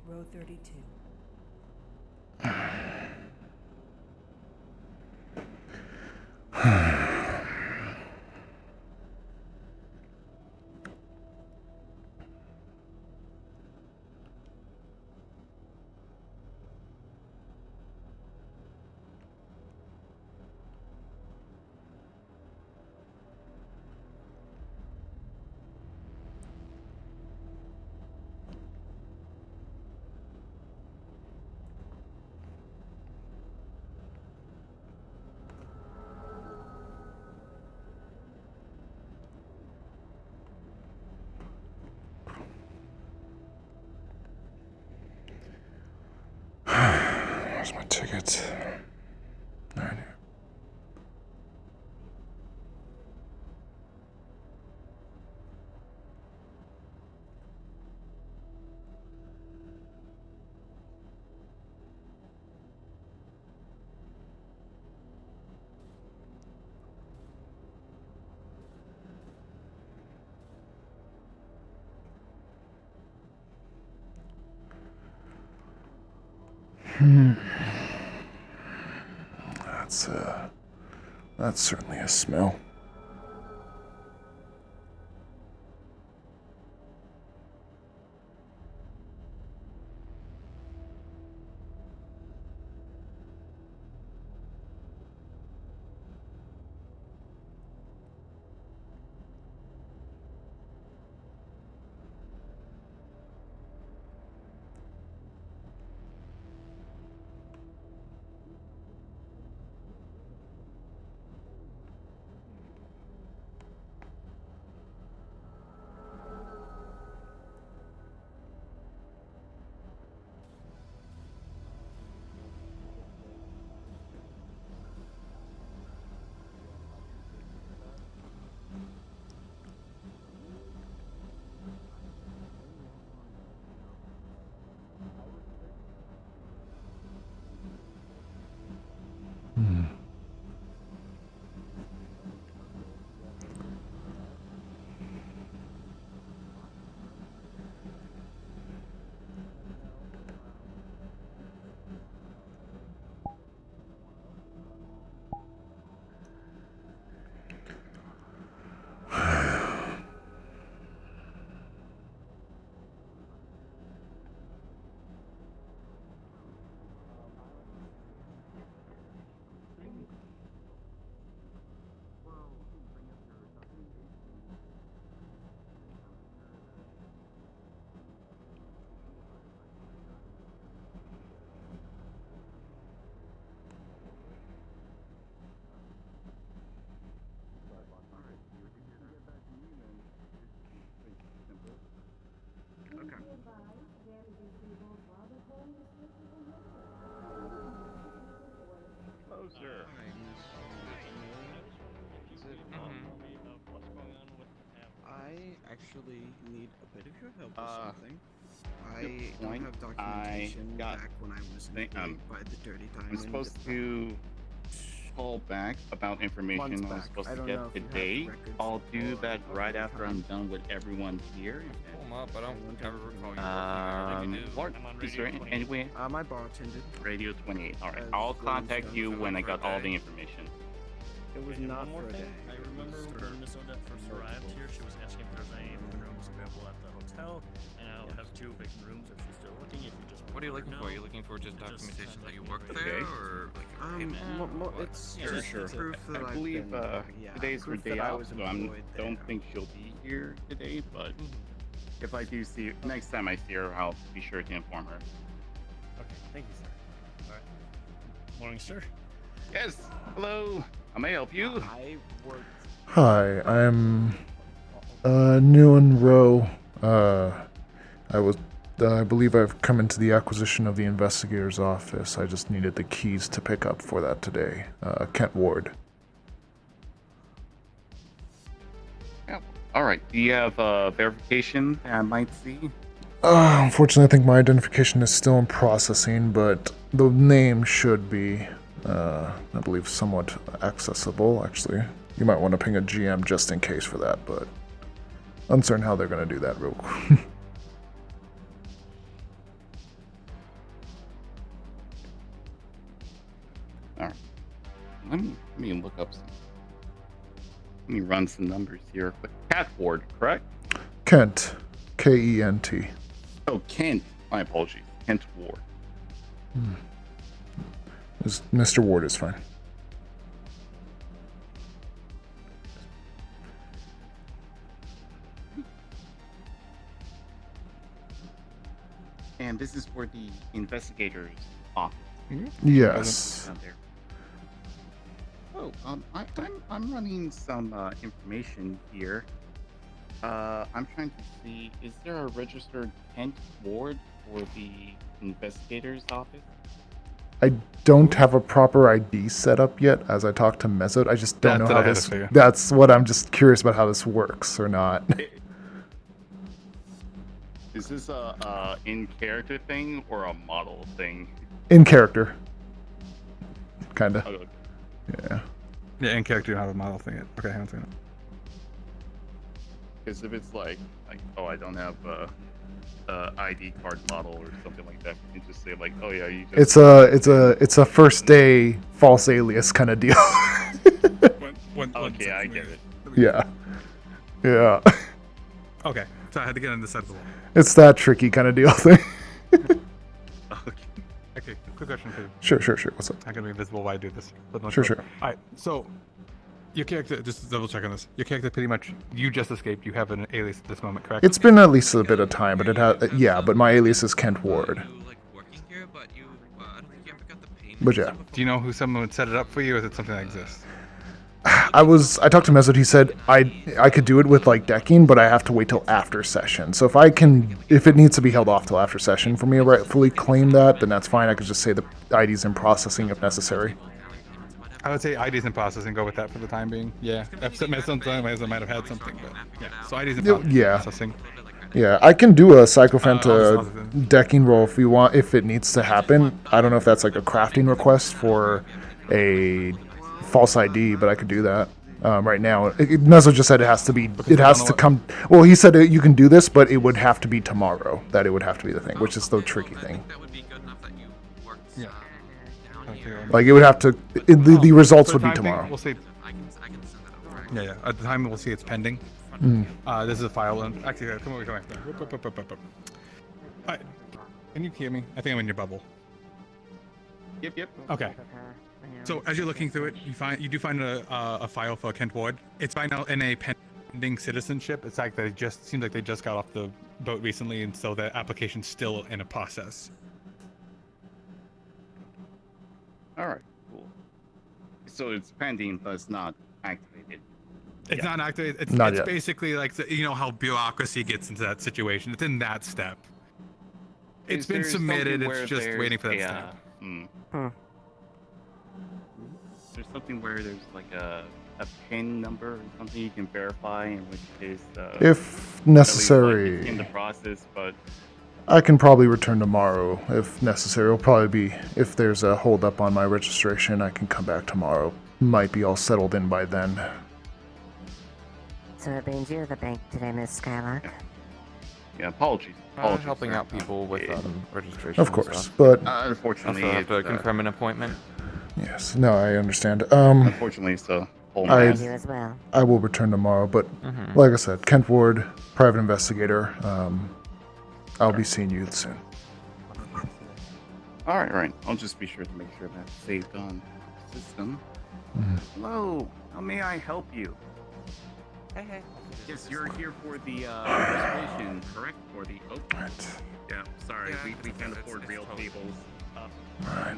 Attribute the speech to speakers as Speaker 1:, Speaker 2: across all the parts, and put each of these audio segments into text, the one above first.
Speaker 1: row 32.
Speaker 2: Where's my ticket? Right here. That's certainly a smell.
Speaker 3: Closer.
Speaker 4: I actually need a bit of your help with something.
Speaker 3: Good
Speaker 4: I don't
Speaker 3: point.
Speaker 4: have documentation
Speaker 3: I got
Speaker 4: back when I was employed by the Dirty Diamond.
Speaker 3: I'm supposed to call back about information
Speaker 4: Months
Speaker 3: I was
Speaker 4: back.
Speaker 3: supposed
Speaker 4: I
Speaker 3: to
Speaker 4: don't
Speaker 3: get
Speaker 4: know if you have
Speaker 3: today.
Speaker 4: records
Speaker 3: I'll do
Speaker 4: or
Speaker 3: that right
Speaker 4: over
Speaker 3: after
Speaker 4: time.
Speaker 3: I'm done with everyone here.
Speaker 5: Pull them up. I don't ever recall you working.
Speaker 3: Lord, is there anyway?
Speaker 4: My bartended.
Speaker 3: Radio 28. All right,
Speaker 4: As
Speaker 3: I'll
Speaker 4: Rolling
Speaker 3: contact
Speaker 4: Stones
Speaker 3: you
Speaker 4: have
Speaker 3: when I
Speaker 5: for a
Speaker 3: got all
Speaker 5: day.
Speaker 3: the information.
Speaker 4: It was
Speaker 6: And
Speaker 4: not
Speaker 6: one more
Speaker 4: for a
Speaker 6: thing,
Speaker 4: day.
Speaker 6: I
Speaker 4: It
Speaker 6: remember
Speaker 4: was
Speaker 6: when Miss Odette first arrived here, she was asking if there's any open rooms available at the hotel, and I'll have 2 vacant rooms if she's still looking. If you just
Speaker 5: What are you
Speaker 6: let her
Speaker 5: looking
Speaker 6: know.
Speaker 5: for? Are you looking for just
Speaker 6: Just
Speaker 5: documentation that you
Speaker 6: contact
Speaker 5: work
Speaker 6: me
Speaker 5: there,
Speaker 3: right
Speaker 5: or like a payment?
Speaker 6: What?
Speaker 4: It's
Speaker 6: Yeah,
Speaker 4: just
Speaker 3: sure.
Speaker 4: proof that
Speaker 3: I
Speaker 4: I've
Speaker 3: believe
Speaker 4: been there, yeah.
Speaker 3: today's her
Speaker 4: Proof
Speaker 3: day
Speaker 4: that I
Speaker 3: off,
Speaker 4: was
Speaker 3: so I
Speaker 4: employed
Speaker 3: don't
Speaker 4: there.
Speaker 3: think she'll be here today. But if I do see next time I see her, I'll be sure to inform her.
Speaker 6: Okay, thank you, sir. All right. Morning, sir.
Speaker 3: Yes. Hello. How may I help you?
Speaker 4: I worked.
Speaker 2: Hi, I'm new in row. I believe I've come into the acquisition of the investigator's office. I just needed the keys to pick up for that today. Kent Ward.
Speaker 3: Yeah. All right. Do you have verification that I might see?
Speaker 2: Unfortunately, I think my identification is still in processing, but the name should be, I believe, somewhat accessible, actually. You might want to ping a GM just in case for that, but uncertain how they're going to do that real quick.
Speaker 3: Alright. Let me look up some. Let me run some numbers here. Quick. Cat Ward, correct?
Speaker 2: Kent. Kent.
Speaker 3: Oh, Kent. My apologies. Kent Ward.
Speaker 2: Mr. Ward is fine.
Speaker 3: And this is for the investigator's office.
Speaker 2: Yes.
Speaker 3: Down there. Oh, I'm running some information here. I'm trying to see, is there a registered Kent Ward for the investigator's office?
Speaker 2: I don't have a proper ID set up yet as I talk to Mesut. I just don't
Speaker 1: That's
Speaker 2: know
Speaker 1: what
Speaker 2: how
Speaker 1: I had to
Speaker 2: this.
Speaker 1: figure.
Speaker 2: That's what I'm just curious about how this works or not.
Speaker 3: Is this a in-character thing or a model thing?
Speaker 2: In character. Kinda.
Speaker 3: Okay.
Speaker 2: Yeah.
Speaker 1: Yeah, in character, you don't have a model thing yet. Okay, hang on a second.
Speaker 3: Because if it's like, oh, I don't have a ID card model or something like that, you can just say like, oh yeah, you just.
Speaker 2: It's a first day false alias kind of deal.
Speaker 3: Okay, I get it.
Speaker 2: Yeah. Yeah.
Speaker 1: Okay, so I had to get on this side of the wall.
Speaker 2: It's that tricky kind of deal thing.
Speaker 3: Okay.
Speaker 1: Okay, quick question for you.
Speaker 2: Sure. What's up?
Speaker 1: I'm gonna be invisible while I do this. But not
Speaker 2: Sure.
Speaker 1: Alright, so your character, just to double check on this. Your character pretty much, you just escaped. You have an alias at this moment, correct?
Speaker 2: It's been at least a bit of time, but it has. Yeah, but my alias is Kent Ward.
Speaker 5: You like working here, but you, I don't think you ever got the payment.
Speaker 2: But yeah.
Speaker 1: Do you know who someone would set it up for you, or is it something that exists?
Speaker 2: I talked to Mesut. He said I could do it with like decking, but I have to wait till after session. So if it needs to be held off till after session for me to rightfully claim that, then that's fine. I could just say the ID's in processing if necessary.
Speaker 1: I would say ID's in processing. Go with that for the time being. Yeah, if something I might have had something, but yeah. So ID's in
Speaker 2: Yeah.
Speaker 1: processing.
Speaker 2: Yeah, I can do a Psychophant
Speaker 1: I'll
Speaker 2: decking roll if you want, if it needs to happen. I don't know if that's like a crafting request for a false ID, but I could do that right now. Mesut just said it has to be. It has to come. Well, he said you can do this, but it would have to be tomorrow. That it would have to be the thing, which is the tricky thing.
Speaker 5: That would be good enough that you worked
Speaker 1: Yeah.
Speaker 5: down here.
Speaker 2: Like it would have to. The results
Speaker 1: For
Speaker 2: would be
Speaker 1: time being,
Speaker 2: tomorrow.
Speaker 1: We'll see.
Speaker 5: I can send that over.
Speaker 1: Yeah. At the time, we'll see it's pending. This is a file. Actually, come over. Up. Alright. Can you hear me? I think I'm in your bubble.
Speaker 3: Yep.
Speaker 1: Okay. So as you're looking through it, you do find a file for Kent Ward. It's by now in a pending citizenship. It's like seems like they just got off the boat recently, and so the application's still in a process.
Speaker 3: All right. Cool. So it's pending, but it's not activated.
Speaker 1: It's not active. It's
Speaker 2: Not yet.
Speaker 1: basically like you know how bureaucracy gets into that situation. It's in that step. It's
Speaker 3: Is
Speaker 1: been
Speaker 3: there
Speaker 1: submitted.
Speaker 3: something where
Speaker 1: It's just
Speaker 3: there's
Speaker 1: waiting for that
Speaker 3: a,
Speaker 1: step.
Speaker 3: There's something where there's like a PIN number or something you can verify, in which case,
Speaker 2: If
Speaker 3: at least, like,
Speaker 2: necessary,
Speaker 3: it's in the process, but
Speaker 2: I can probably return tomorrow if necessary. It'll probably be if there's a hold up on my registration. I can come back tomorrow. Might be all settled in by then.
Speaker 7: So it brings you to the bank today, Miss Skylark.
Speaker 3: yeah, apologies. Apologies
Speaker 8: Helping
Speaker 3: sir.
Speaker 8: out people with
Speaker 3: Yeah.
Speaker 8: registration.
Speaker 2: Of
Speaker 8: and
Speaker 2: course,
Speaker 8: stuff.
Speaker 2: but
Speaker 3: Unfortunately,
Speaker 8: Also have to
Speaker 3: it's,
Speaker 8: confirm an appointment.
Speaker 2: yes, no, I understand.
Speaker 3: unfortunately, it's a whole
Speaker 2: I-
Speaker 3: mess.
Speaker 7: You as well.
Speaker 2: I will return tomorrow, but like I said, Kent Ward, private investigator. I'll be seeing you soon.
Speaker 3: All right. I'll just be sure to make sure that's saved on the system. Hello. How may I help you?
Speaker 5: Hey.
Speaker 3: Yes, you're here for the registration, correct? For the
Speaker 2: Right.
Speaker 3: Yeah. Sorry,
Speaker 5: Yeah,
Speaker 3: we can't
Speaker 5: it's
Speaker 3: afford real
Speaker 5: totally-
Speaker 3: tables.
Speaker 2: Right.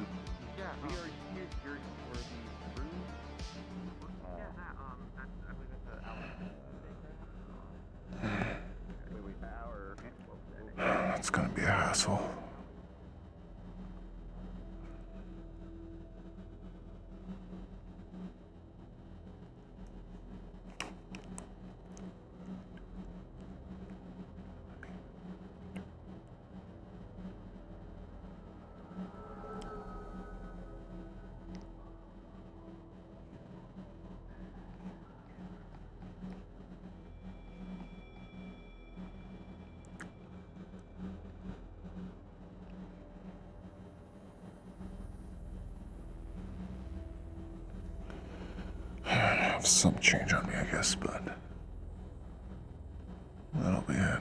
Speaker 3: Yeah, we are here for the room.
Speaker 2: It's gonna be a hassle. have some change on me, I guess, but that'll be it.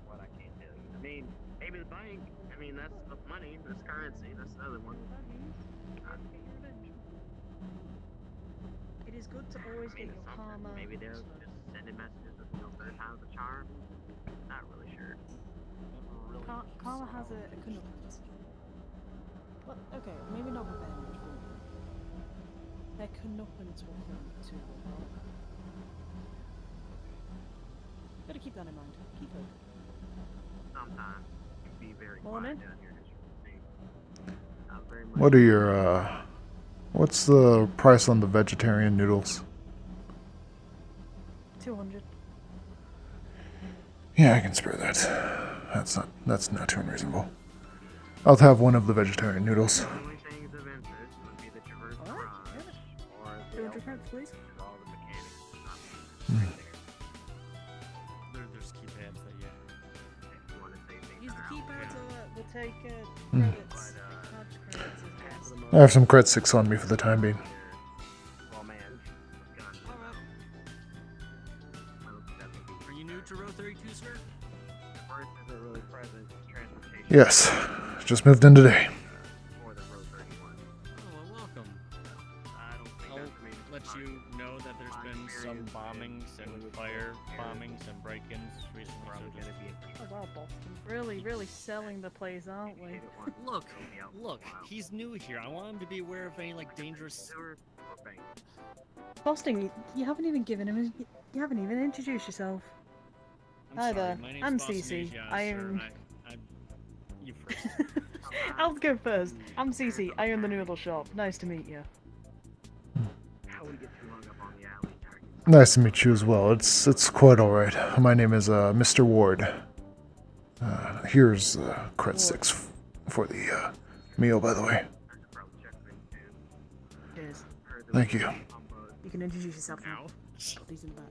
Speaker 8: What I can't tell you. I mean, maybe the bank. I mean, that's the money. That's currency. That's the other one.
Speaker 9: It is good to always get your karma.
Speaker 8: Maybe they're just sending messages with third time's a charm. Not really sure.
Speaker 9: Karma has a conundrum. Well, okay, maybe not revenge, but their comeuppance will come too. Gotta keep that in mind. Keep hope.
Speaker 8: Sometimes you can be very
Speaker 9: Morning.
Speaker 8: quiet down here. Not very much.
Speaker 2: What are your, what's the price on the vegetarian noodles?
Speaker 9: 200.
Speaker 2: Yeah, I can spare that. That's not too unreasonable. I'll have one of the vegetarian noodles.
Speaker 8: The only things of interest would be the traverse garage or the
Speaker 9: 200 credits, please.
Speaker 8: all the mechanics.
Speaker 6: There's keypads that you.
Speaker 8: If you want to say things
Speaker 9: Use the
Speaker 8: are out
Speaker 9: keypads
Speaker 8: there.
Speaker 9: or we'll take credits. Charge credits as best.
Speaker 2: I have some cred 6 on me for the time being.
Speaker 8: Well, man, guns.
Speaker 6: Are you new to row 32, sir?
Speaker 8: First isn't really present. Transportation.
Speaker 2: Yes, just moved in today.
Speaker 8: More than row 31.
Speaker 6: Oh, well, welcome.
Speaker 8: I don't think
Speaker 6: I'll
Speaker 8: that's the main
Speaker 6: let you know that there's been some bombings and fire bombings and break-ins recently.
Speaker 8: probably
Speaker 6: So
Speaker 8: gonna
Speaker 6: just
Speaker 8: be
Speaker 9: Oh wow, Boston. Really selling the place, aren't we?
Speaker 6: look. He's new here. I want him to be aware of any like dangerous.
Speaker 8: sewer or bank.
Speaker 9: Boston, you haven't even given him. You haven't even introduced yourself.
Speaker 6: I'm
Speaker 9: Hi
Speaker 6: sorry,
Speaker 9: there,
Speaker 6: my name's
Speaker 9: I'm
Speaker 6: Boston
Speaker 9: Cece.
Speaker 6: Asia,
Speaker 9: I
Speaker 6: sir.
Speaker 9: am-
Speaker 6: You first.
Speaker 9: I'll go first. I'm Cece. I own the noodle shop. Nice to meet you.
Speaker 8: How we get too hung up on the alley targets.
Speaker 2: Nice to meet you as well. It's quite all right. My name is Mr. Ward. Here's cred 6 for the meal, by the way.
Speaker 8: I should probably check things too.
Speaker 9: Cheers.
Speaker 8: Heard there
Speaker 2: Thank
Speaker 8: was
Speaker 2: you.
Speaker 8: a humbug.
Speaker 9: You can introduce yourself now.
Speaker 6: Ow.
Speaker 9: These in the back.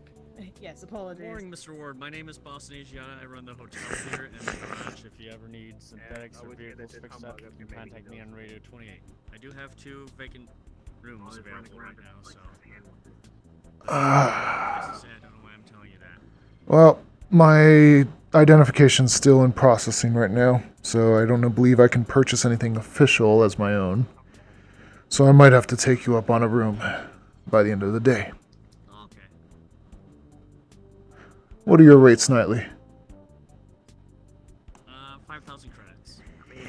Speaker 9: Yes, apologies.
Speaker 6: Morning, Mr. Ward. My name is Boston Asiana. I run the hotel here and the garage. If you ever need synthetics
Speaker 8: I
Speaker 6: or
Speaker 8: would get
Speaker 6: vehicles
Speaker 8: that
Speaker 6: fixed
Speaker 8: humbug
Speaker 6: up, you
Speaker 8: up
Speaker 6: can
Speaker 8: your
Speaker 6: contact me
Speaker 8: baby
Speaker 6: on Radio 28. I do have 2 vacant rooms
Speaker 8: Always running
Speaker 6: available right
Speaker 8: around
Speaker 6: now,
Speaker 8: like
Speaker 6: so
Speaker 8: his hand was-
Speaker 6: I don't know why I'm telling you that.
Speaker 2: Well, my identification's still in processing right now, so I don't believe I can purchase anything official as my own. So I might have to take you up on a room by the end of the day.
Speaker 6: Okay.
Speaker 2: What are your rates nightly?
Speaker 6: 5,000 credits.
Speaker 8: I mean,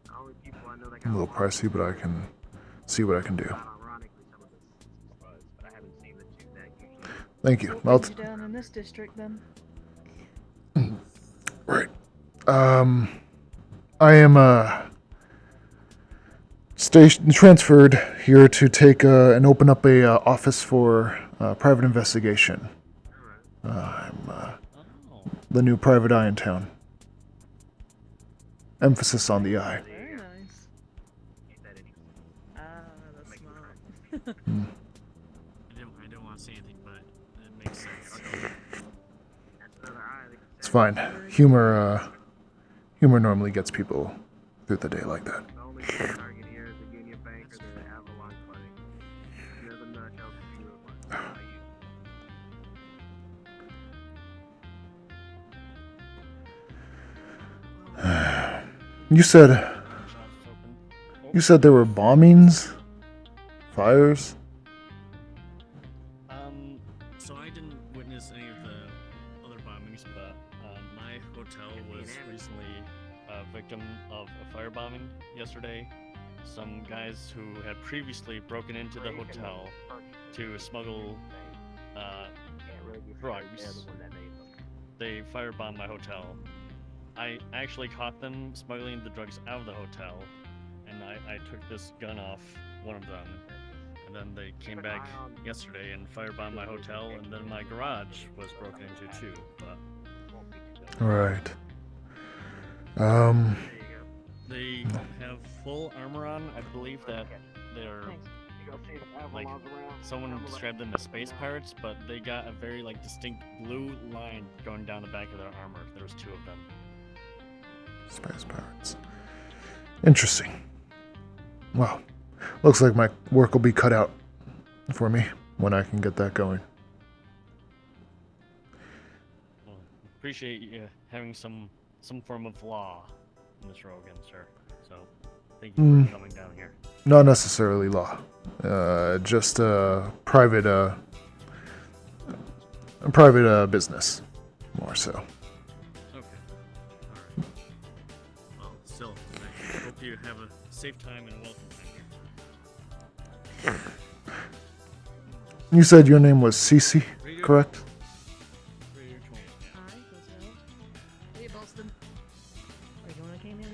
Speaker 8: the only people I know that
Speaker 2: A
Speaker 8: got
Speaker 2: little pricey, but I can see what I can do.
Speaker 8: not ironically some of the buds, but I haven't seen the two that usually.
Speaker 2: Thank you.
Speaker 9: What
Speaker 2: I'll
Speaker 9: brings you down in this district then?
Speaker 2: Right. I am transferred here to take and open up a office for private investigation. I'm
Speaker 6: Oh.
Speaker 2: the new private eye in town. Emphasis on the eye.
Speaker 9: Very nice.
Speaker 8: Ain't that interesting?
Speaker 9: That's
Speaker 8: Make me
Speaker 9: smart.
Speaker 6: I didn't want to say anything, but it makes sense.
Speaker 8: That's another eye that
Speaker 2: It's fine. Humor normally gets people through the day like that.
Speaker 8: the only target here is the Union Bank or the Avalon Clinic. You're the nut help you with what I
Speaker 2: You said
Speaker 6: Shop's open. Oh,
Speaker 2: you said there were bombings, fires.
Speaker 6: So I didn't witness any of the other bombings, but my hotel was recently a victim of a firebombing yesterday. Some guys who had previously broken into the hotel to smuggle drugs. They firebombed my hotel. I actually caught them smuggling the drugs out of the hotel, and I took this gun off one of them. And then they came back yesterday and firebombed my hotel, and then my garage was broken into too. But
Speaker 2: Right.
Speaker 6: they have full armor on. I believe that they're like someone described them as space pirates, but they got a very like distinct blue line going down the back of their armor. There was 2 of them.
Speaker 2: Space pirates. Interesting. Well, Looks like my work will be cut out for me when I can get that going.
Speaker 6: Well, appreciate you having some form of law, Mr. Rogan, sir. So, thank you for coming down here.
Speaker 2: Not necessarily law. Just private business, more so.
Speaker 6: Okay. Alright. Well, still, I hope you have a safe time and welcome time here.
Speaker 2: You said your name was Cece, correct?
Speaker 6: Radio 20.
Speaker 9: Hi, Boston. Hey, Boston. Are you want to came in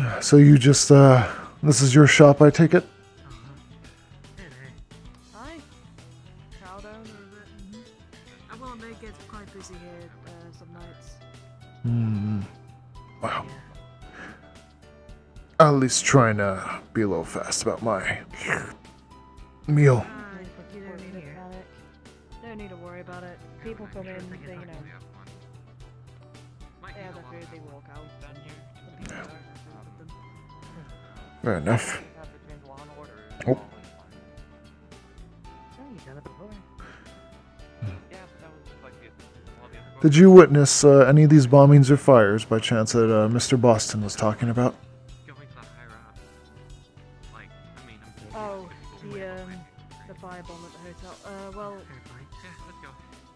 Speaker 9: here?
Speaker 2: So you just, this is your shop, I take it?
Speaker 9: Hi. Crowd owner of it. Well, it gets quite busy here some nights.
Speaker 2: Wow. I'll at least try and be a little fast about my meal.
Speaker 9: You don't need to panic. Don't need to worry about it. People come in, they, you know, they have their food, they walk out.
Speaker 2: Fair enough. Oh. Did you witness any of these bombings or fires by chance that Mr. Boston was talking about?
Speaker 9: Oh, the firebomb at the hotel. Well,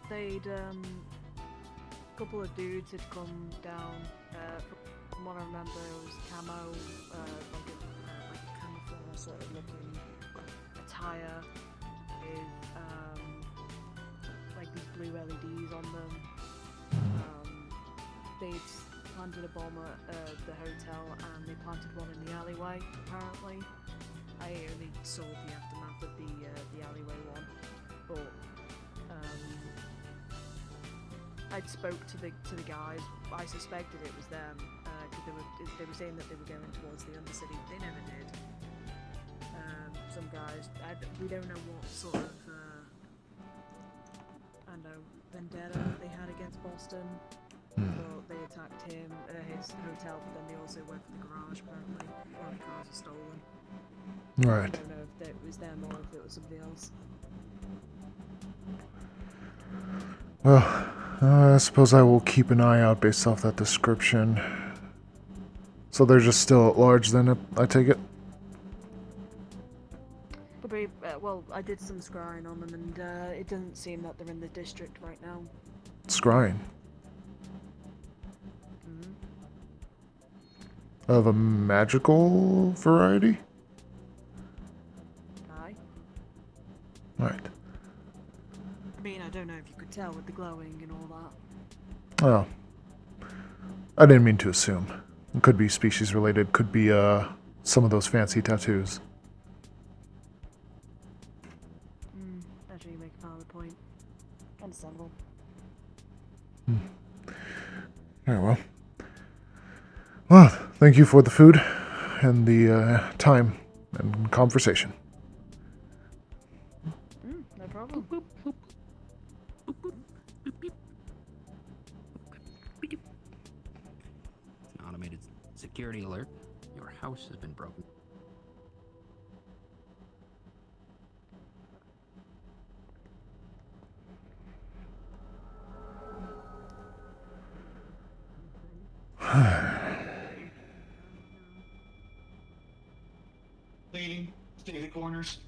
Speaker 9: they'd, a couple of dudes had come down, from what I remember it was camo, like a camouflage sort of looking attire with, like these blue LEDs on them. They'd planted a bomb at the hotel and they planted one in the alleyway, apparently. I only saw the aftermath of the alleyway one, but I'd spoke to the guys. I suspected it was them because they were saying that they were going towards the Undercity. They never did. Some guys, we don't know what sort of vendetta they had against Boston. But they attacked him, his hotel, but then they also went for the garage. Apparently, one of the cars was stolen.
Speaker 2: Right.
Speaker 9: I don't know if it was them or if it was somebody else.
Speaker 2: Well, I suppose I will keep an eye out based off that description. So they're just still at large then, I take it?
Speaker 9: Probably, well, I did some scrying on them and it doesn't seem that they're in the district right now.
Speaker 2: Scrying. Of a magical variety?
Speaker 9: Aye.
Speaker 2: Right.
Speaker 9: I mean, I don't know if you could tell with the glowing and all that.
Speaker 2: Oh. I didn't mean to assume. It could be species related, could be some of those fancy tattoos.
Speaker 9: Actually, you make a valid point. Understandable.
Speaker 2: Very well. Well, thank you for the food and the time and conversation.
Speaker 9: No problem.
Speaker 10: Automated security alert. Your house has been broken.
Speaker 11: Cleaning, stay the corners.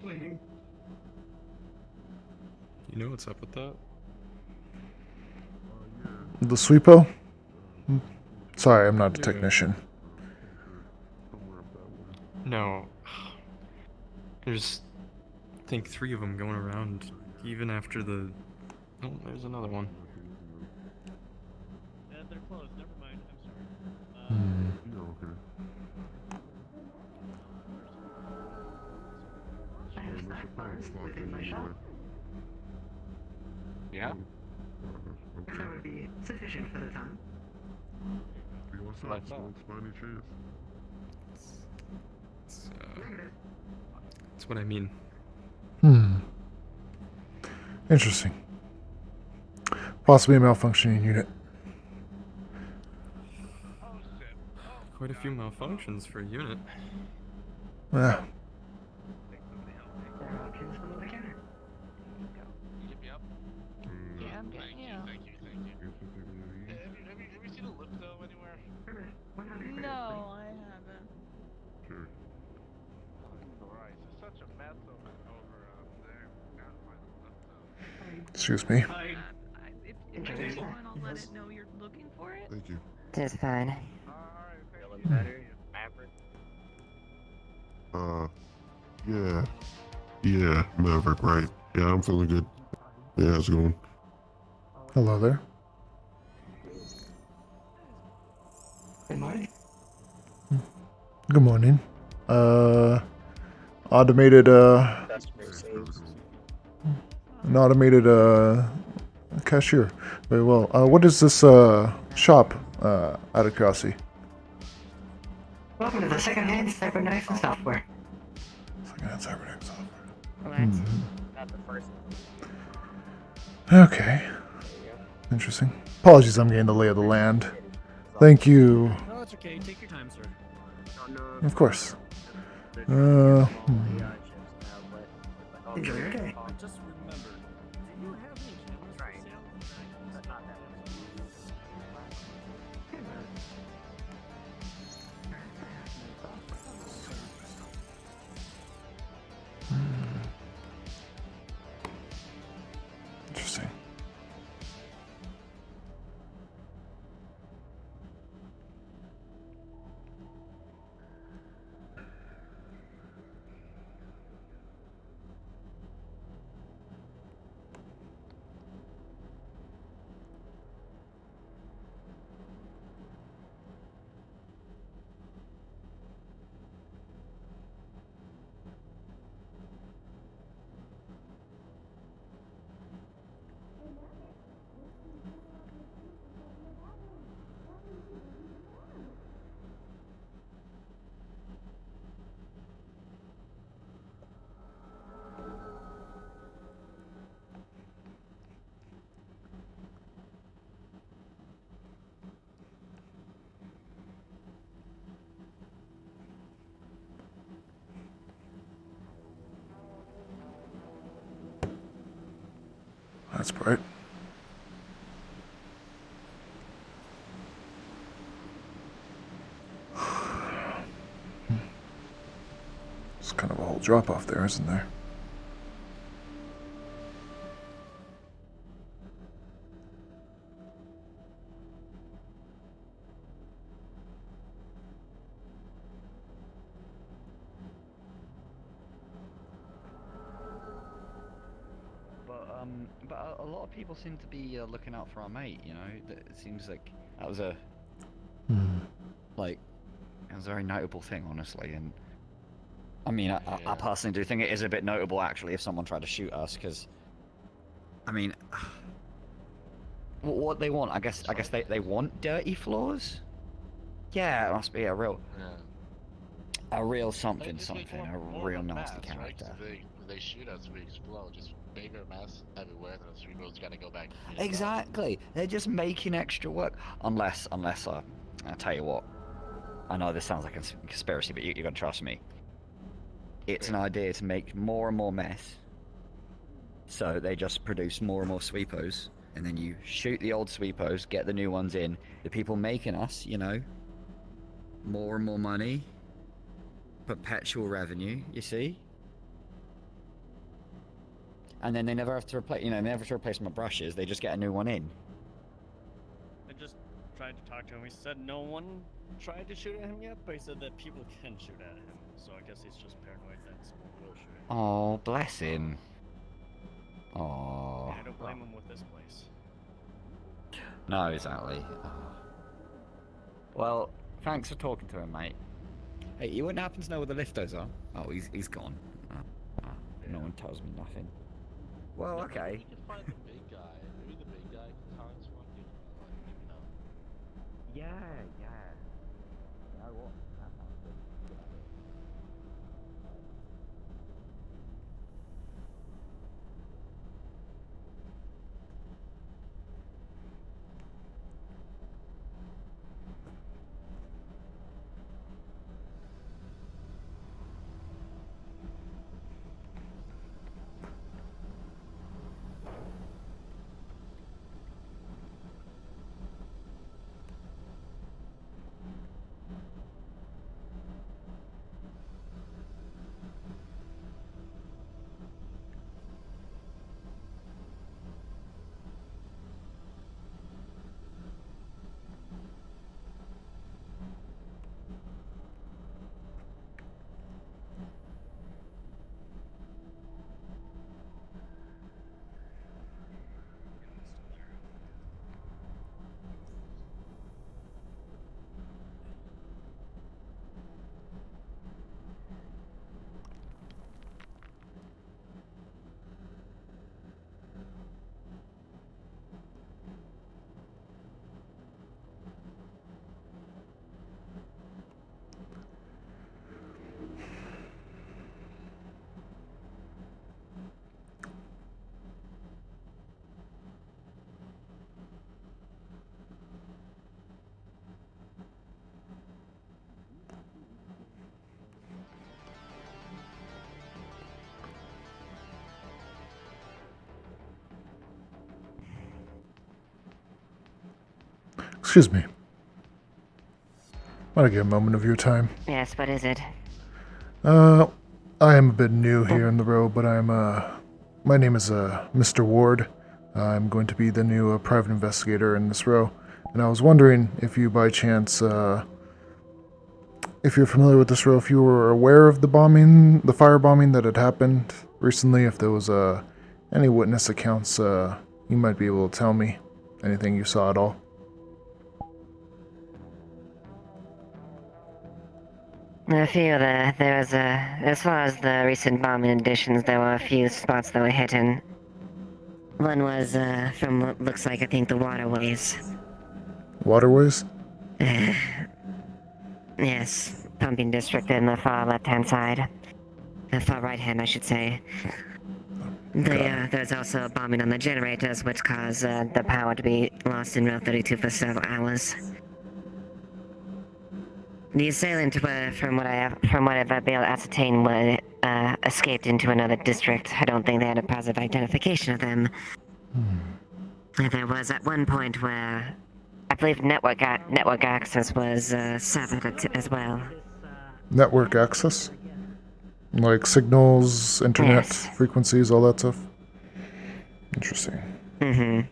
Speaker 11: Cleaning.
Speaker 1: You know what's up with that?
Speaker 2: The sweepo? Sorry, I'm not a technician.
Speaker 1: No. There's, I think, 3 of them going around, even after the... Oh, there's another one.
Speaker 6: They're closed. Never mind. I'm sorry.
Speaker 7: I have stock bars within my shop.
Speaker 3: Yeah.
Speaker 7: If that would be sufficient for the time.
Speaker 3: Like that.
Speaker 1: That's what I mean.
Speaker 2: Interesting. Possibly a malfunctioning unit.
Speaker 12: Quite a few malfunctions for a unit.
Speaker 2: Yeah.
Speaker 7: There are options on the counter.
Speaker 13: Yep.
Speaker 9: Yeah, I'm getting you.
Speaker 13: Thank you. Have you seen a lift though anywhere?
Speaker 9: No, I haven't.
Speaker 13: Christ, it's such a mess over there. Can't find a lift though.
Speaker 2: Excuse me.
Speaker 9: If it's fine, I'll let it know you're looking for it.
Speaker 14: Thank you.
Speaker 7: Just fine.
Speaker 8: Feeling better, Maverick?
Speaker 14: Yeah, Maverick, right. Yeah, I'm feeling good. Yeah, how's it going?
Speaker 2: Hello there.
Speaker 7: Good morning.
Speaker 2: Good morning. Automated, an automated, cashier. Very well. What is this, shop, out of curiosity?
Speaker 7: Welcome to the second-hand cybernetics and software.
Speaker 2: Second-hand cybernetics software.
Speaker 8: Well, that's not the first
Speaker 2: Okay. Interesting. Apologies, I'm getting the lay of the land. Thank you.
Speaker 6: No, it's okay. Take your time, sir.
Speaker 2: Of course.
Speaker 7: Enjoy your day.
Speaker 6: Just remember, do you have any cameras for sale?
Speaker 8: but not that
Speaker 2: Interesting. That's bright. It's kind of a whole drop off there, isn't there?
Speaker 15: But a lot of people seem to be looking out for our mate. You know, it seems like that was a like it was a very notable thing, honestly. And I mean, I personally do think it is a bit notable actually if someone tried to shoot us, because I mean, what they want? I guess they want dirty floors. Yeah, it must be a real something, a real nasty character.
Speaker 13: When they shoot us, we explode. Just bigger mess everywhere. The cerebrals gotta go back.
Speaker 15: Exactly. They're just making extra work. Unless I'll tell you what. I know this sounds like a conspiracy, but you're gonna trust me. It's an idea to make more and more mess. So they just produce more and more sweepos, and then you shoot the old sweepos, get the new ones in. The people making us, you know, more and more money, perpetual revenue. You see. And then they never have to replace, they never have to replace my brushes. They just get a new one in.
Speaker 6: I just tried to talk to him. He said no one tried to shoot at him yet, but he said that people can shoot at him. So I guess he's just paranoid that someone will shoot at him.
Speaker 15: Oh, bless him. Oh.
Speaker 6: I don't blame him with this place.
Speaker 15: No, exactly. Well, thanks for talking to him, mate. Hey, you wouldn't happen to know where the liftos are? Oh, he's gone. No one tells me nothing. Well, okay.
Speaker 13: We can find the big guy. Maybe the big guy can talk to him. Give him,
Speaker 15: Yeah. You know what? That sounds good. Good idea.
Speaker 2: Excuse me. Might I get a moment of your time?
Speaker 16: Yes, what is it?
Speaker 2: I am a bit new here in the row, but my name is, Mr. Ward. I'm going to be the new private investigator in this row, and I was wondering if you, by chance, if you're familiar with this row, if you were aware of the firebombing that had happened recently, if there was, any witness accounts, you might be able to tell me anything you saw at all.
Speaker 16: A few there was as far as the recent bombing editions, there were a few spots that were hit in. One was, from what looks like, I think, the waterways.
Speaker 2: Waterways?
Speaker 16: Yes, pumping district in the far left-hand side. The far right-hand, I should say. There's also a bombing on the generators, which caused the power to be lost in Route 32 for several hours. The assailant were, from what I've been able to ascertain, were escaped into another district. I don't think they had a positive identification of them. There was at one point where I believe network access was severed as well.
Speaker 2: Network access? Like signals, internet frequencies, all that stuff? Interesting.
Speaker 16: Mm-hmm.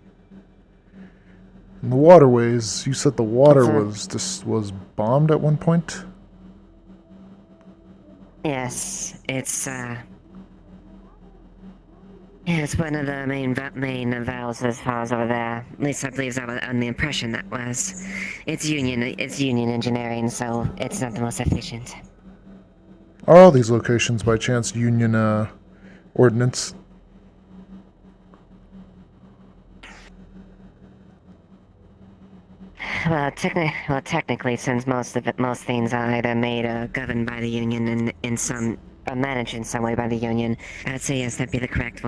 Speaker 2: And the waterways, you said the water was bombed at one point?
Speaker 16: Yes, it's one of the main valves as far as over there. At least I believe I was under the impression that was. It's union engineering, so it's not the most efficient.
Speaker 2: Are all these locations by chance Union ordnance?
Speaker 16: Well, technically, since most things are either made or governed by the Union and managed in some way by the Union, I'd say yes, that'd be the correct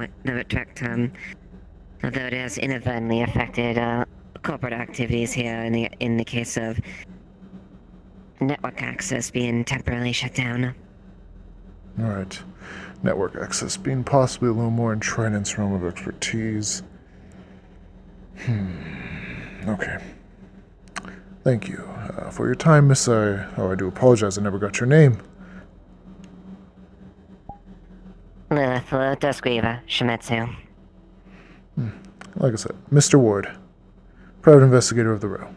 Speaker 16: term. Although it has inadvertently affected corporate activities here in the case of network access being temporarily shut down.
Speaker 2: Alright. Network access being possibly a little more in Trident's realm of expertise. Okay. Thank you for your time, Miss. I do apologize. I never got your name.
Speaker 16: Lilith Duskweaver, Shimetsu.
Speaker 2: Like I said, Mr. Ward, private investigator of the row.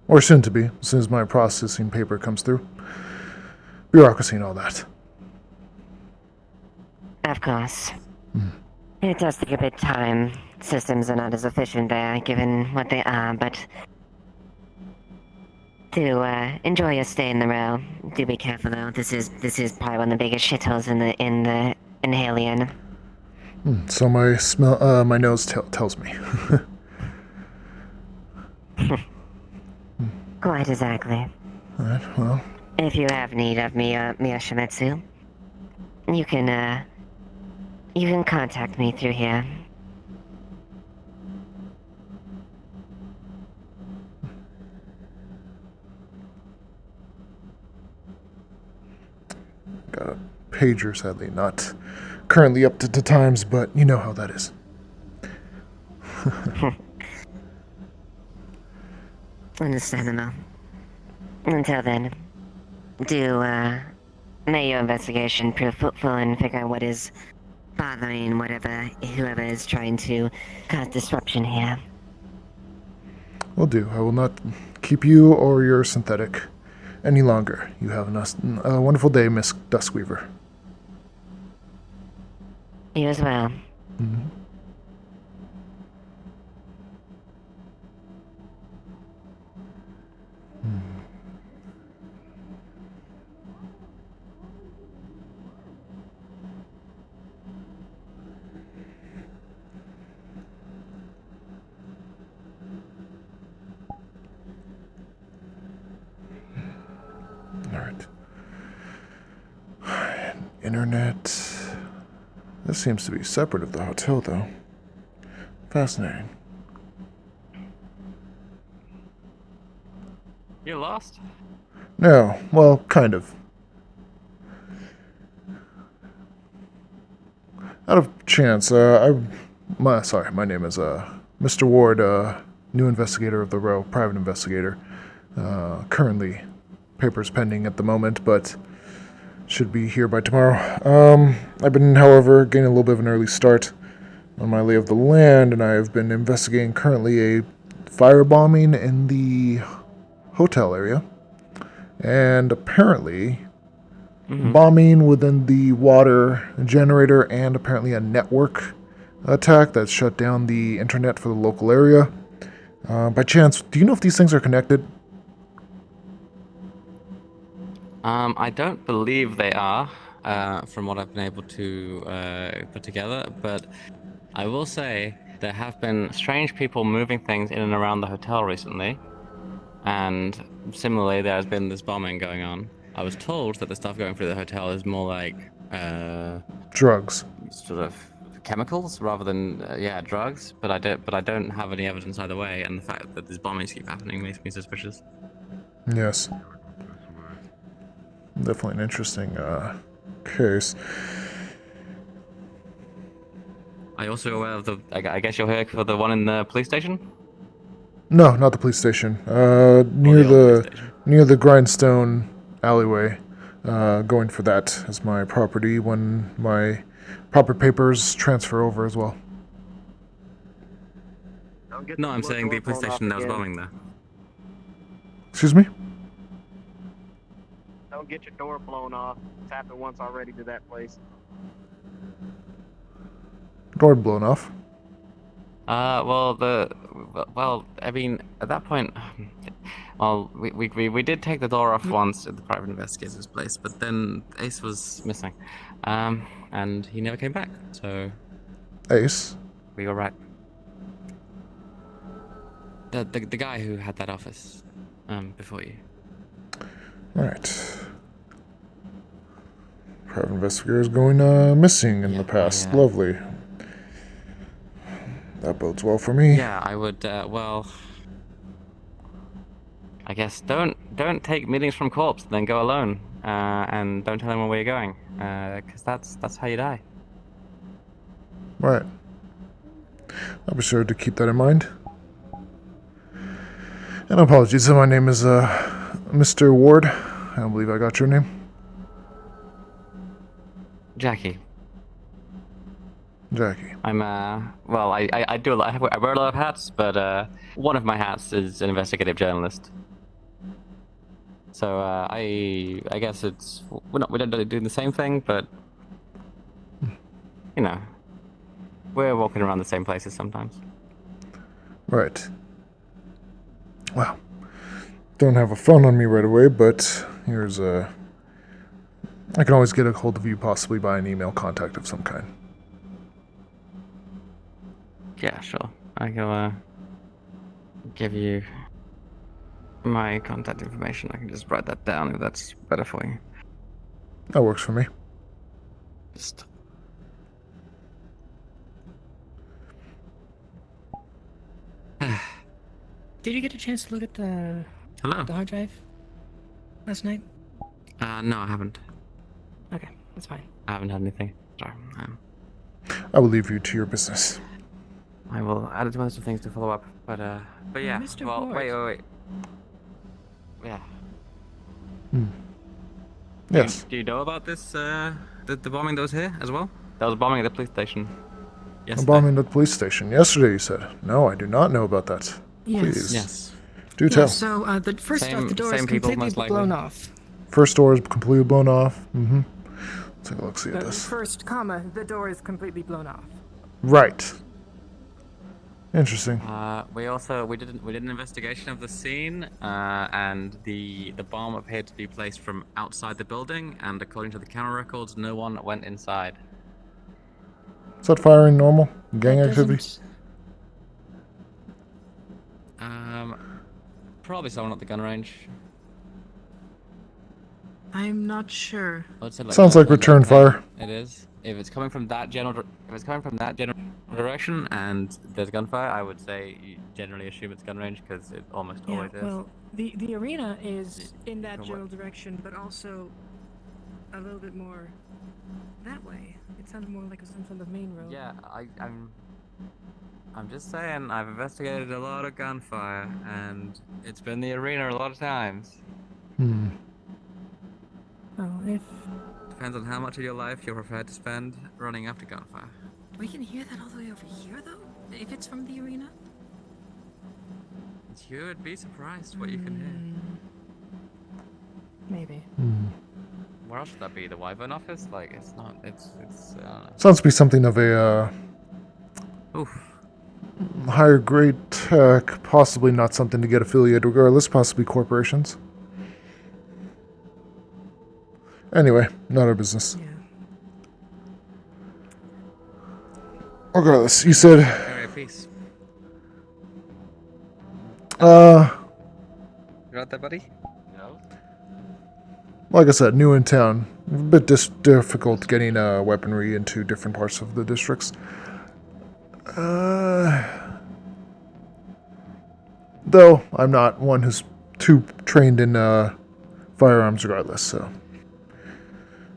Speaker 2: Or soon to be, as soon as my processing paper comes through. Bureaucracy and all that.
Speaker 16: Of course. It does take a bit of time. Systems are not as efficient there, given what they are, but do enjoy your stay in the row. Do be careful though. This is probably one of the biggest shitholes in the Inhalion.
Speaker 2: So my nose tells me.
Speaker 16: Quite exactly.
Speaker 2: Alright, well.
Speaker 16: If you have need of me or Shimetsu, you can contact me through here.
Speaker 2: Got a pager, sadly not currently up to times, but you know how that is.
Speaker 16: Understandable. Until then, may your investigation prove fruitful and figure out what is bothering whoever is trying to cause disruption here.
Speaker 2: Will do. I will not keep you or your synthetic any longer. You have a wonderful day, Miss Duskweaver.
Speaker 16: You as well.
Speaker 2: Alright. Internet. This seems to be separate of the hotel, though. Fascinating.
Speaker 12: You lost?
Speaker 2: No, well, kind of. Out of chance, my name is, Mr. Ward, new investigator of the row, private investigator. Currently, papers pending at the moment, but should be here by tomorrow. I've been, however, getting a little bit of an early start on my lay of the land, and I have been investigating currently a firebombing in the hotel area, and apparently bombing within the water generator, and apparently a network attack that shut down the internet for the local area. By chance, do you know if these things are connected?
Speaker 12: I don't believe they are, from what I've been able to put together, but I will say there have been strange people moving things in and around the hotel recently, and similarly there has been this bombing going on. I was told that the stuff going through the hotel is more like
Speaker 2: drugs,
Speaker 12: sort of chemicals rather than drugs, but I don't have any evidence either way, and the fact that these bombings keep happening makes me suspicious.
Speaker 2: Yes. Definitely an interesting case.
Speaker 12: Are you also aware of the, I guess you're here for the one in the police station?
Speaker 2: No, not the police station. Near the grindstone alleyway. Going for that as my property when my proper papers transfer over as well.
Speaker 12: No, I'm saying the police station that was bombing there.
Speaker 2: Excuse me?
Speaker 8: Don't get your door blown off. It's happened once already to that place.
Speaker 2: Door blown off.
Speaker 12: Well, I mean, at that point, well, we did take the door off once at the private investigator's place, but then Ace was missing, and he never came back. So,
Speaker 2: Ace?
Speaker 12: We were right. The guy who had that office, before you.
Speaker 2: Right. Private investigators going missing in the past.
Speaker 12: Yeah.
Speaker 2: Lovely. That bodes well for me.
Speaker 12: Yeah, I would. Well, I guess don't take meetings from corpse. Then go alone, and don't tell anyone where you're going, because that's how you die.
Speaker 2: Right. I'll be sure to keep that in mind. And apologies, my name is Mr. Ward. I don't believe I got your name.
Speaker 12: Jackie.
Speaker 2: Jackie.
Speaker 12: I'm well, I do a lot. I wear a lot of hats, but one of my hats is an investigative journalist. So I guess it's we don't do the same thing, but you know, we're walking around the same places sometimes.
Speaker 2: Right. Well, don't have a phone on me right away, but here's a... I can always get a hold of you possibly by an email contact of some kind.
Speaker 12: Yeah, sure. I can give you my contact information. I can just write that down if that's better for you.
Speaker 2: That works for me.
Speaker 12: Just...
Speaker 17: Did you get a chance to look at the hard drive last night?
Speaker 12: No, I haven't.
Speaker 17: Okay, that's fine.
Speaker 12: I haven't had anything. Sorry.
Speaker 2: I will leave you to your business.
Speaker 12: I will add a bunch of things to follow up, but yeah.
Speaker 17: Mr.
Speaker 12: Well,
Speaker 17: Ward.
Speaker 12: wait. Yeah.
Speaker 2: Yes.
Speaker 12: Do you know about this? The bombing that was here as well? That was bombing at the police station.
Speaker 2: A bombing at the police station yesterday, you said. No, I do not know about that.
Speaker 17: Yes.
Speaker 2: Please.
Speaker 12: Yes.
Speaker 2: Do tell.
Speaker 17: So the first off, the door is completely blown off.
Speaker 2: First door is completely blown off. Mm-hmm. Let's take a look, see at this.
Speaker 17: First comma, the door is completely blown off.
Speaker 2: Right. Interesting.
Speaker 12: We did an investigation of the scene, and the bomb appeared to be placed from outside the building, and according to the camera records, no one went inside.
Speaker 2: Is that firing normal? Gang activity?
Speaker 12: Probably someone at the gun range.
Speaker 17: I'm not sure.
Speaker 2: Sounds like return fire.
Speaker 12: It is. If it's coming from that general direction and there's gunfire, I would say you generally assume it's gun range because it almost always is.
Speaker 17: Well, the arena is in that general direction, but also a little bit more that way. It sounded more like it was from the main road.
Speaker 12: Yeah, I'm just saying, I've investigated a lot of gunfire, and it's been the arena a lot of times.
Speaker 2: Hmm.
Speaker 17: Well, if
Speaker 12: Depends on how much of your life you're prepared to spend running after gunfire.
Speaker 17: we can hear that all the way over here, though, if it's from the arena.
Speaker 12: You would be surprised what you can hear.
Speaker 17: Maybe.
Speaker 2: Hmm.
Speaker 12: Where else would that be? The Wyvern office? Like, it's not. It's. I don't know.
Speaker 2: Sounds to be something of a
Speaker 12: Oof.
Speaker 2: higher grade tech, possibly not something to get affiliated, regardless, possibly corporations. Anyway, not our business.
Speaker 17: Yeah.
Speaker 2: Regardless, you said.
Speaker 12: Alright, peace. You out there, buddy? No.
Speaker 2: Like I said, new in town. A bit difficult getting weaponry into different parts of the districts. Though I'm not one who's too trained in firearms, regardless. So,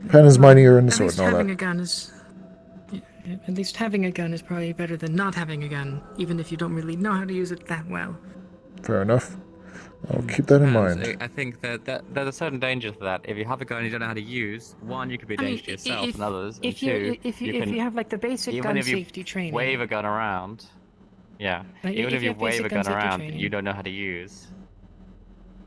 Speaker 2: pen is mightier in the sword and all
Speaker 17: having
Speaker 2: that.
Speaker 17: a gun is. At least having a gun is probably better than not having a gun, even if you don't really know how to use it that well.
Speaker 2: Fair enough. I'll keep that in mind.
Speaker 12: I think that there's a certain danger to that. If you have a gun you don't know how to use, one, you could be a danger to yourself and others, and two,
Speaker 17: if you have like the basic
Speaker 12: even
Speaker 17: gun
Speaker 12: if you
Speaker 17: safety training.
Speaker 12: wave a gun around, yeah.
Speaker 17: Like,
Speaker 12: Even if you
Speaker 17: have
Speaker 12: wave
Speaker 17: basic
Speaker 12: a
Speaker 17: gun
Speaker 12: gun
Speaker 17: safety
Speaker 12: around,
Speaker 17: training.
Speaker 12: you don't know how to use.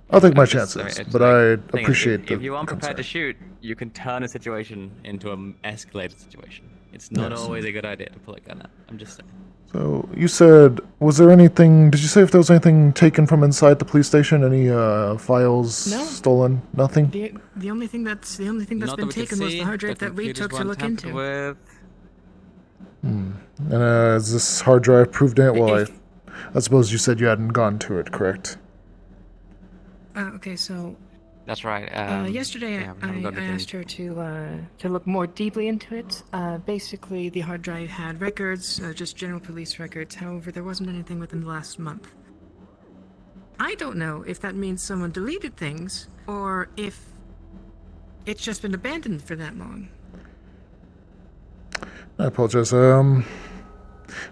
Speaker 2: I'll take my
Speaker 12: I'm just-
Speaker 2: chances,
Speaker 12: it's
Speaker 2: but
Speaker 12: like-
Speaker 2: I
Speaker 12: thing is,
Speaker 2: appreciate
Speaker 12: if you aren't
Speaker 2: the
Speaker 12: prepared to
Speaker 2: concern.
Speaker 12: shoot, you can turn a situation into an escalated situation. It's not
Speaker 2: Yes.
Speaker 12: always a good idea to pull a gun out. I'm just saying.
Speaker 2: So, you said, was there anything, did you say if there was anything taken from inside the police station? Any files
Speaker 17: No.
Speaker 2: stolen? Nothing?
Speaker 17: The only thing that's
Speaker 12: Not
Speaker 17: been
Speaker 12: that we could
Speaker 17: taken was
Speaker 12: see,
Speaker 17: the hard drive
Speaker 12: the
Speaker 17: that we
Speaker 12: computers
Speaker 17: took to
Speaker 12: weren't
Speaker 17: look
Speaker 12: tampered
Speaker 17: into.
Speaker 12: with.
Speaker 2: And is this hard drive proved it? Well, I suppose you said you hadn't gone to it, correct?
Speaker 17: Okay, so
Speaker 12: That's right.
Speaker 17: yesterday
Speaker 12: yeah, we haven't got
Speaker 17: I
Speaker 12: it in.
Speaker 17: asked her to look more deeply into it. Basically, the hard drive had records, just general police records. However, there wasn't anything within the last month. I don't know if that means someone deleted things or if it's just been abandoned for that long.
Speaker 2: I apologize.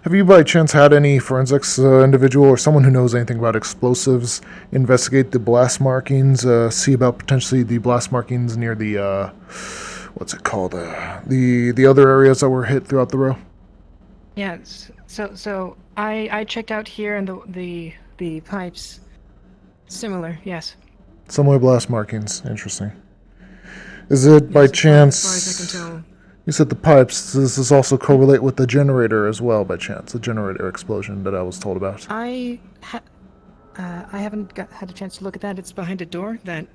Speaker 2: Have you by chance had any forensics individual or someone who knows anything about explosives investigate the blast markings, see about potentially the blast markings near the, what's it called, the other areas that were hit throughout the row?
Speaker 17: Yeah, so I checked out here and the pipes. Similar, yes.
Speaker 2: Similar blast markings. Interesting. Is it by chance...
Speaker 17: As far as I can tell.
Speaker 2: You said the pipes. Does this also correlate with the generator as well, by chance? The generator explosion that I was told about.
Speaker 17: I haven't had a chance to look at that. It's behind a door that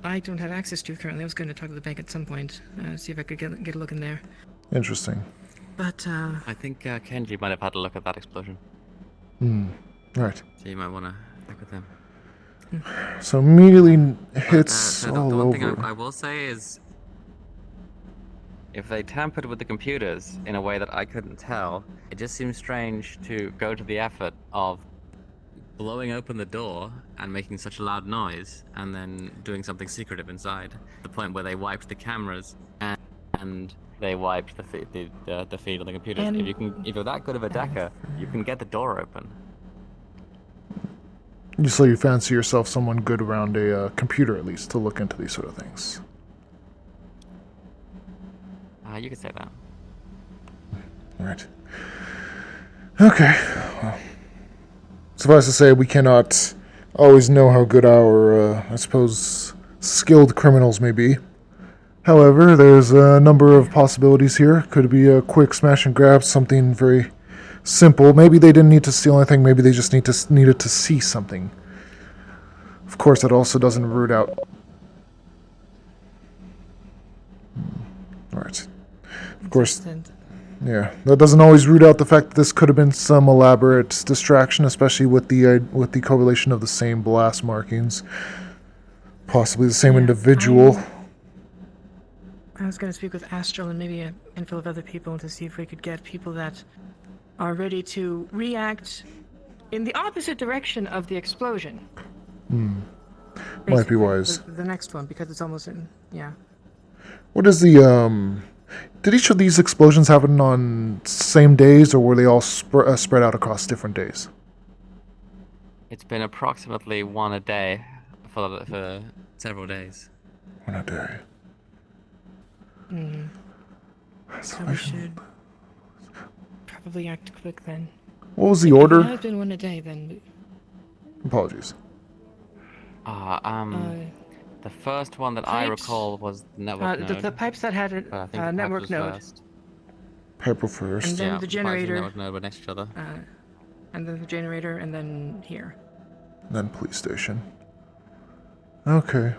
Speaker 17: I don't have access to currently. I was going to talk to the bank at some point, see if I could get a look in there.
Speaker 2: Interesting.
Speaker 17: But
Speaker 12: I think Kenji might have had a look at that explosion.
Speaker 2: Right.
Speaker 12: So you might want to look at them.
Speaker 2: So immediately hits
Speaker 12: So
Speaker 2: all
Speaker 12: the one thing
Speaker 2: over.
Speaker 12: I will say is, if they tampered with the computers in a way that I couldn't tell, it just seems strange to go to the effort of blowing open the door and making such a loud noise, and then doing something secretive inside. The point where they wiped the cameras and they wiped the feed on the computers.
Speaker 17: And-
Speaker 12: If you're that good of a decker, you can get the door open.
Speaker 2: So you fancy yourself someone good around a computer, at least, to look into these sort of things.
Speaker 12: You could say that.
Speaker 2: Alright. Okay. Well, suffice to say, we cannot always know how good our, I suppose, skilled criminals may be. However, there's a number of possibilities here. Could be a quick smash and grab, something very simple. Maybe they didn't need to steal anything, maybe they just needed to see something. Of course, that also doesn't root out... Alright. Of course, yeah, that doesn't always root out the fact that this could have been some elaborate distraction, especially with the correlation of the same blast markings. Possibly the same individual.
Speaker 17: I was going to speak with Astral and maybe a handful of other people to see if we could get people that are ready to react in the opposite direction of the explosion.
Speaker 2: Might be wise.
Speaker 17: The next one, because it's almost in, yeah.
Speaker 2: What is the Did each of these explosions happen on same days, or were they all spread out across different days?
Speaker 12: It's been approximately one a day for several days.
Speaker 2: One a day.
Speaker 17: Hmm. So we should probably act quick then.
Speaker 2: What was the
Speaker 17: If
Speaker 2: order?
Speaker 17: it has been one a day, then.
Speaker 2: Apologies.
Speaker 12: The first one that I recall was the network node.
Speaker 17: The pipes that had
Speaker 12: but I think
Speaker 17: a
Speaker 12: the pipe
Speaker 17: network
Speaker 12: was
Speaker 17: node.
Speaker 12: first.
Speaker 2: Piper first.
Speaker 17: And then
Speaker 12: Yeah,
Speaker 17: the
Speaker 12: pipes and
Speaker 17: generator.
Speaker 12: network node were next to each other.
Speaker 17: And then the generator, and then here.
Speaker 2: Then police station. Okay.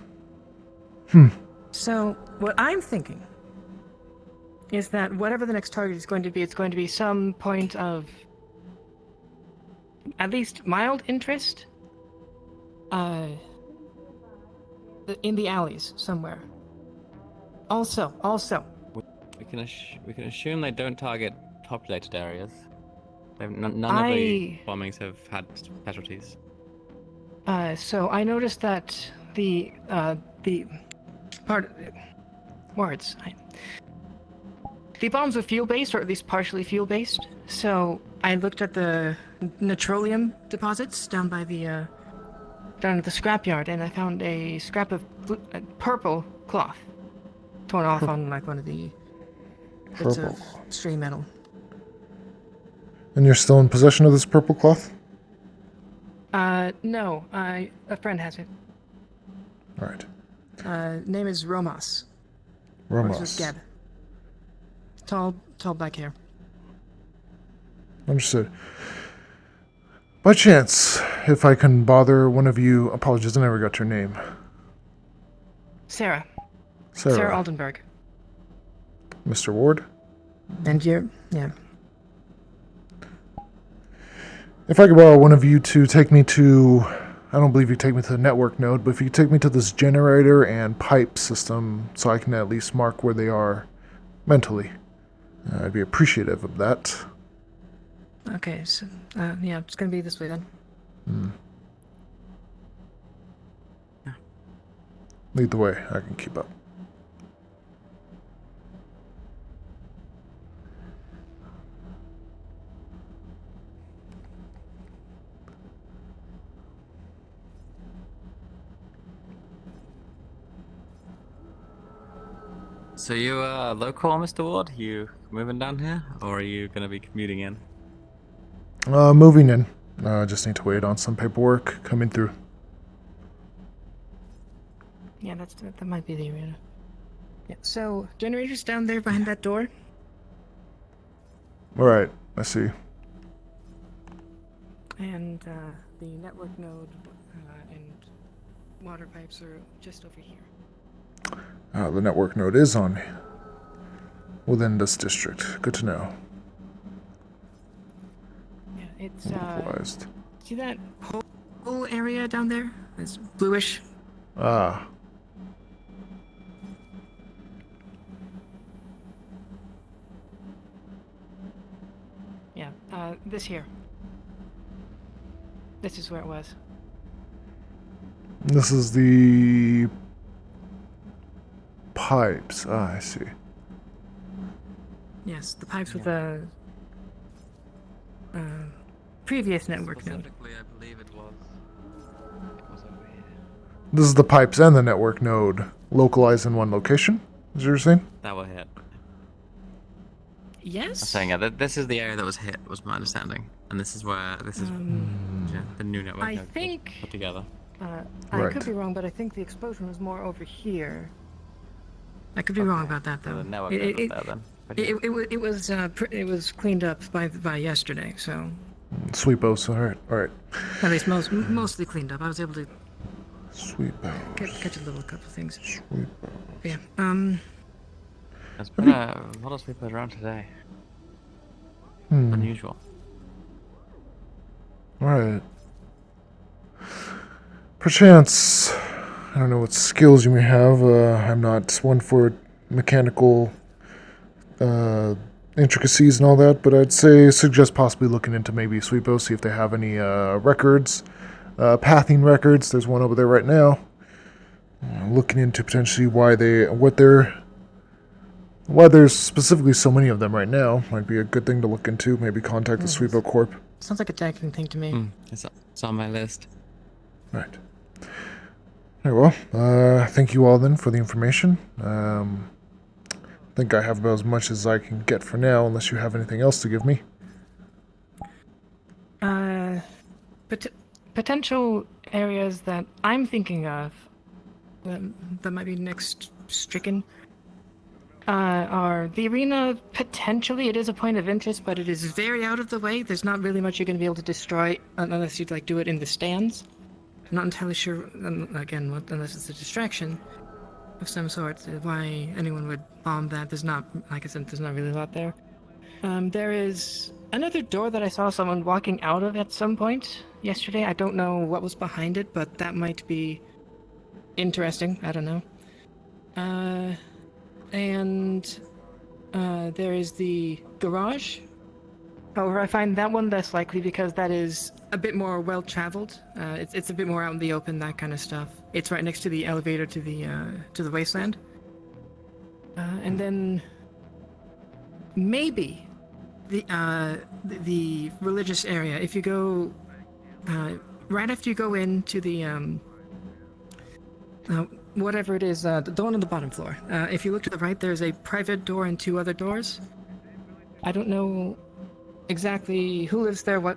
Speaker 17: So, what I'm thinking is that whatever the next target is going to be, it's going to be some point of at least mild interest in the alleys somewhere. Also,
Speaker 12: We can assume they don't target populated areas. None of the bombings have had casualties.
Speaker 17: So I noticed that the bombs were fuel-based, or at least partially fuel-based. So I looked at the petroleum deposits down by the down at the scrapyard, and I found a scrap of purple cloth torn off on like one of the bits of stray metal.
Speaker 2: And you're still in possession of this purple cloth?
Speaker 17: No, a friend has it.
Speaker 2: All right.
Speaker 17: Name is Romas.
Speaker 2: Romas.
Speaker 17: Works with Geb. Tall black hair.
Speaker 2: Understood. By chance, if I can bother one of you, apologies, I never got your name.
Speaker 17: Sarah
Speaker 2: Sarah.
Speaker 17: Aldenberg.
Speaker 2: Mr. Ward?
Speaker 17: And yeah.
Speaker 2: If I could borrow one of you to take me to, I don't believe you take me to the network node, but if you could take me to this generator and pipe system so I can at least mark where they are mentally, I'd be appreciative of that.
Speaker 17: Okay, so yeah, it's gonna be this way then.
Speaker 2: Lead the way, I can keep up.
Speaker 12: So you local, Mr. Ward? You moving down here, or are you going to be commuting in?
Speaker 2: Moving in. Just need to wait on some paperwork coming through.
Speaker 17: Yeah, that might be the arena. Yeah, so generators down there behind that door.
Speaker 2: All right, I see.
Speaker 17: And the network node and water pipes are just over here.
Speaker 2: The network node is on within this district. Good to know.
Speaker 17: Yeah, it's
Speaker 2: Localized.
Speaker 17: see that whole area down there? It's bluish.
Speaker 2: Ah.
Speaker 17: Yeah, this here. This is where it was.
Speaker 2: This is the pipes. Ah, I see.
Speaker 17: Yes, the pipes with the previous network node.
Speaker 12: Specifically, I believe it was over here.
Speaker 2: This is the pipes and the network node localized in one location. Is that what you're saying?
Speaker 12: That were hit.
Speaker 17: Yes.
Speaker 12: I'm saying this is the area that was hit. Was my understanding, and this is where the new network
Speaker 17: I
Speaker 12: node
Speaker 17: think
Speaker 12: was put together.
Speaker 17: I could be wrong, but I think the explosion was more over here. I could be wrong about that, though.
Speaker 12: The network node was there then. But yeah.
Speaker 17: It was cleaned up by yesterday, so
Speaker 2: Sweepos. All right.
Speaker 17: at least mostly cleaned up. I was able to
Speaker 2: Sweepos.
Speaker 17: catch a little couple things.
Speaker 2: Sweepos.
Speaker 17: Yeah.
Speaker 12: There's been a lot of sweepers around today. Unusual.
Speaker 2: Alright. Perchance, I don't know what skills you may have. I'm not one for mechanical intricacies and all that, but I'd suggest possibly looking into maybe Sweepo, see if they have any records, pathing records. There's one over there right now. Looking into potentially what their Why there's specifically so many of them right now might be a good thing to look into. Maybe contact the Sweepo Corp.
Speaker 17: Sounds like a tagging thing to me.
Speaker 12: It's on my list.
Speaker 2: Right. Very well. Thank you all then for the information. I think I have about as much as I can get for now, unless you have anything else to give me.
Speaker 17: Potential areas that I'm thinking of that might be next stricken are the arena. Potentially, it is a point of interest, but it is very out of the way. There's not really much you're going to be able to destroy unless you'd do it in the stands. I'm not entirely sure, again, unless it's a distraction of some sort, why anyone would bomb that. There's not, like I said, there's not really a lot there. There is another door that I saw someone walking out of at some point yesterday. I don't know what was behind it, but that might be interesting. I don't know. And there is the garage. However, I find that one less likely because that is a bit more well-traveled. It's a bit more out in the open, that kind of stuff. It's right next to the elevator to the wasteland. And then maybe the religious area. If you go right after you go into the whatever it is, the one on the bottom floor. If you look to the right, there's a private door and 2 other doors. I don't know exactly who lives there, but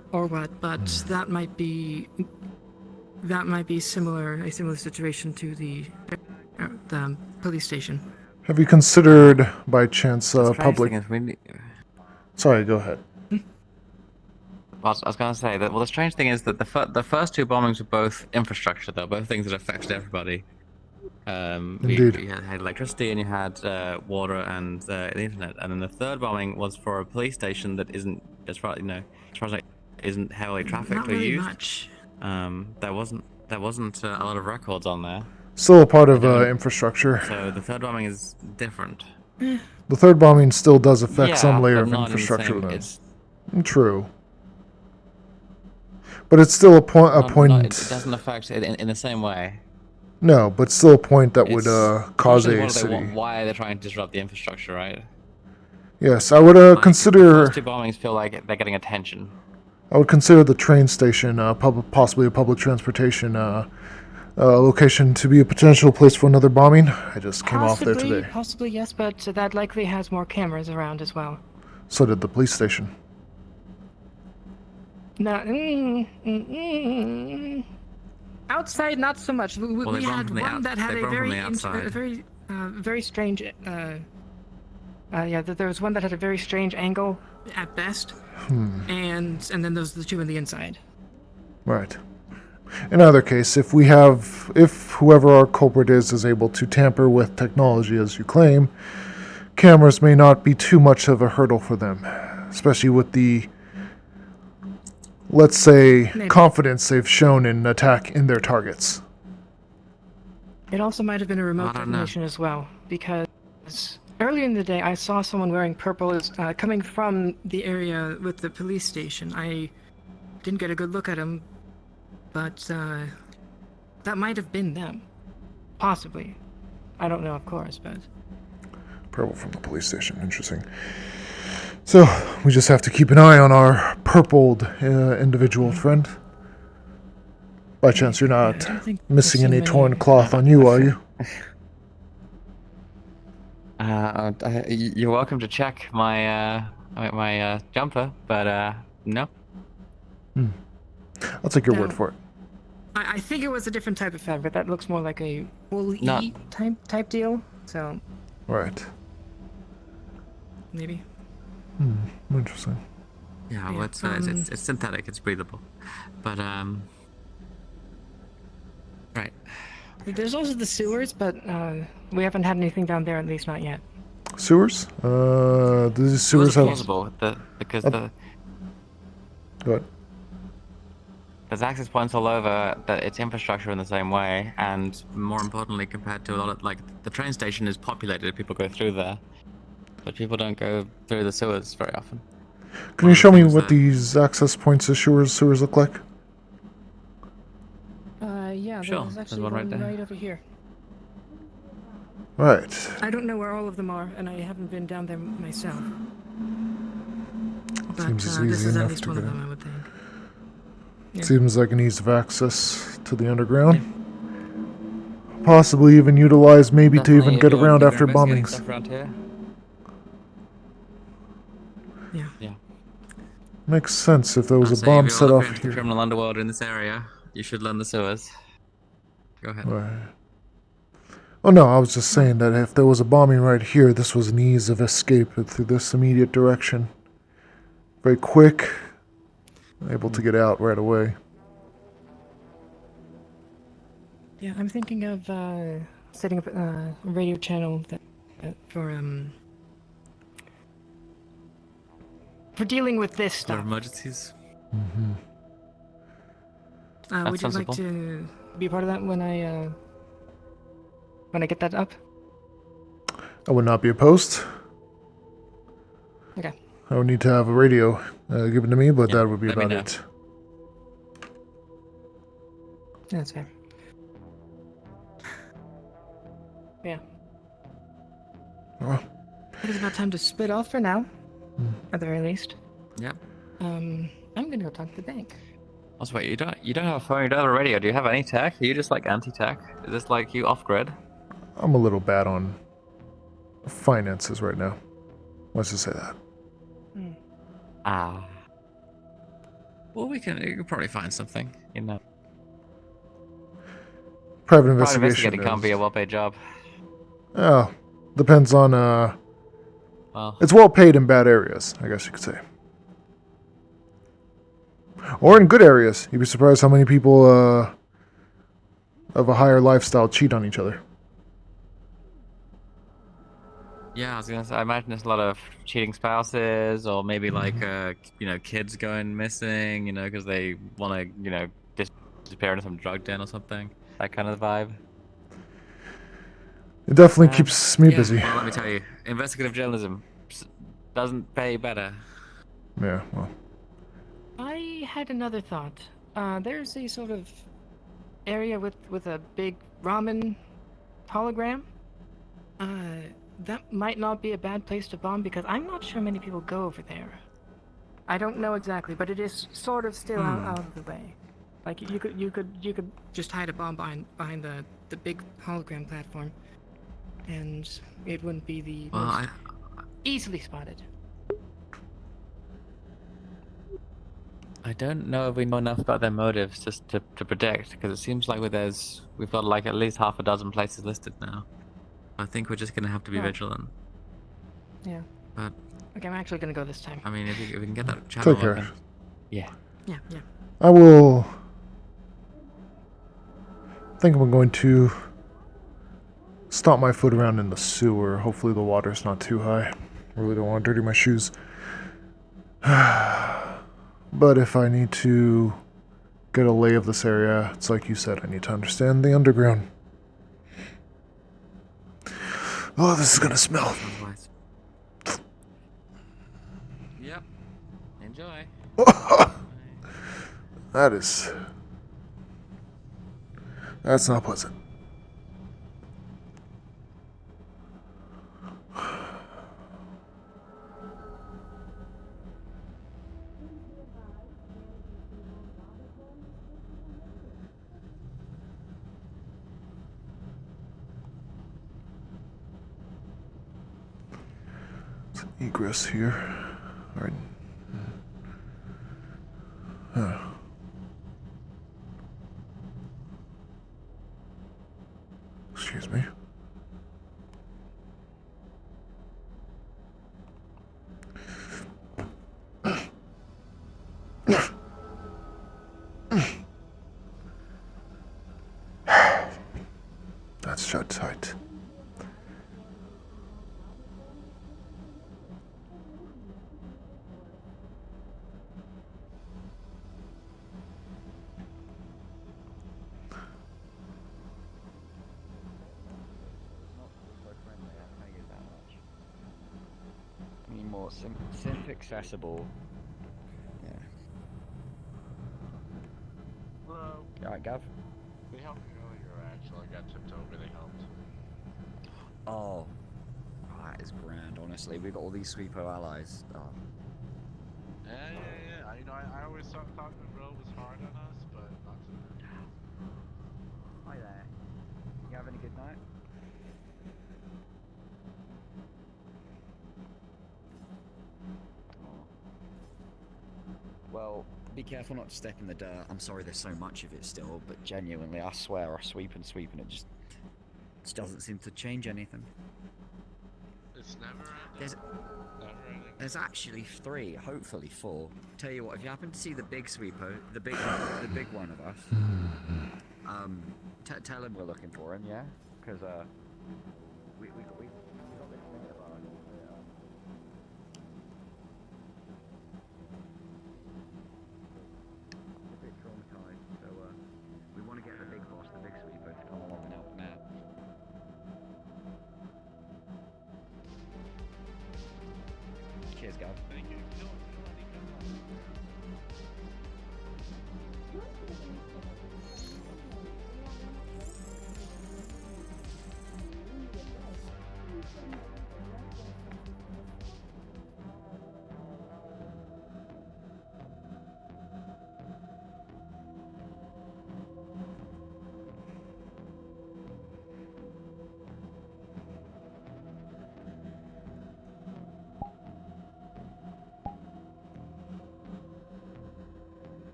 Speaker 17: that might be a similar situation to the police station.
Speaker 2: Have you considered, by chance, public...
Speaker 12: Really...
Speaker 2: Sorry, go ahead.
Speaker 12: I was going to say that. Well, the strange thing is that the first 2 bombings were both infrastructure, though, both things that affected everybody.
Speaker 2: Indeed.
Speaker 12: You had electricity and you had water and the internet, and then the third bombing was for a police station that isn't, as far as I isn't heavily trafficked
Speaker 17: Not
Speaker 12: or
Speaker 17: really
Speaker 12: used.
Speaker 17: much.
Speaker 12: There wasn't a lot of records on there.
Speaker 2: Still a part of infrastructure.
Speaker 12: So the third bombing is different.
Speaker 2: The third bombing still does affect some layer
Speaker 12: but
Speaker 2: of
Speaker 12: not in the
Speaker 2: infrastructure.
Speaker 12: same-
Speaker 2: True. But it's still a point.
Speaker 12: It doesn't affect it in the same way.
Speaker 2: No, but still a point that would cause
Speaker 12: Usually
Speaker 2: a city.
Speaker 12: why are they trying to disrupt the infrastructure, right?
Speaker 2: Yes, I would consider.
Speaker 12: The first 2 bombings feel like they're getting attention.
Speaker 2: I would consider the train station, possibly a public transportation location, to be a potential place for another bombing. I just came off there today.
Speaker 17: Possibly, yes, but that likely has more cameras around as well.
Speaker 2: So did the police station.
Speaker 17: No, outside, not so much. We had one that had a very strange. There was one that had a very strange angle at best, and then those are the 2 on the inside.
Speaker 2: Right. In either case, if whoever our culprit is able to tamper with technology as you claim, cameras may not be too much of a hurdle for them, especially with the, let's say, confidence they've shown in attack in their targets.
Speaker 17: It also might have been a remote detonation as well, because earlier in the day I saw someone wearing purple coming from the area with the police station. I didn't get a good look at him, but that might have been them. Possibly. I don't know, of course, but...
Speaker 2: Purple from the police station. Interesting. So, we just have to keep an eye on our purpled individual friend. By chance, you're not missing any torn cloth on you, are you?
Speaker 12: You're welcome to check my jumper, but no.
Speaker 2: I'll take your word for it.
Speaker 17: I think it was a different type of fabric. That looks more like a woolly type deal. So.
Speaker 2: Right.
Speaker 17: Maybe.
Speaker 2: Interesting.
Speaker 12: Yeah, well, it's synthetic. It's breathable, but right.
Speaker 17: There's also the sewers, but we haven't had anything down there, at least not yet.
Speaker 2: Sewers? The sewers have...
Speaker 12: plausible because
Speaker 2: Go ahead.
Speaker 12: There's access points all over, that it's infrastructure in the same way, and more importantly, compared to a lot of, the train station is populated, people go through there, but people don't go through the sewers very often.
Speaker 2: Can you show me what these access points to sewers look like?
Speaker 17: Yeah,
Speaker 12: sure.
Speaker 17: there's actually
Speaker 12: one
Speaker 17: one
Speaker 12: right there.
Speaker 17: right over here.
Speaker 2: Right.
Speaker 17: I don't know where all of them are, and I haven't been down there myself. But
Speaker 2: Seems as
Speaker 17: this
Speaker 2: easy
Speaker 17: is at
Speaker 2: enough
Speaker 17: least
Speaker 2: to
Speaker 17: one of
Speaker 2: get
Speaker 17: them,
Speaker 2: in.
Speaker 17: I would think. Yeah.
Speaker 2: Seems like an ease of access to the underground. Possibly even utilized maybe to even get around after bombings.
Speaker 12: Stuff around here.
Speaker 17: Yeah.
Speaker 12: Yeah.
Speaker 2: Makes sense if there was
Speaker 12: I'd
Speaker 2: a
Speaker 12: say
Speaker 2: bomb
Speaker 12: if you're
Speaker 2: set
Speaker 12: looking
Speaker 2: off
Speaker 12: into the
Speaker 2: here.
Speaker 12: criminal underworld in this area, you should learn the sewers. Go ahead.
Speaker 2: Right. Oh no, I was just saying that if there was a bombing right here, this was an ease of escape through this immediate direction. Very quick, able to get out right away.
Speaker 17: Yeah, I'm thinking of setting up a radio channel that, for dealing with this
Speaker 12: For
Speaker 17: stuff.
Speaker 12: emergencies.
Speaker 2: Mm-hmm.
Speaker 12: That's
Speaker 17: Would you like
Speaker 12: sensible.
Speaker 17: to be part of that when I get that up?
Speaker 2: I would not be opposed.
Speaker 17: Okay.
Speaker 2: I would need to have a radio given to me, but
Speaker 12: Yeah,
Speaker 2: that would be
Speaker 12: let me
Speaker 2: about
Speaker 12: know.
Speaker 2: it.
Speaker 17: That's fair. Yeah.
Speaker 2: Well.
Speaker 17: It is about time to split off for now, at the very least.
Speaker 12: Yep.
Speaker 17: I'm gonna go talk to the bank.
Speaker 12: Also, wait, you don't have a phone, you don't have a radio. Do you have any tech? Are you just like anti-tech? Is this like you off-grid?
Speaker 2: I'm a little bad on finances right now. Let's just say that.
Speaker 12: Ah. Well, you can probably find something, you know.
Speaker 2: Private
Speaker 12: Private
Speaker 2: investigation
Speaker 12: investigating can't
Speaker 2: is-
Speaker 12: be a well-paid job.
Speaker 2: Oh, depends on,
Speaker 12: Well,
Speaker 2: it's well paid in bad areas, I guess you could say. Or in good areas. You'd be surprised how many people, of a higher lifestyle cheat on each other.
Speaker 12: yeah, I was gonna say, I imagine there's a lot of cheating spouses, or maybe like, you know, kids going missing, you know, because they want to, you know, disappear into some drug den or something. That kind of vibe.
Speaker 2: It definitely keeps me
Speaker 12: yeah,
Speaker 2: busy.
Speaker 12: Well, let me tell you, investigative journalism doesn't pay better.
Speaker 2: Yeah, well.
Speaker 17: I had another thought. There's a sort of area with a big ramen hologram. That might not be a bad place to bomb because I'm not sure many people go over there. I don't know exactly, but it is sort of still out of the way. Like you could just hide a bomb behind the big hologram platform, and it wouldn't be the most easily spotted.
Speaker 12: I don't know if we know enough about their motives just to predict, because it seems like we've got like at least half a dozen places listed now. I think we're just gonna have to be vigilant.
Speaker 17: Yeah.
Speaker 12: But
Speaker 17: Okay, I'm actually gonna go this time.
Speaker 12: I mean, if we can get that channel
Speaker 2: Take care.
Speaker 12: open. Yeah.
Speaker 17: Yeah.
Speaker 2: I will... I think I'm going to stomp my foot around in the sewer. Hopefully the water's not too high. Really don't want to dirty my shoes. But if I need to get a lay of this area, it's like you said, I need to understand the underground. Oh, this is gonna smell.
Speaker 12: Yep. Enjoy.
Speaker 2: That's not pleasant. It's an egress here. All right. Huh. Excuse me. That's shut tight.
Speaker 15: Any more simp accessible? Yeah.
Speaker 13: Hello.
Speaker 15: Alright, Gav.
Speaker 13: They helped me earlier, actually. I got tipped over. They helped.
Speaker 15: Oh, that is grand. Honestly, we've got all these sweepo allies. Oh.
Speaker 13: Yeah. You know, I always thought Monroe was hard on us, but not today.
Speaker 15: Hi there. You having a good night? Well, be careful not to step in the dirt. I'm sorry there's so much of it still, but genuinely, I swear, I sweep and it just doesn't seem to change anything.
Speaker 13: It's never ending.
Speaker 15: There's actually 3, hopefully 4. Tell you what, if you happen to see the big sweeper, the big one of us, tell him we're looking for him, yeah? Because we got this thing about it. A bit traumatized, so we want to get the big boss, the big sweeper, to come along and help him out. Cheers, Gav.
Speaker 13: Thank you.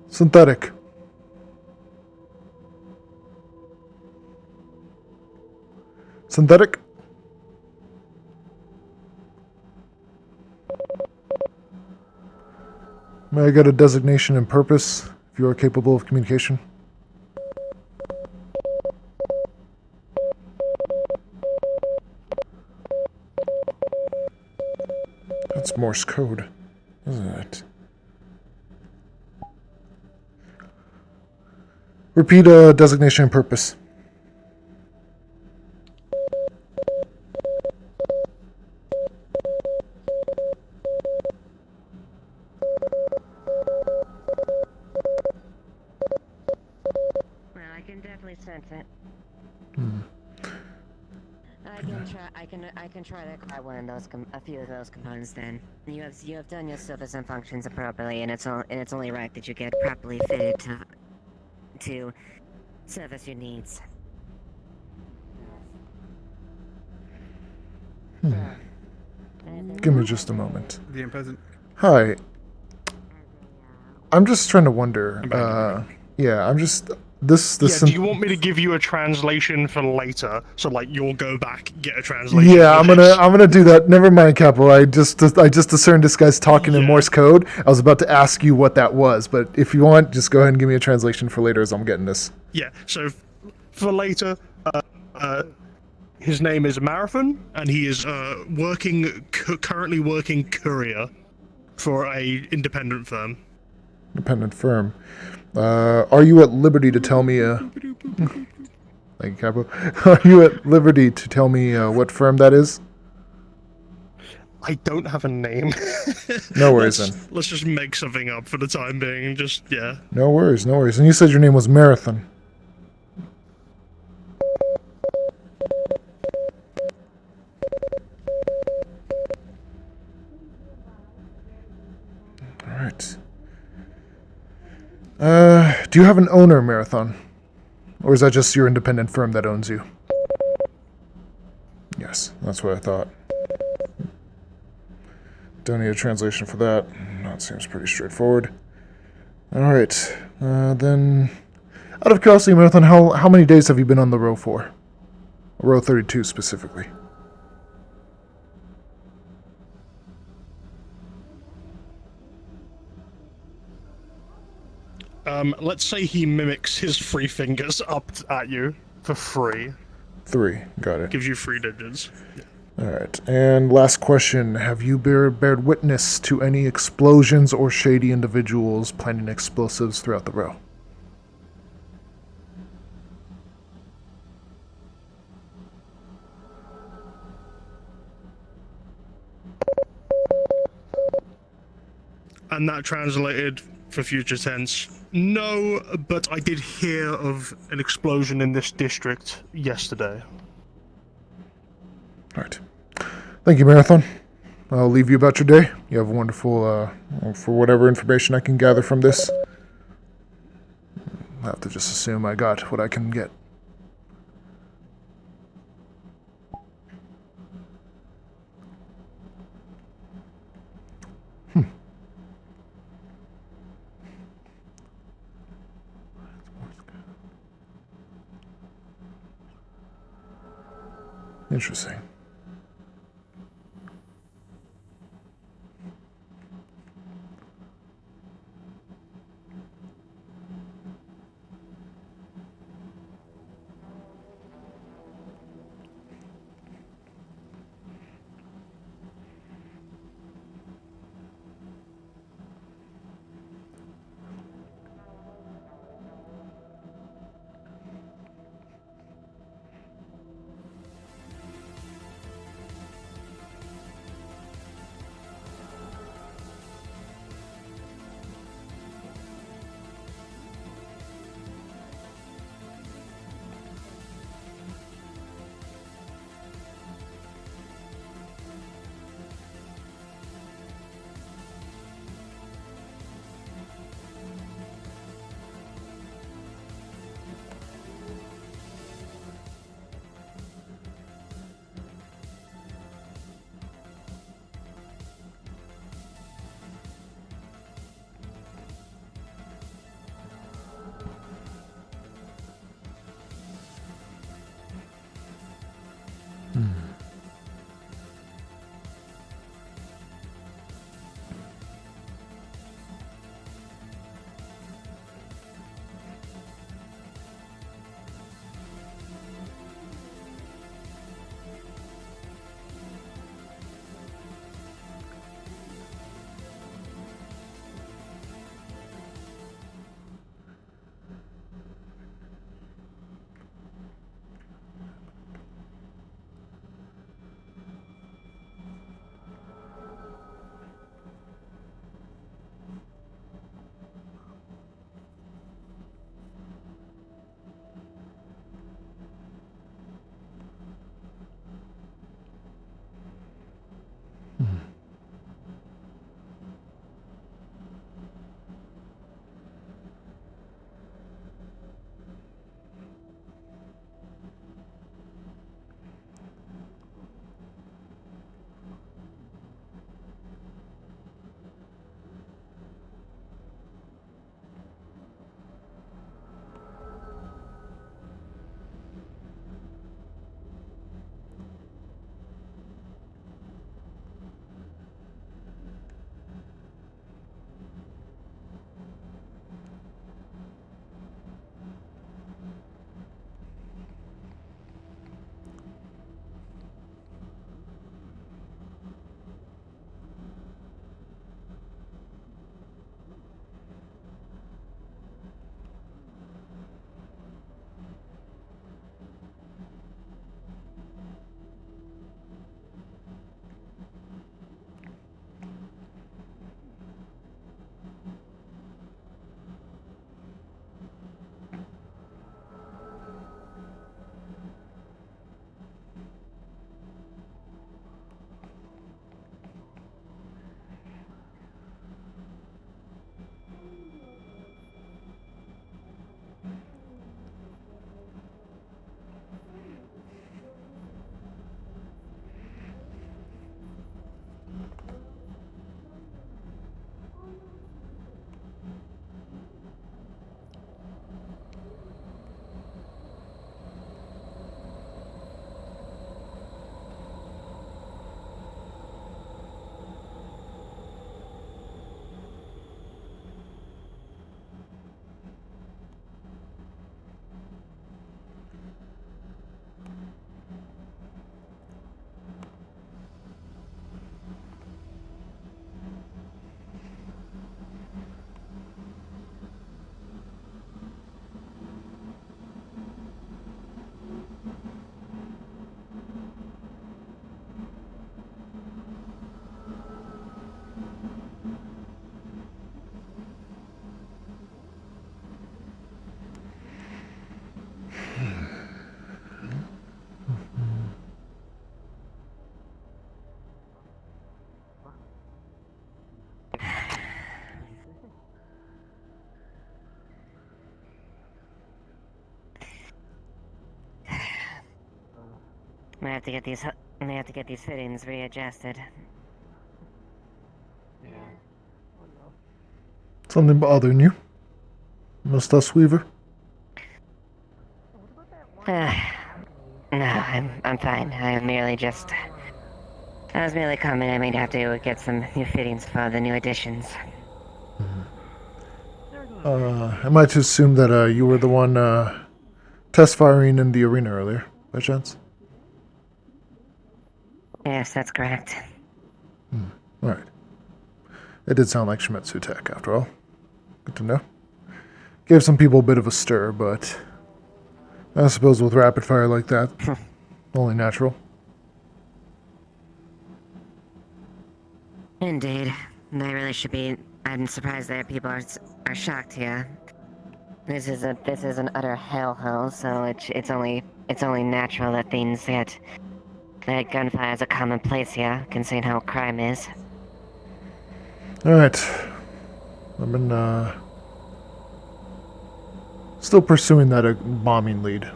Speaker 2: Synthetic. Synthetic? May I get a designation and purpose if you are capable of communication? That's Morse code, isn't it? Repeat designation and purpose.
Speaker 16: Well, I can definitely sense it.
Speaker 2: Hmm.
Speaker 16: I can try to acquire one of those a few of those components. Then you have done your service and functions appropriately, and it's only right that you get properly fitted to service your needs.
Speaker 2: Give me just a moment.
Speaker 1: The peasant.
Speaker 2: Hi. I'm just trying to wonder. Yeah, I'm just this.
Speaker 18: Do you want me to give you a translation for later? So like you'll go back, get a translation.
Speaker 2: Yeah,
Speaker 18: for this?
Speaker 2: I'm gonna do that. Never mind, Capo. I just discerned this guy's talking in Morse code. I was about to ask you what that was, but if you want, just go ahead and give me a translation for later as I'm getting this.
Speaker 18: Yeah. So for later, his name is Marathon, and he is currently working courier for a independent firm.
Speaker 2: Independent firm. Are you at liberty to tell me? Thank you, Capo. Are you at liberty to tell me what firm that is?
Speaker 18: I don't have a name.
Speaker 2: No worries then.
Speaker 18: Let's just make something up for the time being. Just yeah.
Speaker 2: No worries, no worries. And you said your name was Marathon. All right. Do you have an owner, Marathon? Or is that just your independent firm that owns you? Yes, that's what I thought. Don't need a translation for that. That seems pretty straightforward. Alright, then... Out of curiosity, Marathon, how many days have you been on the row for? Row 32 specifically.
Speaker 18: Let's say he mimics his 3 fingers up at you for free.
Speaker 2: 3, got it.
Speaker 18: Gives you 3 digits. Yeah.
Speaker 2: Alright, and last question. Have you bared witness to any explosions or shady individuals planting explosives throughout the row?
Speaker 18: And that translated for future tense. No, but I did hear of an explosion in this district yesterday.
Speaker 2: Alright. Thank you, Marathon. I'll leave you about your day. You have a wonderful, for whatever information I can gather from this. I have to just assume I got what I can get. Interesting.
Speaker 16: We have to get these. We have to get these fittings readjusted.
Speaker 6: Yeah.
Speaker 2: Something bothering you, Mustache Weaver?
Speaker 16: No, I'm fine. I was merely commenting to have to get some new fittings for the new additions.
Speaker 2: Am I to assume that you were the one test firing in the arena earlier, by chance?
Speaker 16: Yes, that's correct.
Speaker 2: Alright. It did sound like Shimizu Tech, after all. Good to know. Gave some people a bit of a stir, but I suppose with rapid fire like that, only natural.
Speaker 16: Indeed. They really should be. I'm surprised that people are shocked here. This is an utter hellhole, so it's only natural that that gunfire is a commonplace here, considering how crime is.
Speaker 2: Alright. I've been still pursuing that bombing lead.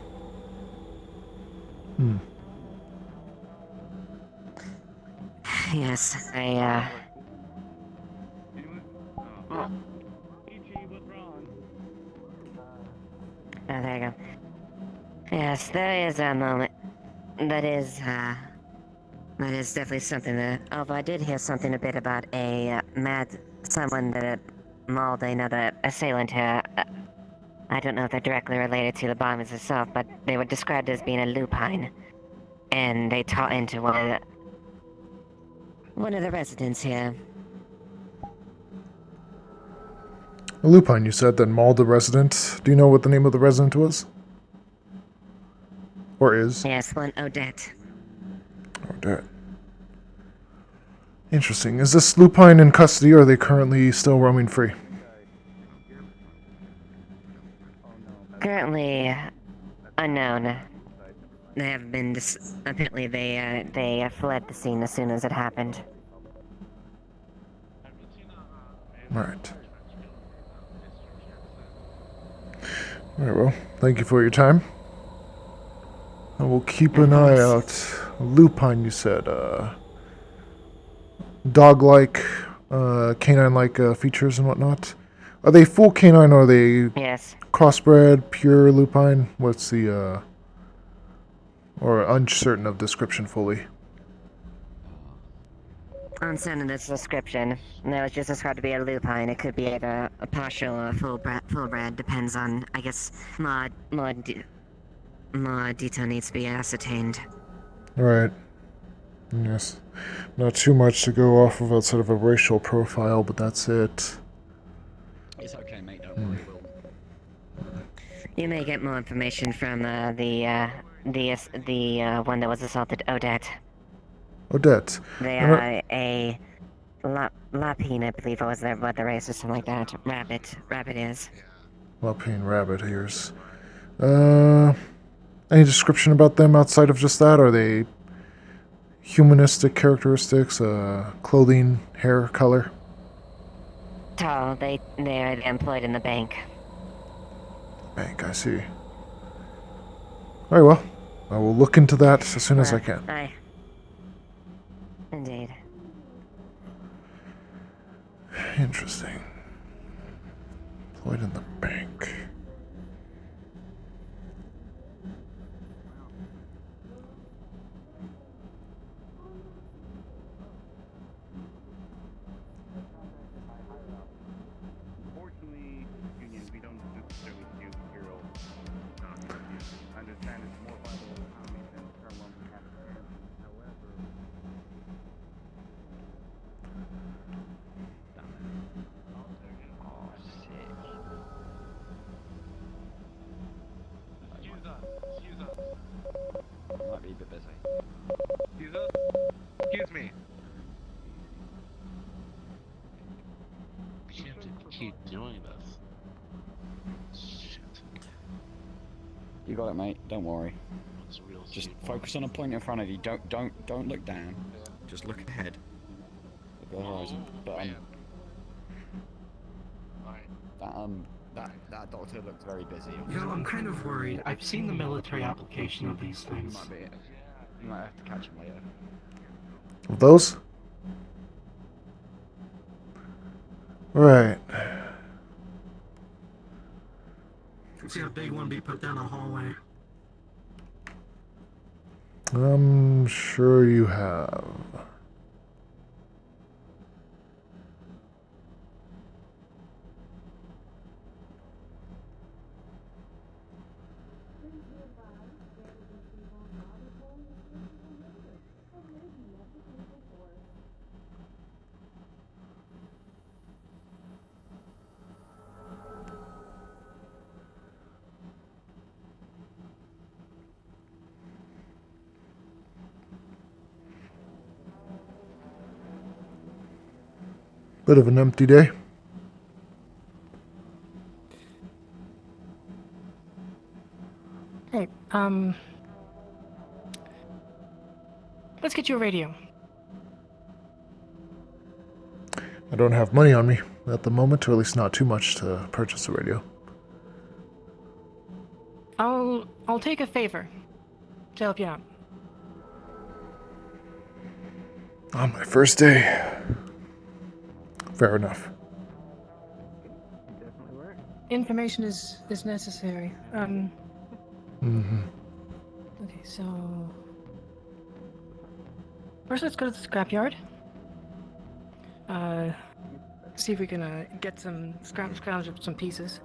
Speaker 16: Yes, Oh, there you go. Yes, there is a moment. That is definitely something that. Although I did hear something a bit about someone that mauled another assailant here. I don't know if they're directly related to the bombings itself, but they were described as being a lupine, and they taught into one of the residents here.
Speaker 2: A lupine, you said, that mauled a resident. Do you know what the name of the resident was? Or is?
Speaker 16: Yes, one Odette.
Speaker 2: Odette. Interesting. Is this lupine in custody, or are they currently still roaming free?
Speaker 16: Currently unknown. They have been apparently they fled the scene as soon as it happened.
Speaker 2: Right. Very well. Thank you for your time. I will keep an eye out. Lupine, you said. Dog-like, canine-like features and whatnot. Are they full canine or are they
Speaker 16: yes.
Speaker 2: Crossbred, pure lupine? What's the, or uncertain of description fully?
Speaker 16: Uncertain of this description. That was just described to be a lupine. It could be either a partial or full bred. Depends on, I guess, more detail needs to be ascertained.
Speaker 2: Right. Yes. Not too much to go off of outside of a racial profile, but that's it.
Speaker 15: It's okay, mate. Don't worry.
Speaker 16: You may get more information from the one that was assaulted, Odette.
Speaker 2: Odette.
Speaker 16: They are a Lapine, I believe, was what the race or something like that. Rabbit is.
Speaker 2: Lapine rabbit ears. Any description about them outside of just that? Are they humanistic characteristics, clothing, hair color?
Speaker 16: Tall. They are employed in the bank.
Speaker 2: Bank, I see. Very well. I will look into that as soon as I can.
Speaker 16: Aye. Indeed.
Speaker 2: Interesting. Employed in the bank.
Speaker 3: Unfortunately, Union, we don't necessarily do hero reviews. I understand it's more vital economy than term on behalf of the country. However,
Speaker 15: Might be a bit busy.
Speaker 13: Excuse us? Excuse me.
Speaker 19: We have to keep doing this. Shit.
Speaker 15: You got it, mate. Don't worry.
Speaker 19: What's real?
Speaker 15: Just focus on a point in front of you. Don't look down. Just look ahead. Look at the horizon. But that doctor looked very busy.
Speaker 11: You know, I'm kind of worried. I've seen the military application of these things.
Speaker 15: You might have to catch him later.
Speaker 2: Those? Right.
Speaker 11: See a big one be put down the hallway.
Speaker 2: I'm sure you have. Bit of an empty day.
Speaker 17: Hey, let's get you a radio.
Speaker 2: I don't have money on me at the moment, or at least not too much to purchase a radio.
Speaker 17: I'll take a favor to help you out.
Speaker 2: On my first day. Fair enough.
Speaker 17: Information is necessary.
Speaker 2: Mm-hmm.
Speaker 17: Okay, so first let's go to the scrapyard. See if we can get some scrounge up some pieces.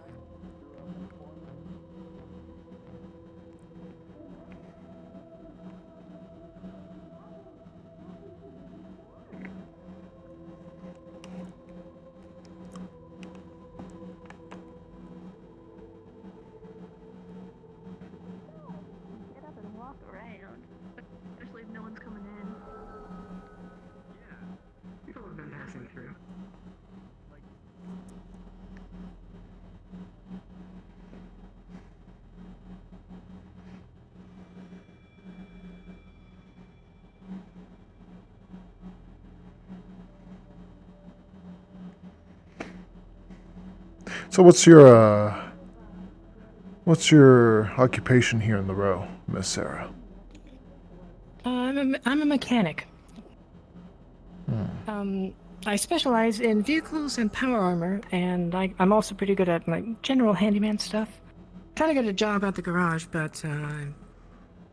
Speaker 9: Get up and walk around, especially if no one's coming in.
Speaker 7: People have been passing through.
Speaker 2: So what's your occupation here in the row, Miss Sarah?
Speaker 17: I'm a mechanic. I specialize in vehicles and power armor, and I'm also pretty good at like general handyman stuff. Trying to get a job at the garage, but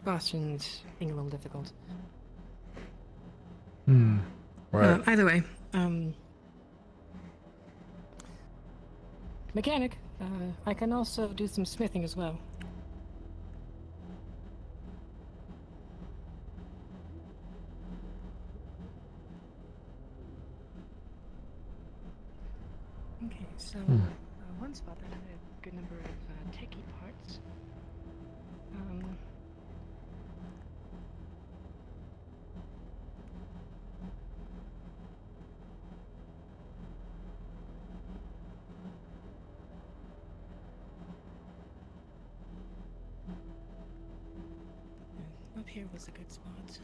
Speaker 17: Boston's being a little difficult.
Speaker 2: Right.
Speaker 17: Either way, mechanic. I can also do some smithing as well. Okay, so one spot that had a good number of techie parts. Up here was a good spot.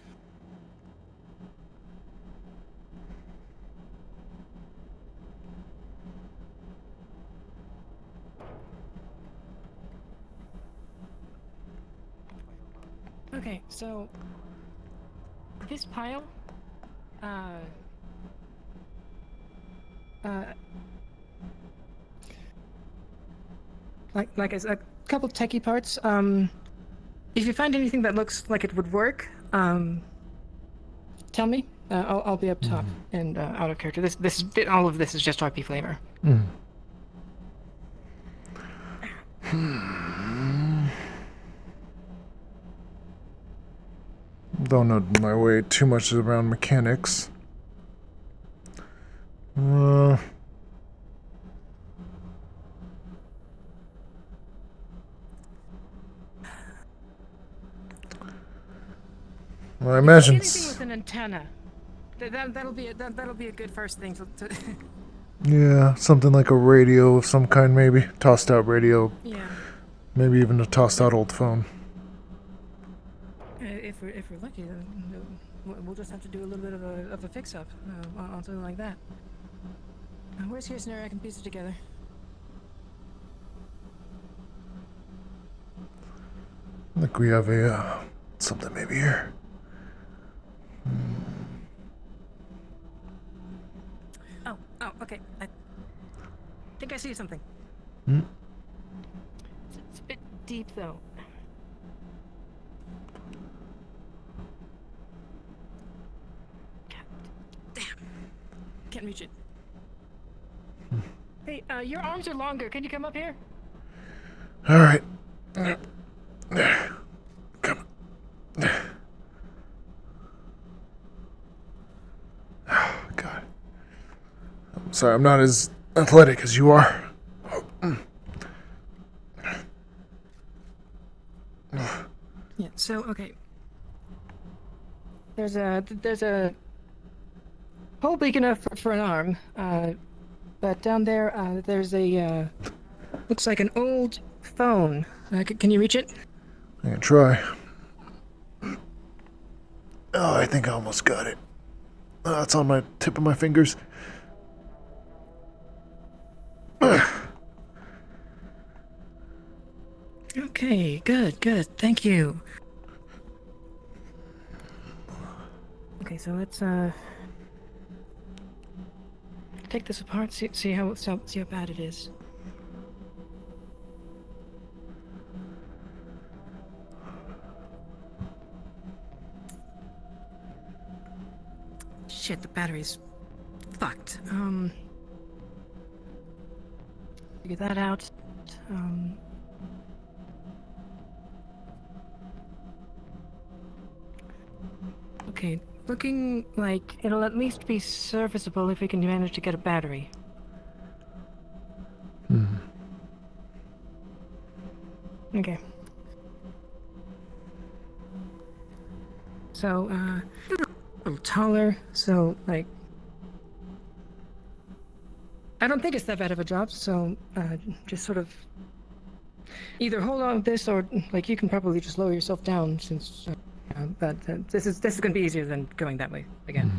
Speaker 17: Okay, so this pile, like as a couple techie parts. If you find anything that looks like it would work, tell me. I'll be up top and out of character. All of this is just RP flavor.
Speaker 2: Don't know my way too much around mechanics. Well, I imagine.
Speaker 17: Anything with an antenna. That'll be a good first thing to
Speaker 2: Yeah, something like a radio of some kind, maybe tossed out radio.
Speaker 17: Yeah.
Speaker 2: Maybe even a tossed out old phone.
Speaker 17: If we're lucky, we'll just have to do a little bit of a fix up on something like that. Worst case scenario, I can piece it together.
Speaker 2: I think we have a something maybe here.
Speaker 17: Okay, I think I see something.
Speaker 2: Hmm?
Speaker 17: It's a bit deep, though. God damn. Can't reach it. Hey, your arms are longer. Can you come up here?
Speaker 2: All right. Come on. Oh, God. I'm sorry, I'm not as athletic as you are.
Speaker 17: Yeah, so, okay. There's a hole big enough for an arm, but down there, there's a, looks like an old phone. Can you reach it?
Speaker 2: I can try. Oh, I think I almost got it. It's on my tip of my fingers.
Speaker 17: Okay, good. Thank you. Okay, so let's take this apart. See how bad it is. Shit, the battery's fucked. Figure that out. Okay, looking like it'll at least be serviceable if we can manage to get a battery. Okay. So, a little taller, so, like... I don't think it's that bad of a job, so, just sort of... Either hold on to this, or, like, you can probably just lower yourself down, since... but this is going to be easier than going that way again.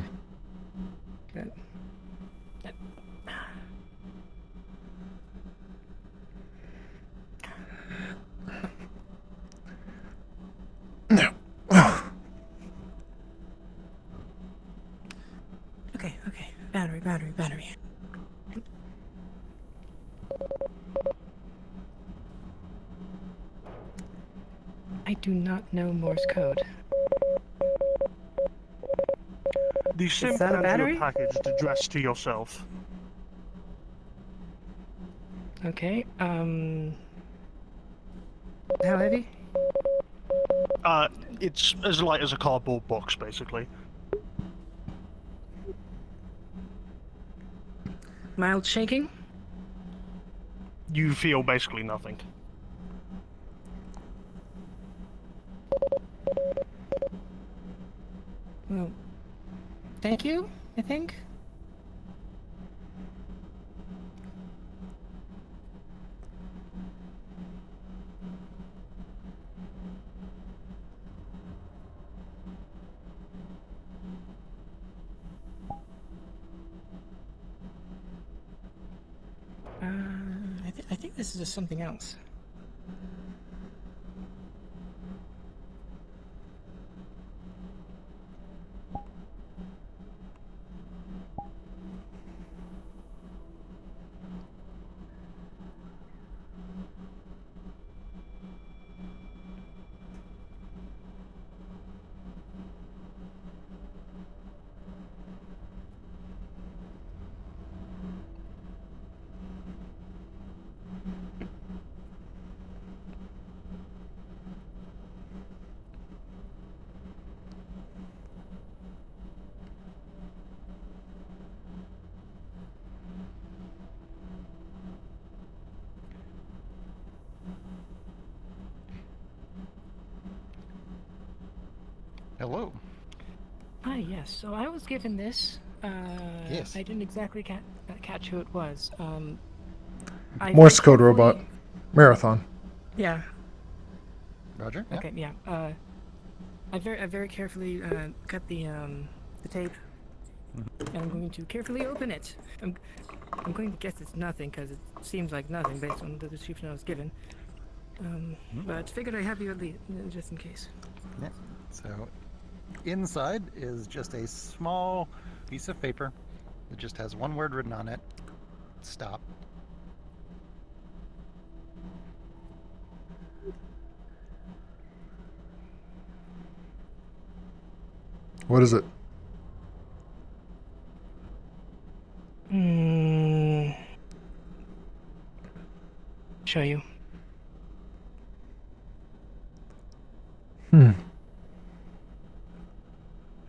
Speaker 17: Good.
Speaker 2: No.
Speaker 17: Okay. Battery. I do not know Morse code.
Speaker 18: The SIM
Speaker 17: that a
Speaker 18: comes
Speaker 17: battery?
Speaker 18: in a package addressed to yourself.
Speaker 17: Okay, how heavy?
Speaker 18: It's as light as a cardboard box, basically.
Speaker 17: Mild shaking?
Speaker 18: You feel basically nothing.
Speaker 17: Well, thank you, I think. I think this is just something else.
Speaker 20: Hello.
Speaker 17: Hi, yes. So I was given this.
Speaker 20: Yes.
Speaker 17: I didn't exactly catch who it was.
Speaker 2: Morse code robot. Marathon.
Speaker 17: Yeah.
Speaker 20: Roger.
Speaker 17: Okay. Yeah. I very carefully cut the tape, and I'm going to carefully open it. I'm going to guess it's nothing because it seems like nothing based on the description I was given. But figured I have you at least just in case.
Speaker 20: Yeah. So, inside is just a small piece of paper. It just has one word written on it. stop.
Speaker 2: What is it?
Speaker 17: Show you.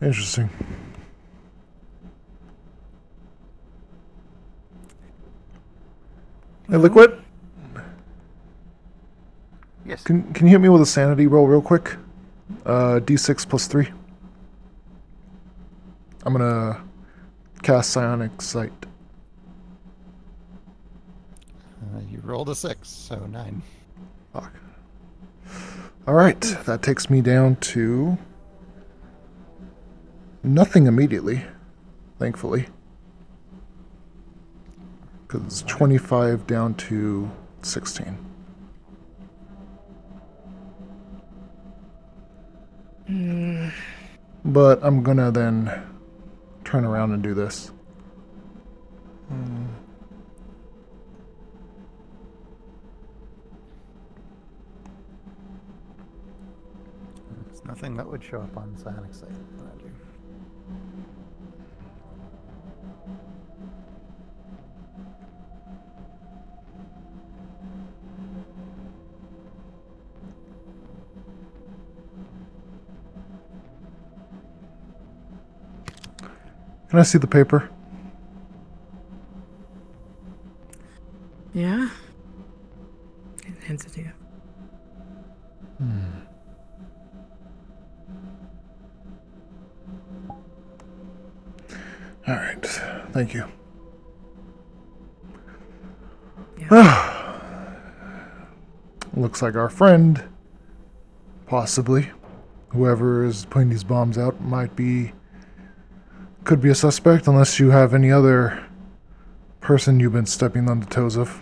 Speaker 2: Interesting. Hey, Liquid?
Speaker 20: Yes.
Speaker 2: Can you hit me with a sanity roll real quick? D6 plus 3. I'm gonna cast Psionic Sight.
Speaker 20: You rolled a 6, so 9.
Speaker 2: Fuck. Alright, that takes me down to nothing immediately, thankfully. Because it's 25 down to 16. But I'm gonna then turn around and do this.
Speaker 20: There's nothing that would show up on Psionic Sight, Roger.
Speaker 2: Can I see the paper?
Speaker 17: Yeah? It hands it to you.
Speaker 2: Alright, thank you. Looks like our friend, possibly, whoever is putting these bombs out, could be a suspect, unless you have any other person you've been stepping on the toes of.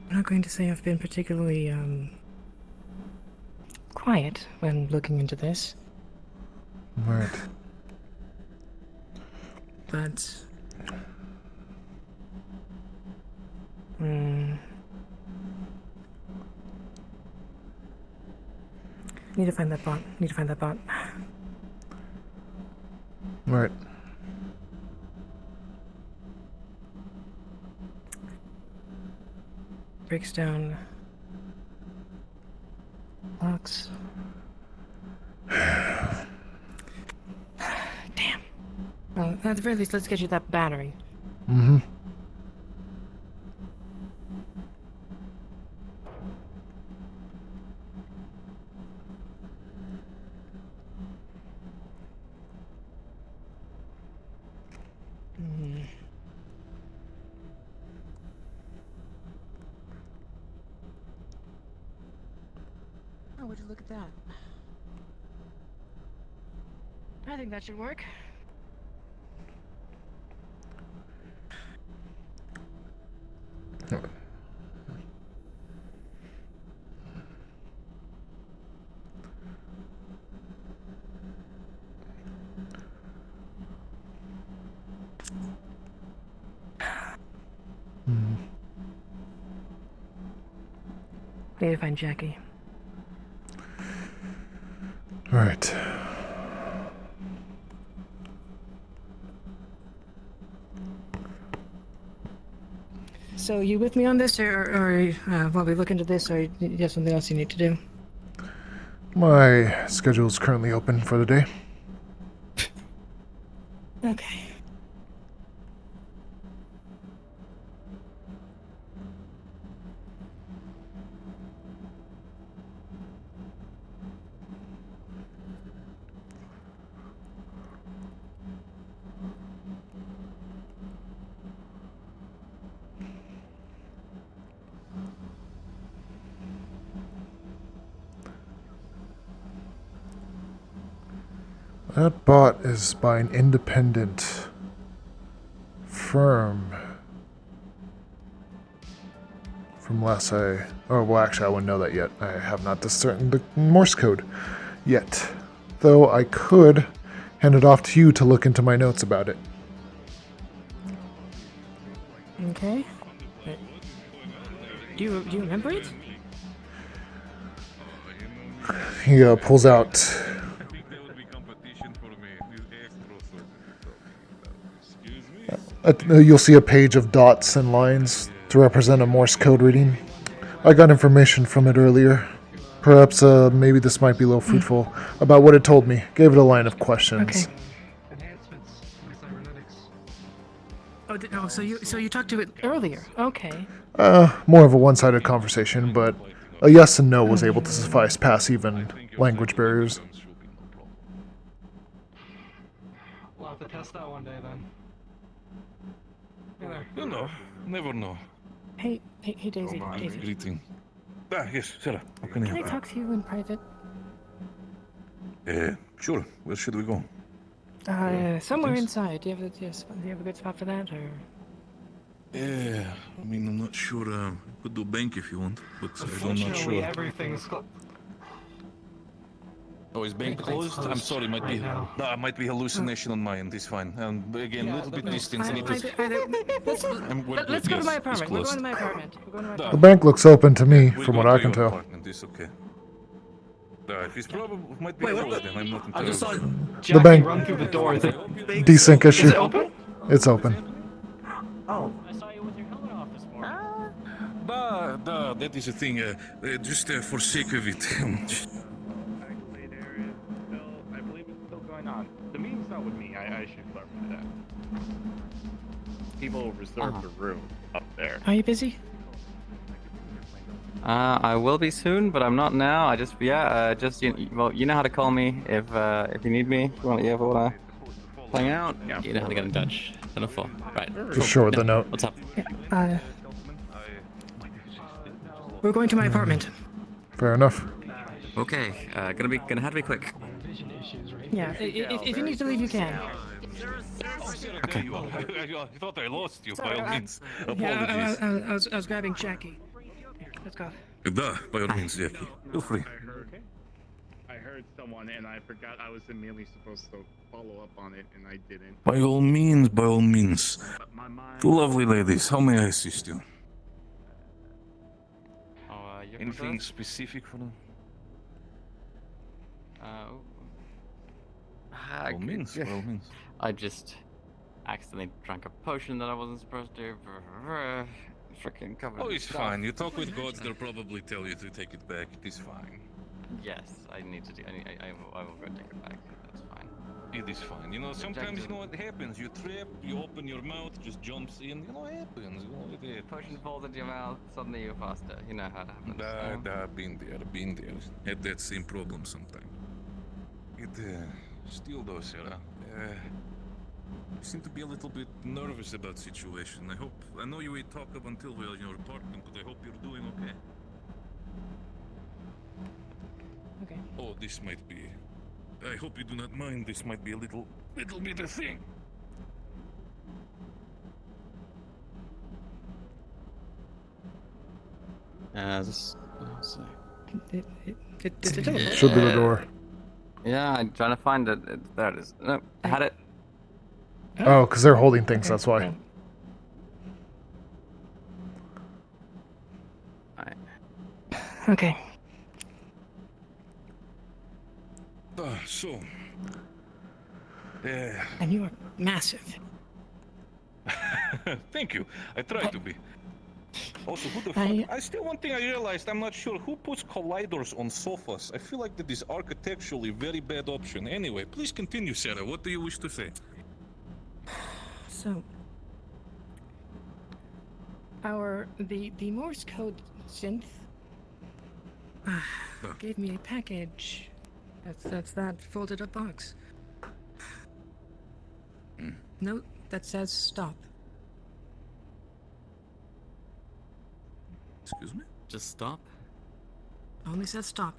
Speaker 17: I'm not going to say I've been particularly, quiet when looking into this.
Speaker 2: Right.
Speaker 17: But... Need to find that bot.
Speaker 2: Right.
Speaker 17: Breaks down locks. Damn. Well, at the very least, let's get you that battery.
Speaker 2: Mm-hmm.
Speaker 17: Oh, would you look at that? I think that should work. Need to find Jackie.
Speaker 2: All right.
Speaker 17: So you with me on this, or while we look into this, or you have something else you need to do?
Speaker 2: My schedule is currently open for the day.
Speaker 17: Okay.
Speaker 2: That bot is by an independent firm. From last oh, well, actually, I wouldn't know that yet. I have not discerned the Morse code yet. Though I could hand it off to you to look into my notes about it.
Speaker 17: Okay. Do you remember it?
Speaker 2: He pulls out. You'll see a page of dots and lines to represent a Morse code reading. I got information from it earlier. Perhaps maybe this might be a little fruitful about what it told me. Gave it a line of questions.
Speaker 17: Okay. Oh, so you talked to it earlier? Okay.
Speaker 2: More of a one-sided conversation, but a yes and no was able to suffice past even language barriers.
Speaker 11: We'll have to test that one day then.
Speaker 21: You know, never know.
Speaker 17: Hey, Daisy. Daisy.
Speaker 21: Greeting. Yes, Sarah. How can I
Speaker 17: Can I
Speaker 21: help
Speaker 17: talk to you in private?
Speaker 21: Sure. Where should we go?
Speaker 17: Somewhere inside. Do you have a good spot for that, or?
Speaker 21: Yeah, I mean, I'm not sure. Could do bank if you want, but I'm not sure.
Speaker 11: Everything's
Speaker 21: Oh, is bank closed? I'm sorry, might be. No, it might be hallucination on my end. It's fine. And again, a little bit distance. I need to.
Speaker 17: Let's go to my apartment. We're going to my apartment.
Speaker 2: The bank looks open to me, from what I can tell.
Speaker 21: Apartment. It's okay. He's probably might be closed then. I'm not entirely.
Speaker 11: I just saw
Speaker 2: The bank.
Speaker 11: run through the door.
Speaker 2: Desync issue.
Speaker 11: Is it open?
Speaker 2: It's open.
Speaker 11: Oh.
Speaker 6: I saw you with your helmet off this morning.
Speaker 21: That is a thing. Just for sake of it.
Speaker 3: I believe it's still going on. The meeting's not with me. I should clarify that. People reserved a room up there.
Speaker 17: Are you busy?
Speaker 12: I will be soon, but I'm not now. I just well, you know how to call me if you need me. If you ever wanna hang out, you know how to get in touch. Wonderful. Right.
Speaker 2: For sure, with the note.
Speaker 12: What's up?
Speaker 17: We're going to my apartment.
Speaker 2: Fair enough.
Speaker 12: Okay. Gonna have to be quick.
Speaker 17: Yeah. If you need to leave, you can.
Speaker 21: Okay. I thought I lost you. By all means.
Speaker 17: Yeah,
Speaker 21: Apologies.
Speaker 17: I was grabbing Jackie. Let's go.
Speaker 21: By all means, Jackie. Feel free.
Speaker 3: I heard someone, and I forgot I was immediately supposed to follow up on it, and I didn't.
Speaker 21: By all means, by all means. Lovely ladies, how may I assist you? Anything specific for them? By all means, by all means.
Speaker 12: I just accidentally drank a potion that I wasn't supposed to. Freaking covered.
Speaker 21: Oh,
Speaker 12: in
Speaker 21: it's
Speaker 12: stuff.
Speaker 21: fine. You talk with gods, they'll probably tell you to take it back. It is fine.
Speaker 12: Yes, I need to do. I will go take it back. That's fine.
Speaker 21: It is fine. You know, sometimes you know what happens. You trip, you open your mouth, just jumps in. You know, it happens. You know, it happens.
Speaker 12: Potion falls into your mouth, suddenly you're faster. You know how it happens.
Speaker 21: Been there. Had that same problem sometime. It still though, Sarah. You seem to be a little bit nervous about the situation. I know you talk up until we're in your apartment, but I hope you're doing okay.
Speaker 17: Okay.
Speaker 21: Oh, this might be. I hope you do not mind. This might be a little bit of thing.
Speaker 2: Should be the door.
Speaker 12: Yeah, I'm trying to find it. There it is. No, I had it.
Speaker 2: Oh, because they're holding things, that's why.
Speaker 17: Okay.
Speaker 21: So.
Speaker 17: And you are massive.
Speaker 21: Thank you. I try to be. Also, who the fuck? I still one thing I realized. I'm not sure who puts colliders on sofas. I feel like that is architecturally very bad option. Anyway, please continue, Sarah. What do you wish to say?
Speaker 17: So, the Morse code synth gave me a package. That's that folded up box. Note that says stop.
Speaker 21: Excuse me?
Speaker 12: Just stop?
Speaker 17: Only says stop.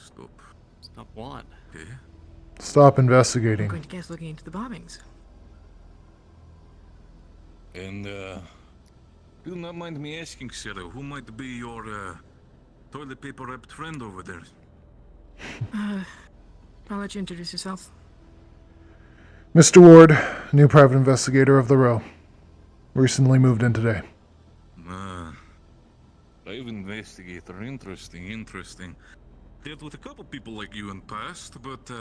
Speaker 21: Stop.
Speaker 12: Stop what?
Speaker 21: Okay.
Speaker 2: Stop
Speaker 17: I'm
Speaker 2: investigating.
Speaker 17: going to guess looking into the bombings.
Speaker 21: And, do not mind me asking, Sarah, who might be your, toilet paper wrapped friend over there?
Speaker 17: I'll let you introduce yourself.
Speaker 2: Mr. Ward, new private investigator of the row. Recently moved in today.
Speaker 21: Private investigator, interesting. Dealt with a couple people like you in past, but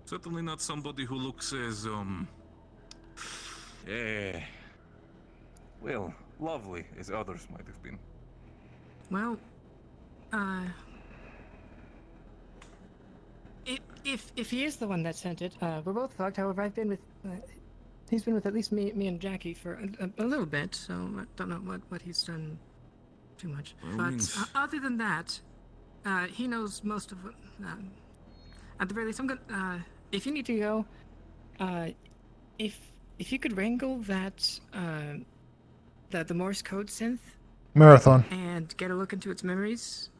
Speaker 21: certainly not somebody who looks as well, lovely as others might have been.
Speaker 17: Well, if he is the one that sent it, we're both fucked. However, I've been with, he's been with at least me and Jackie for a little bit, so I don't know what he's done too much.
Speaker 21: Well,
Speaker 17: But other than that, he knows most of what. At the very least, I'm gonna. If you need to go, if you could wrangle that the Morse code synth.
Speaker 2: Marathon.
Speaker 17: And get a look into its memories.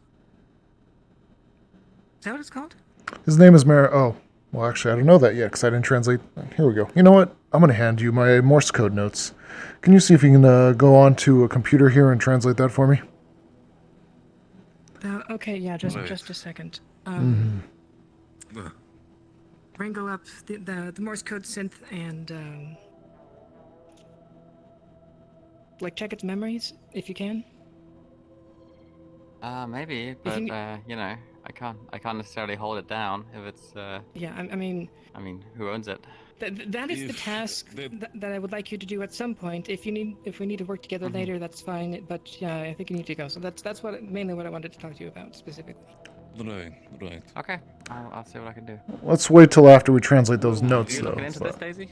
Speaker 17: Is that what it's called?
Speaker 2: His name is Oh, well, actually, I don't know that yet because I didn't translate. Here we go. You know what? I'm going to hand you my Morse code notes. Can you see if you can go on to a computer here and translate that for me?
Speaker 17: Okay, yeah, just a second. Wrangle up the Morse code synth and like check its memories if you can.
Speaker 12: Maybe, but you know, I can't necessarily hold it down if it's.
Speaker 17: Yeah, I mean,
Speaker 12: who owns it?
Speaker 17: That is the task that I would like you to do at some point. If we need to work together later, that's fine. But yeah, I think you need to go. So that's mainly what I wanted to talk to you about specifically.
Speaker 21: Right.
Speaker 12: Okay, I'll see what I can do.
Speaker 2: Let's wait till after we translate those notes,
Speaker 12: you
Speaker 2: though.
Speaker 12: looking into this, Daisy?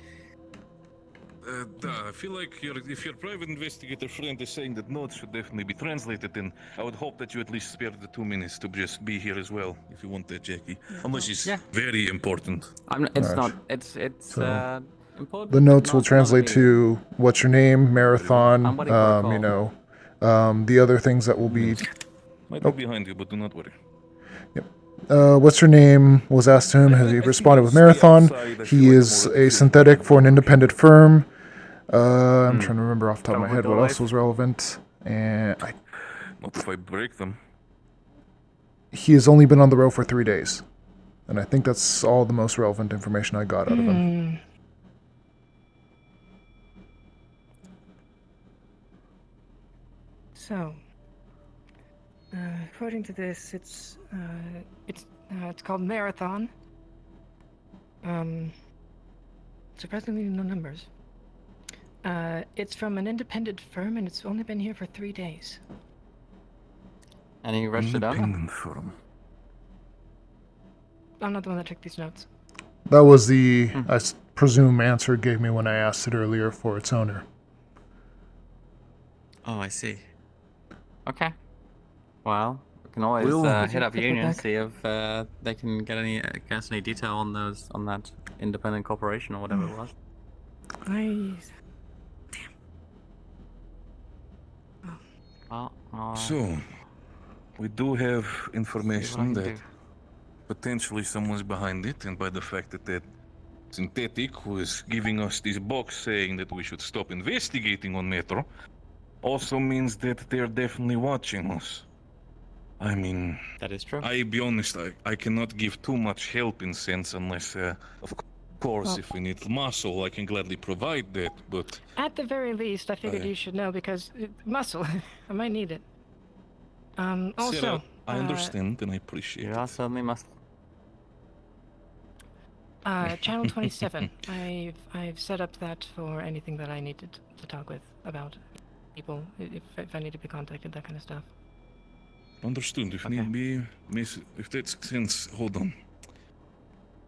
Speaker 21: I feel like if your private investigator friend is saying that notes should definitely be translated, then I would hope that you at least spare the 2 minutes to just be here as well, if you want that, Jackie. Unless it's very important.
Speaker 12: It's
Speaker 2: Alright.
Speaker 12: not. It's
Speaker 2: So,
Speaker 12: important.
Speaker 2: the notes will
Speaker 12: not
Speaker 2: translate
Speaker 12: me.
Speaker 2: to what's your name, marathon,
Speaker 12: I'm waiting for a call.
Speaker 2: you know, the other things that will be.
Speaker 21: Might be behind you, but do not worry.
Speaker 2: What's your name was asked to him. He responded with marathon. He is a synthetic for an independent firm. I'm trying to remember off the top of my head what else was relevant. And
Speaker 21: Not if I break them.
Speaker 2: he has only been on the road for 3 days. And I think that's all the most relevant information I got out of him.
Speaker 17: So, according to this, it's called Marathon. Surprisingly, no numbers. It's from an independent firm, and it's only been here for 3 days.
Speaker 12: Any registered owner?
Speaker 21: Independent firm.
Speaker 17: I'm not the one that took these notes.
Speaker 2: That was the, presume, answer it gave me when I asked it earlier for its owner.
Speaker 12: Oh, I see. Okay. Well, we can always hit up
Speaker 17: Put it
Speaker 12: Union,
Speaker 17: back.
Speaker 12: see if they can get any detail on that independent corporation or whatever it was. Well,
Speaker 21: So, we do have information
Speaker 12: can
Speaker 21: that
Speaker 12: do.
Speaker 21: potentially someone's behind it, and by the fact that that synthetic was giving us this box saying that we should stop investigating on Metro, also means that they're definitely watching us. I mean,
Speaker 12: that is true.
Speaker 21: I'll be honest, I cannot give too much help in sense unless, of course, if we need muscle, I can gladly provide that, but...
Speaker 17: At the very least, I figured you should know because muscle, I might need it. Also,
Speaker 21: Sarah, I understand and I appreciate
Speaker 12: it. Certainly must.
Speaker 17: Channel 27. I've set up that for anything that I needed to talk with about people, if I need to be contacted, that kind of stuff.
Speaker 21: Understood. If need be, if that makes sense, hold on.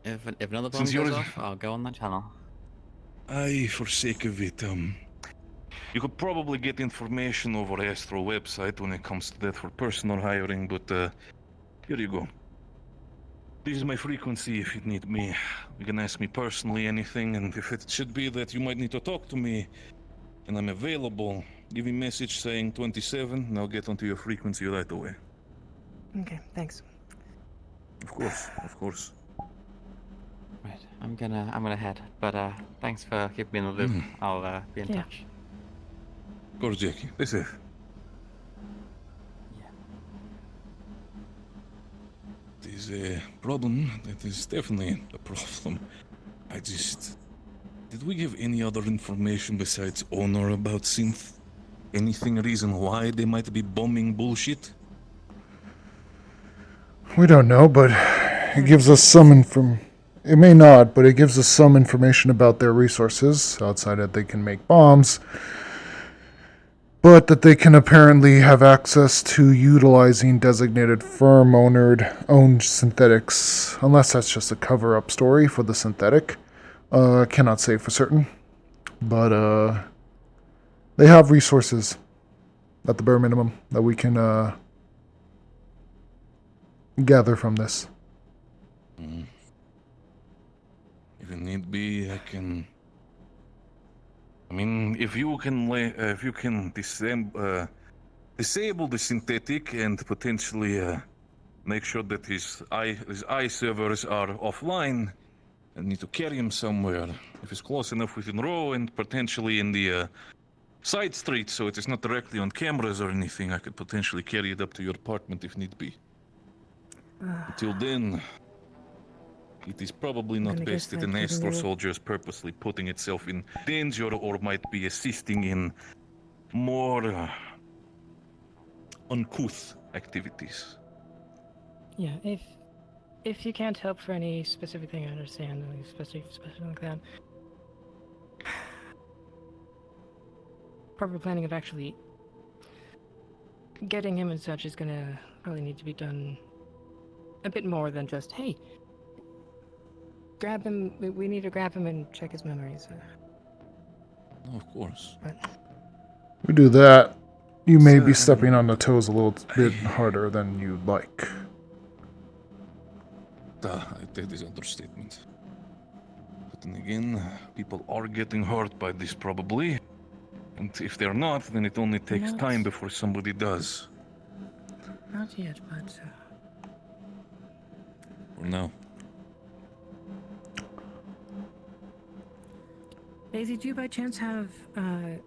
Speaker 12: If another bomb
Speaker 21: Since
Speaker 12: goes
Speaker 21: you're-
Speaker 12: off, I'll go on that channel.
Speaker 21: For sake of it, you could probably get information over Astro website when it comes to that for personal hiring, but here you go. This is my frequency if you need me. You can ask me personally anything, and if it should be that you might need to talk to me and I'm available, give me a message saying 27 and I'll get onto your frequency right away.
Speaker 17: Okay, thanks.
Speaker 21: Of course.
Speaker 12: Right, I'm gonna head, but thanks for keeping me in the loop. I'll be in touch.
Speaker 21: Of course, Jackie. Stay safe. It is a problem. That is definitely a problem. Did we give any other information besides Honor about Synth? Anything, reason why they might be bombing bullshit?
Speaker 2: We don't know, but it gives us some It may not, but it gives us some information about their resources. Outside that they can make bombs, but that they can apparently have access to utilizing designated firm-owned synthetics, unless that's just a cover-up story for the synthetic. Cannot say for certain, but they have resources, at the bare minimum, that we can gather from this.
Speaker 21: If it need be, I can. I mean, if you can disable the synthetic and potentially make sure that his eye servers are offline, and need to carry him somewhere. If it's close enough within row and potentially in the side street, so it is not directly on cameras or anything, I could potentially carry it up to your apartment if need be. Until then, it is probably not best that an Astro soldier is purposely putting itself in danger or might be assisting in more uncouth activities.
Speaker 17: Yeah, if you can't help for any specific thing, I understand, especially like that. Proper planning of actually getting him and such is gonna probably need to be done a bit more than just, hey, grab him, we need to grab him and check his memories.
Speaker 21: Oh, of course.
Speaker 2: We do that. You may be stepping on the toes a little bit harder than you'd like.
Speaker 21: That is understatement. But then again, people are getting hurt by this probably. And if they're not, then it only takes time before somebody does.
Speaker 17: Not yet, but...
Speaker 21: For now.
Speaker 17: Daisy, do you by chance have a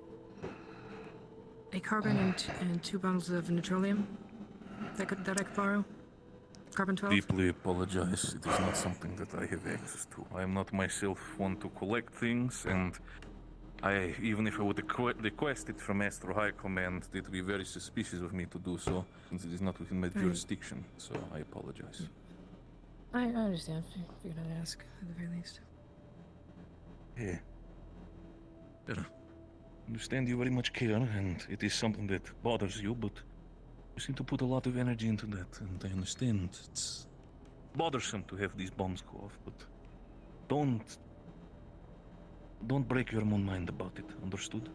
Speaker 17: carbon and 2 bundles of neutronium that I could borrow? Carbon 12?
Speaker 21: Deeply apologize. It is not something that I have access to. I am not myself one to collect things, and even if I would request it from Astro High Command, it would be very suspicious of me to do so, since it is not within my jurisdiction. So I apologize.
Speaker 17: I understand. Figured I'd ask at the very least.
Speaker 21: Yeah. Better. Understand you very much care, and it is something that bothers you, but you seem to put a lot of energy into that, and I understand it's bothersome to have these bombs go off, but don't break your own mind about it, understood?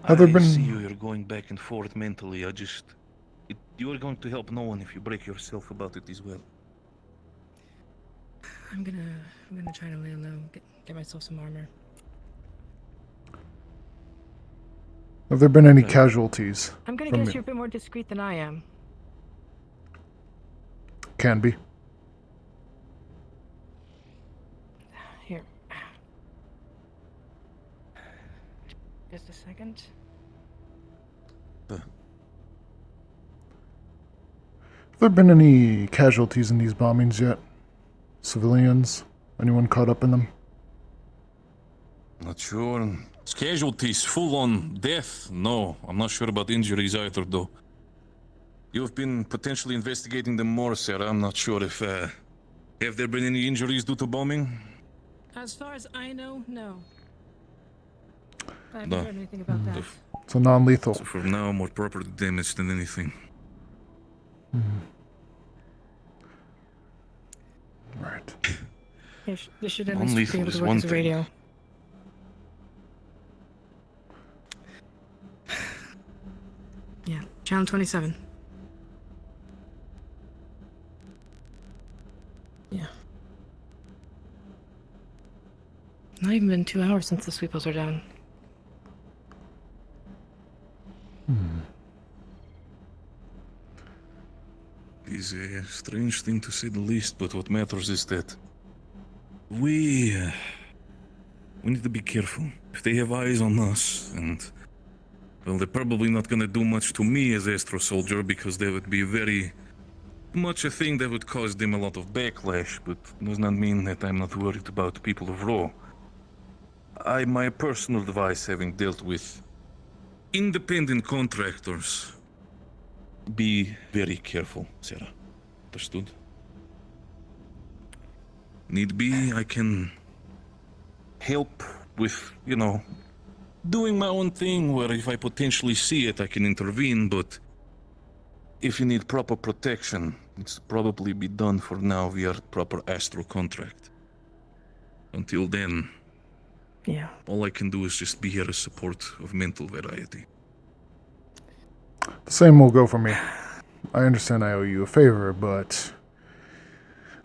Speaker 2: Have there
Speaker 21: I
Speaker 2: been...
Speaker 21: see you're going back and forth mentally, you are going to help no one if you break yourself about it as well.
Speaker 17: I'm gonna try to lay low, get myself some armor.
Speaker 2: Have there been any casualties?
Speaker 17: I'm gonna guess you're a bit more discreet than I am.
Speaker 2: Can be.
Speaker 17: Here. Just a second.
Speaker 2: Have there been any casualties in these bombings yet? Civilians? Anyone caught up in them?
Speaker 21: Not sure. Casualties, full-on death? No, I'm not sure about injuries either, though. You've been potentially investigating them more, Sarah. I'm not sure if... have there been any injuries due to bombing?
Speaker 17: As far as I know, no. I haven't heard anything about that.
Speaker 2: So non-lethal.
Speaker 21: So for now, more property damage than anything.
Speaker 2: Right.
Speaker 17: This should at least be able to work as a radio. Yeah, channel 27. Yeah. Not even been 2 hours since the sweepos are down.
Speaker 21: It is a strange thing to say the least, but what matters is that we need to be careful. If they have eyes on us, and well, they're probably not gonna do much to me as Astro Soldier, because they would be very much a thing that would cause them a lot of backlash, but does not mean that I'm not worried about the people of Raw. My personal advice, having dealt with independent contractors, be very careful, Sarah. Understood? Need be, I can help with, doing my own thing, where if I potentially see it, I can intervene, but if you need proper protection, it's probably be done for now via proper Astro contract. Until then,
Speaker 17: Yeah.
Speaker 21: all I can do is just be here as support of mental variety.
Speaker 2: The same will go for me. I understand I owe you a favor, but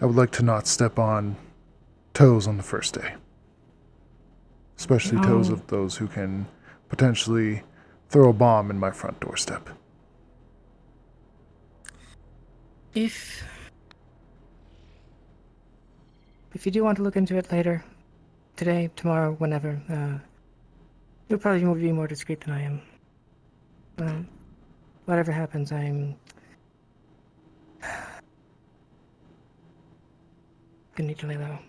Speaker 2: I would like to not step on toes on the first day. Especially toes of those who can potentially throw a bomb in my front doorstep.
Speaker 17: If you do want to look into it later, today, tomorrow, whenever, you'll probably be more discreet than I am. Whatever happens, I'm gonna need to lay low.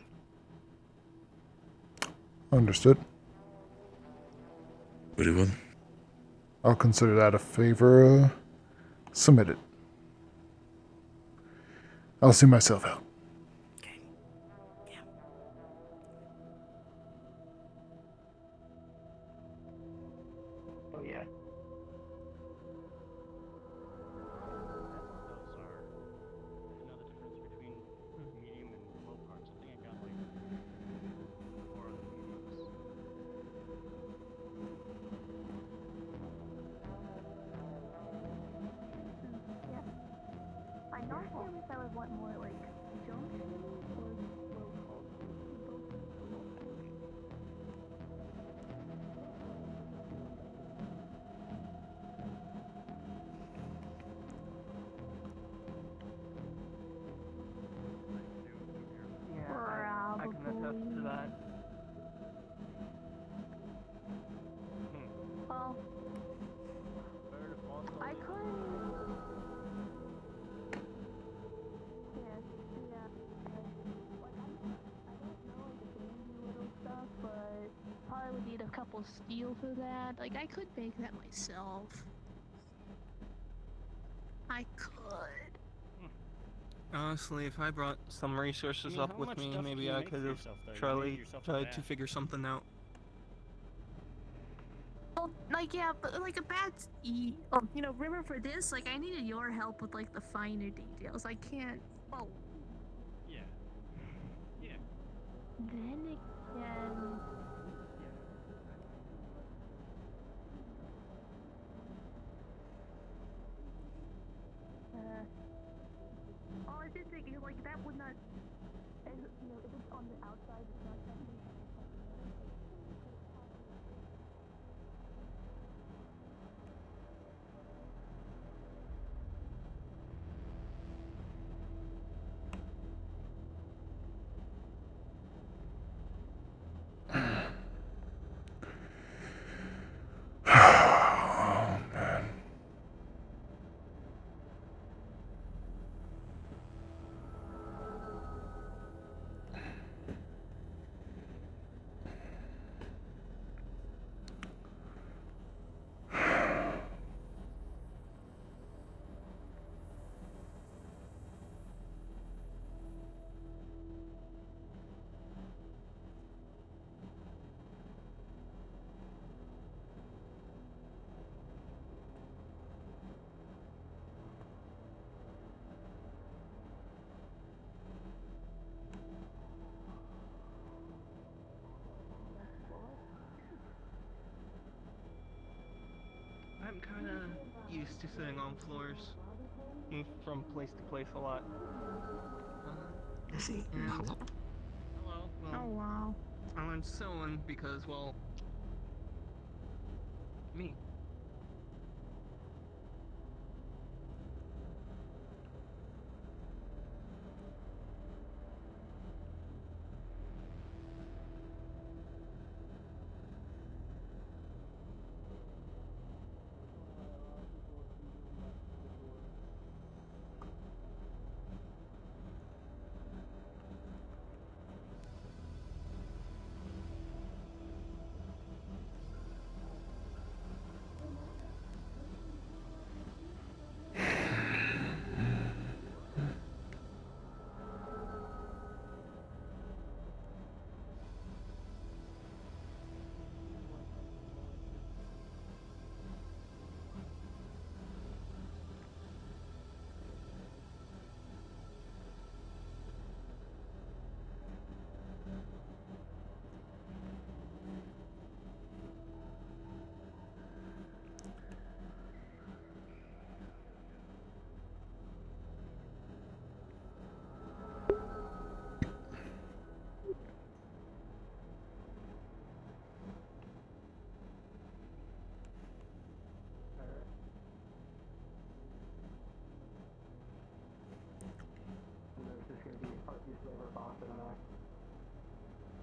Speaker 2: Understood.
Speaker 21: Very well.
Speaker 2: I'll consider that a favor submitted. I'll see myself out.
Speaker 8: Oh yeah.
Speaker 4: I'm not sure if I would want more like junction or local.
Speaker 8: Yeah, I can attest to that.
Speaker 4: Well, I could. Yes, yeah. Like, I don't know like the dandy little stuff, but probably would need a couple steel for that. Like, I could make that myself. I could.
Speaker 8: Honestly, if I brought some resources up with me, maybe I could have tried to figure something out.
Speaker 4: Well, like, yeah, but like a bad remember for this, like, I needed your help with like the finer details. I can't. Well.
Speaker 6: Yeah.
Speaker 4: Then again. Oh, I did think like that would not. If it's on the outside, it's not technically.
Speaker 2: Oh, man.
Speaker 8: I'm kind of used to sitting on floors, move from place to place a lot.
Speaker 7: I see.
Speaker 8: Hello.
Speaker 4: Oh
Speaker 8: Well,
Speaker 4: wow.
Speaker 8: I went sewing because, well, me.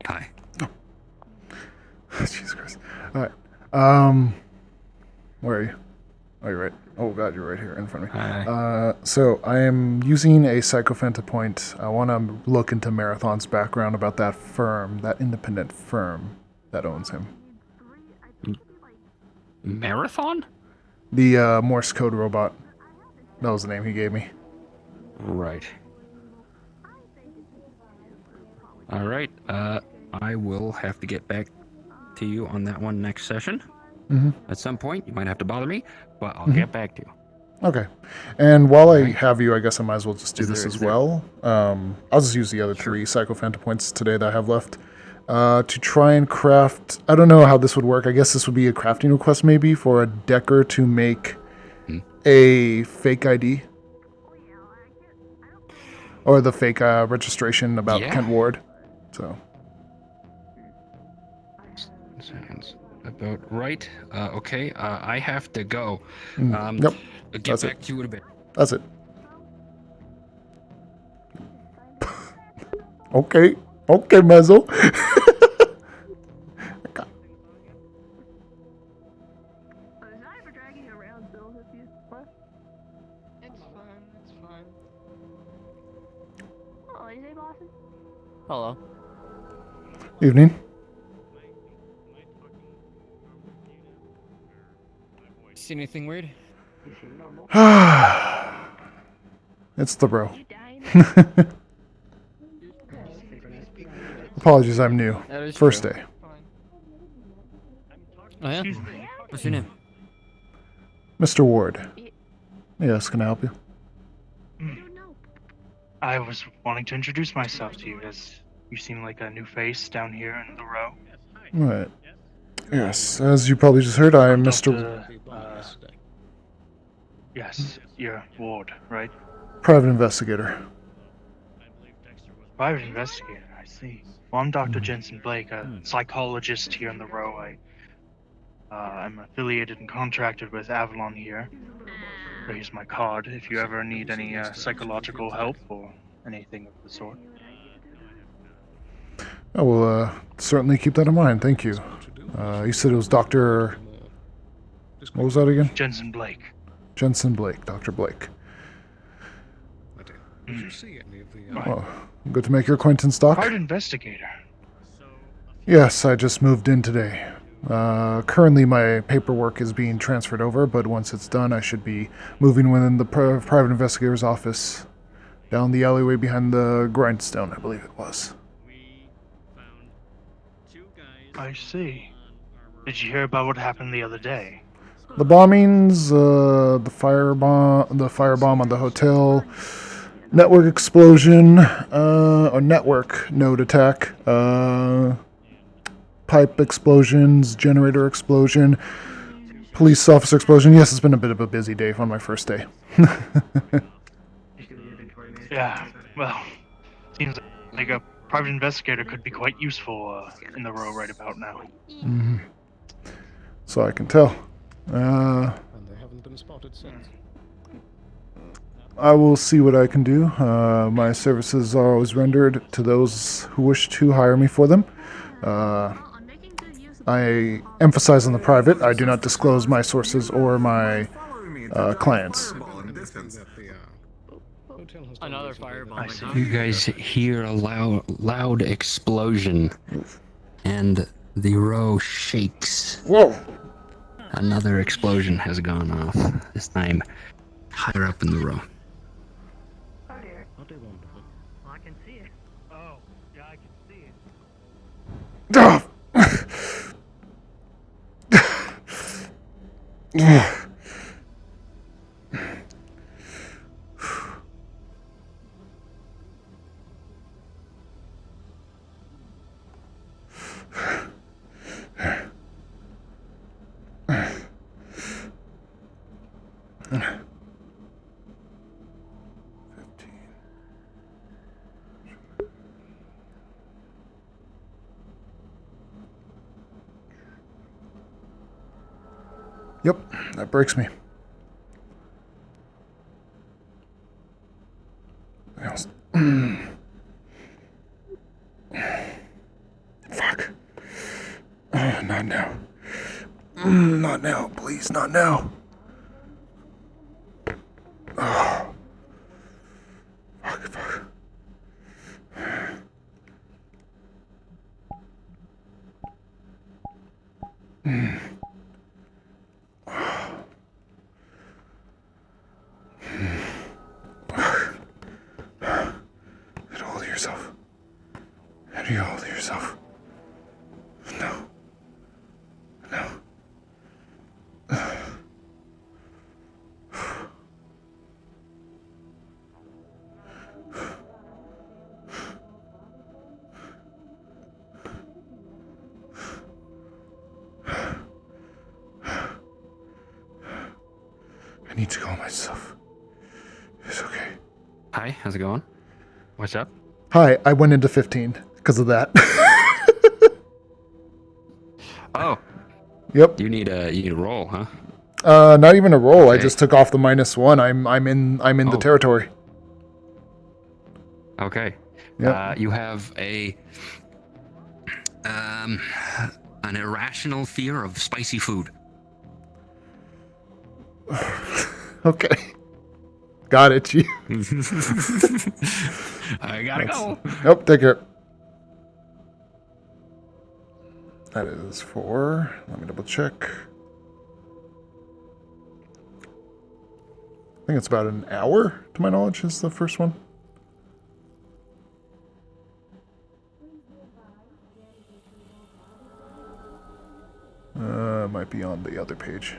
Speaker 10: Hi.
Speaker 2: Jesus Christ. Alright. Where are you? Oh, you're right. Oh, God, you're right here in front of me. So I am using a sycophant to point. I want to look into Marathon's background about that firm, that independent firm that owns him.
Speaker 10: Marathon?
Speaker 2: The Morse code robot. That was the name he gave me.
Speaker 10: Right. All right. I will have to get back to you on that one next session. At some point, you might have to bother me, but I'll get back to you.
Speaker 2: Okay. And while I have you, I guess I might as well just do
Speaker 10: Is
Speaker 2: this
Speaker 10: there-
Speaker 2: as
Speaker 10: is there-
Speaker 2: well. I'll just use the other three sycophant points today that I have left to try and craft. I don't know how this would work. I guess this would be a crafting request maybe for a Decker to make a fake ID. Or the fake registration about Kent Ward. So.
Speaker 10: Sounds about right. Okay, I have to go.
Speaker 2: Yep.
Speaker 10: Get
Speaker 2: That's
Speaker 10: back
Speaker 2: it.
Speaker 10: to you in a bit.
Speaker 2: That's it. Okay. Okay, Mezzo.
Speaker 8: It's fine.
Speaker 4: Oh, is it Boston?
Speaker 6: Hello.
Speaker 2: Evening.
Speaker 10: See anything weird?
Speaker 2: It's the bro. Apologies, I'm new.
Speaker 10: That is
Speaker 2: First
Speaker 10: true.
Speaker 2: day.
Speaker 10: Oh yeah? What's your name?
Speaker 2: Mr. Ward. Yes, can I help you?
Speaker 5: I was wanting to introduce myself to you, as you seem like a new face down here in the row.
Speaker 2: Right. Yes, as you probably just heard, I am Mr.
Speaker 5: Yes, you're Ward, right?
Speaker 2: Private Investigator.
Speaker 5: Private investigator, I see. Well, I'm Dr. Jensen Blake, a psychologist here in the row. I'm affiliated and contracted with Avalon here. Here's my card if you ever need any psychological help or anything of the sort.
Speaker 2: I will certainly keep that in mind, thank you. You said it was Dr. What was that again?
Speaker 5: Jensen Blake.
Speaker 2: Jensen Blake, Dr. Blake. Oh, good to make your acquaintance, Doc.
Speaker 5: Private investigator.
Speaker 2: Yes, I just moved in today. Currently my paperwork is being transferred over, but once it's done, I should be moving within the private investigator's office down the alleyway behind the grindstone, I believe it was.
Speaker 5: I see. Did you hear about what happened the other day?
Speaker 2: The bombings, the firebomb on the hotel, network explosion, or network node attack, pipe explosions, generator explosion, police officer explosion. Yes, it's been a bit of a busy day on my first day.
Speaker 5: Yeah, well, seems like a private investigator could be quite useful in the row right about now.
Speaker 2: Mm-hmm. So I can tell.
Speaker 22: And they haven't been spotted since.
Speaker 2: I will see what I can do. My services are always rendered to those who wish to hire me for them. I emphasize on the private. I do not disclose my sources or my clients.
Speaker 6: Another firebomb.
Speaker 10: You guys hear a loud explosion, and the row shakes.
Speaker 2: Whoa!
Speaker 10: Another explosion has gone off. This time, higher up in the row.
Speaker 5: Oh dear. Well, I can see it. Oh, yeah, I can see it.
Speaker 2: Yep, that breaks me. Yes. Not now. Not now, please, not now. Oh. Fuck. Get a hold of yourself. How do you hold of yourself? No. I need to calm myself. It's okay.
Speaker 10: Hi, how's it going? What's up?
Speaker 2: Hi, I went into 15 because of that.
Speaker 10: Oh.
Speaker 2: Yep.
Speaker 10: You need a roll, huh?
Speaker 2: Not even a roll. I
Speaker 10: Okay.
Speaker 2: just took off the -1. I'm in the territory.
Speaker 10: Okay.
Speaker 2: Yep.
Speaker 10: You have an irrational fear of spicy food.
Speaker 2: Okay. Got it, Chief.
Speaker 10: I gotta go.
Speaker 2: Yep, take care. That is 4. Let me double check. I think it's about an hour, to my knowledge, is the first one. Might be on the other page.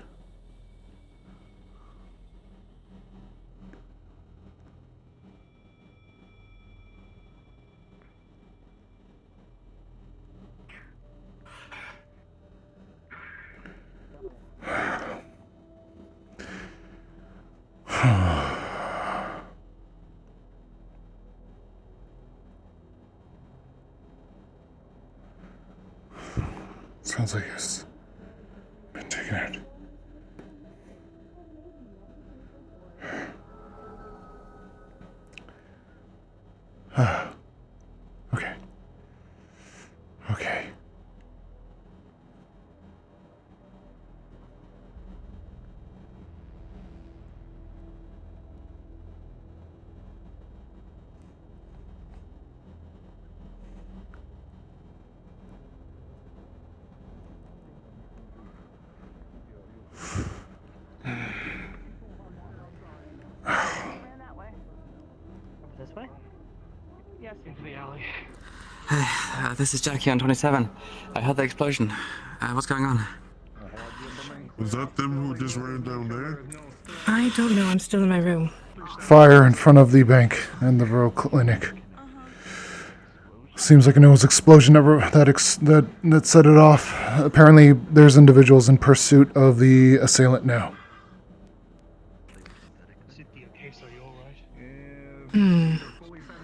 Speaker 2: Sounds like it's been taken out. Okay. Okay.
Speaker 12: This way? Yes, into the alley. This is Jackie on 27. I heard the explosion. What's going on?
Speaker 1: Was that them who just ran down there?
Speaker 17: I don't know. I'm still in my room.
Speaker 2: Fire in front of the bank and the rural clinic. Seems like it was explosion that set it off. Apparently, there's individuals in pursuit of the assailant now.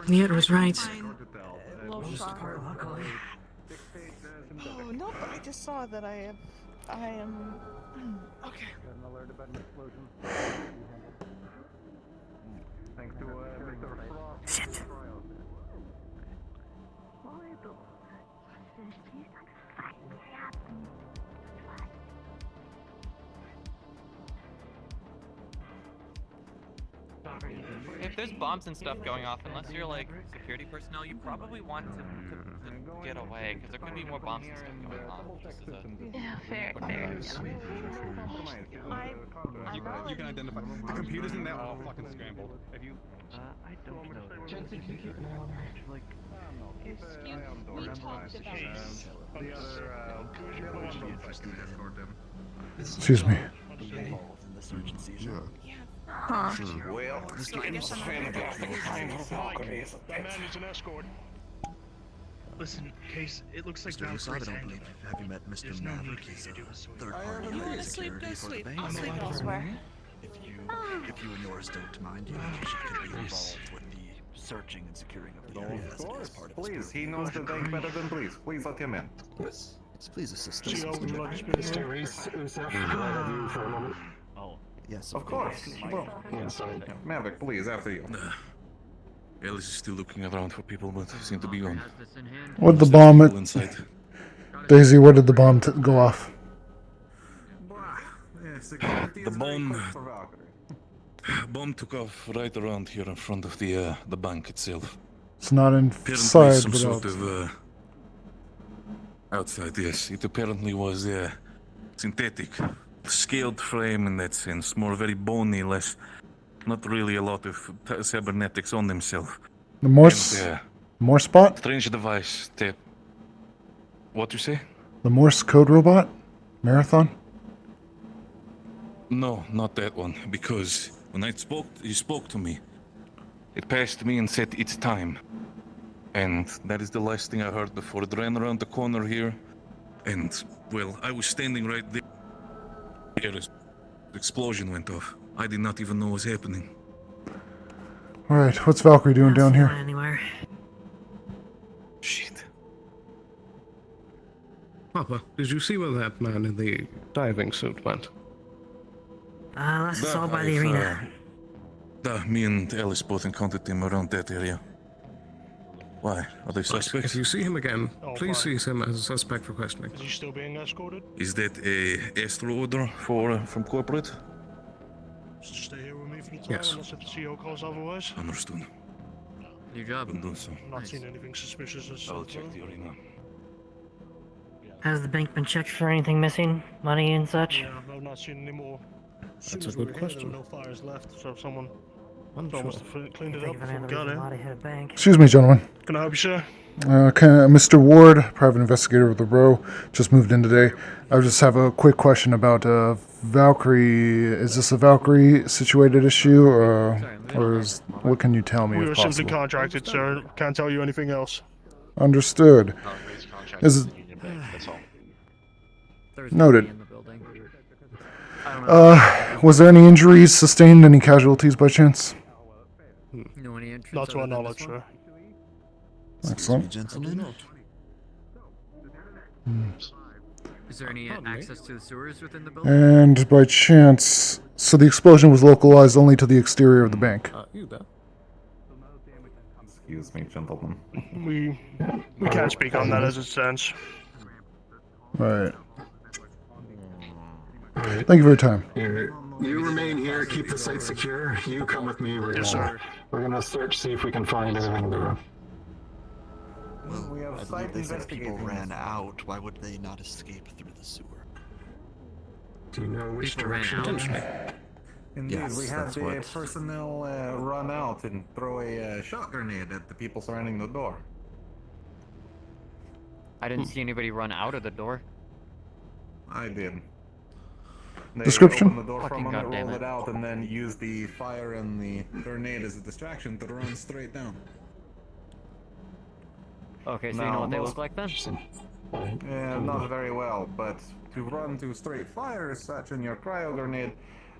Speaker 17: Niet was right.
Speaker 9: Oh, no, but I just saw that I am... Okay.
Speaker 17: Shit.
Speaker 14: If there's bombs and stuff going off, unless you're like security personnel, you probably want to get away because there could be more bombs and stuff going on. Just as a
Speaker 4: Yeah, fair.
Speaker 23: You can identify. The computers in there all fucking scrambled. If you.
Speaker 14: I don't know.
Speaker 4: Excuse me, we talked about
Speaker 2: Excuse me.
Speaker 4: Huh.
Speaker 23: Well,
Speaker 4: I guess I'm
Speaker 23: that man is an escort. Listen, Case, it looks like Valkyrie's handling it.
Speaker 11: Have you met Mr.
Speaker 23: There's no need
Speaker 11: Maverick?
Speaker 23: for you
Speaker 11: He's
Speaker 23: to do
Speaker 11: a
Speaker 23: this.
Speaker 11: third-party
Speaker 9: You wanna sleep?
Speaker 11: security
Speaker 9: Go
Speaker 11: for the
Speaker 9: sleep.
Speaker 11: bank.
Speaker 9: I'll sleep elsewhere.
Speaker 11: If you and yours don't mind, you could be involved with the searching and securing of the area as part of his
Speaker 24: Please, he knows the bank better than please. Please let him in.
Speaker 11: Yes. Please assist us.
Speaker 23: Geo, would you like to speak to me?
Speaker 14: Oh.
Speaker 11: Yes,
Speaker 24: Of course. Well, Maverick, please, after you.
Speaker 21: Alice is still looking around for people, but seem to be gone.
Speaker 2: What the bomb?
Speaker 21: Inside.
Speaker 2: Daisy, where did the bomb go off?
Speaker 21: The bomb took off right around here in front of the bank itself.
Speaker 2: It's not
Speaker 21: Apparently
Speaker 2: inside,
Speaker 21: some
Speaker 2: but
Speaker 21: sort
Speaker 2: outside.
Speaker 21: of outside. Yes, it apparently was synthetic, scaled frame in that sense, more very bony, less, not really a lot of cybernetics on themselves.
Speaker 2: The Morse bot?
Speaker 21: Strange device. What you say?
Speaker 2: The Morse code robot? Marathon?
Speaker 21: No, not that one. Because when he spoke to me. It passed me and said it's time. And that is the last thing I heard before it ran around the corner here. And, well, I was standing right there. The explosion went off. I did not even know what was happening.
Speaker 2: Alright, what's Valkyrie doing down here?
Speaker 17: Anywhere.
Speaker 21: Shit.
Speaker 18: Papa, did you see where that man in the diving suit went?
Speaker 17: Last saw by the arena.
Speaker 21: Me and Alice both encountered him around that area. Why? Are they suspects?
Speaker 18: If you see him again, please seize him as a suspect for questioning.
Speaker 23: Is he still being escorted?
Speaker 21: Is that a Astro order from corporate?
Speaker 23: Stay here with me for the time,
Speaker 18: Yes.
Speaker 23: unless if the CEO calls otherwise.
Speaker 21: Understood.
Speaker 14: Your job.
Speaker 21: Will do so.
Speaker 23: Not seen anything suspicious as
Speaker 21: I'll check the arena.
Speaker 17: Has the bank been checked for anything missing? Money and such?
Speaker 23: Yeah, I've not seen any more. As
Speaker 18: That's
Speaker 23: soon as
Speaker 18: a
Speaker 23: we
Speaker 18: good
Speaker 23: were here,
Speaker 18: question.
Speaker 23: there were no fires left, so someone
Speaker 18: I'm
Speaker 23: almost cleaned it up before we got in.
Speaker 2: Excuse me, gentlemen.
Speaker 23: Can I help you, sir?
Speaker 2: Mr. Ward, private investigator of the row, just moved in today. I just have a quick question about Valkyrie. Is this a Valkyrie situated issue, or what can you tell me
Speaker 23: We
Speaker 2: if
Speaker 23: were
Speaker 2: possible?
Speaker 23: simply contracted, sir. Can't tell you anything else.
Speaker 2: Understood. Is noted. Was there any injuries sustained? Any casualties by chance?
Speaker 23: Not to our knowledge, sir.
Speaker 2: Excellent.
Speaker 13: Gentlemen.
Speaker 15: Is there any access to the sewers within the building?
Speaker 2: And by chance, so the explosion was localized only to the exterior of the bank.
Speaker 18: You bet.
Speaker 24: Excuse me, gentlemen.
Speaker 23: We can't speak on that as it stands.
Speaker 2: Right. Thank you for your time.
Speaker 16: You remain here, keep the site secure. You come with me. We're gonna search, see if we can find anything in the room.
Speaker 11: Well, I believe they said people ran out. Why would they not escape through the sewer?
Speaker 16: Do you know which
Speaker 15: People ran
Speaker 16: direction?
Speaker 15: out.
Speaker 24: Indeed,
Speaker 11: Yes,
Speaker 24: we had
Speaker 11: that's
Speaker 24: the
Speaker 11: what-
Speaker 24: personnel run out and throw a shot grenade at the people surrounding the door.
Speaker 15: I didn't see anybody run out of the door.
Speaker 24: I did. They
Speaker 2: Description?
Speaker 24: opened the door
Speaker 15: Fucking
Speaker 24: from under,
Speaker 15: goddamn
Speaker 24: rolled
Speaker 15: it.
Speaker 24: it out, and then used the fire and the grenade as a distraction to run straight down.
Speaker 15: Okay, so you know what they look like then?
Speaker 24: Yeah, not very well, but to run to straight fire as such in your cryo grenade,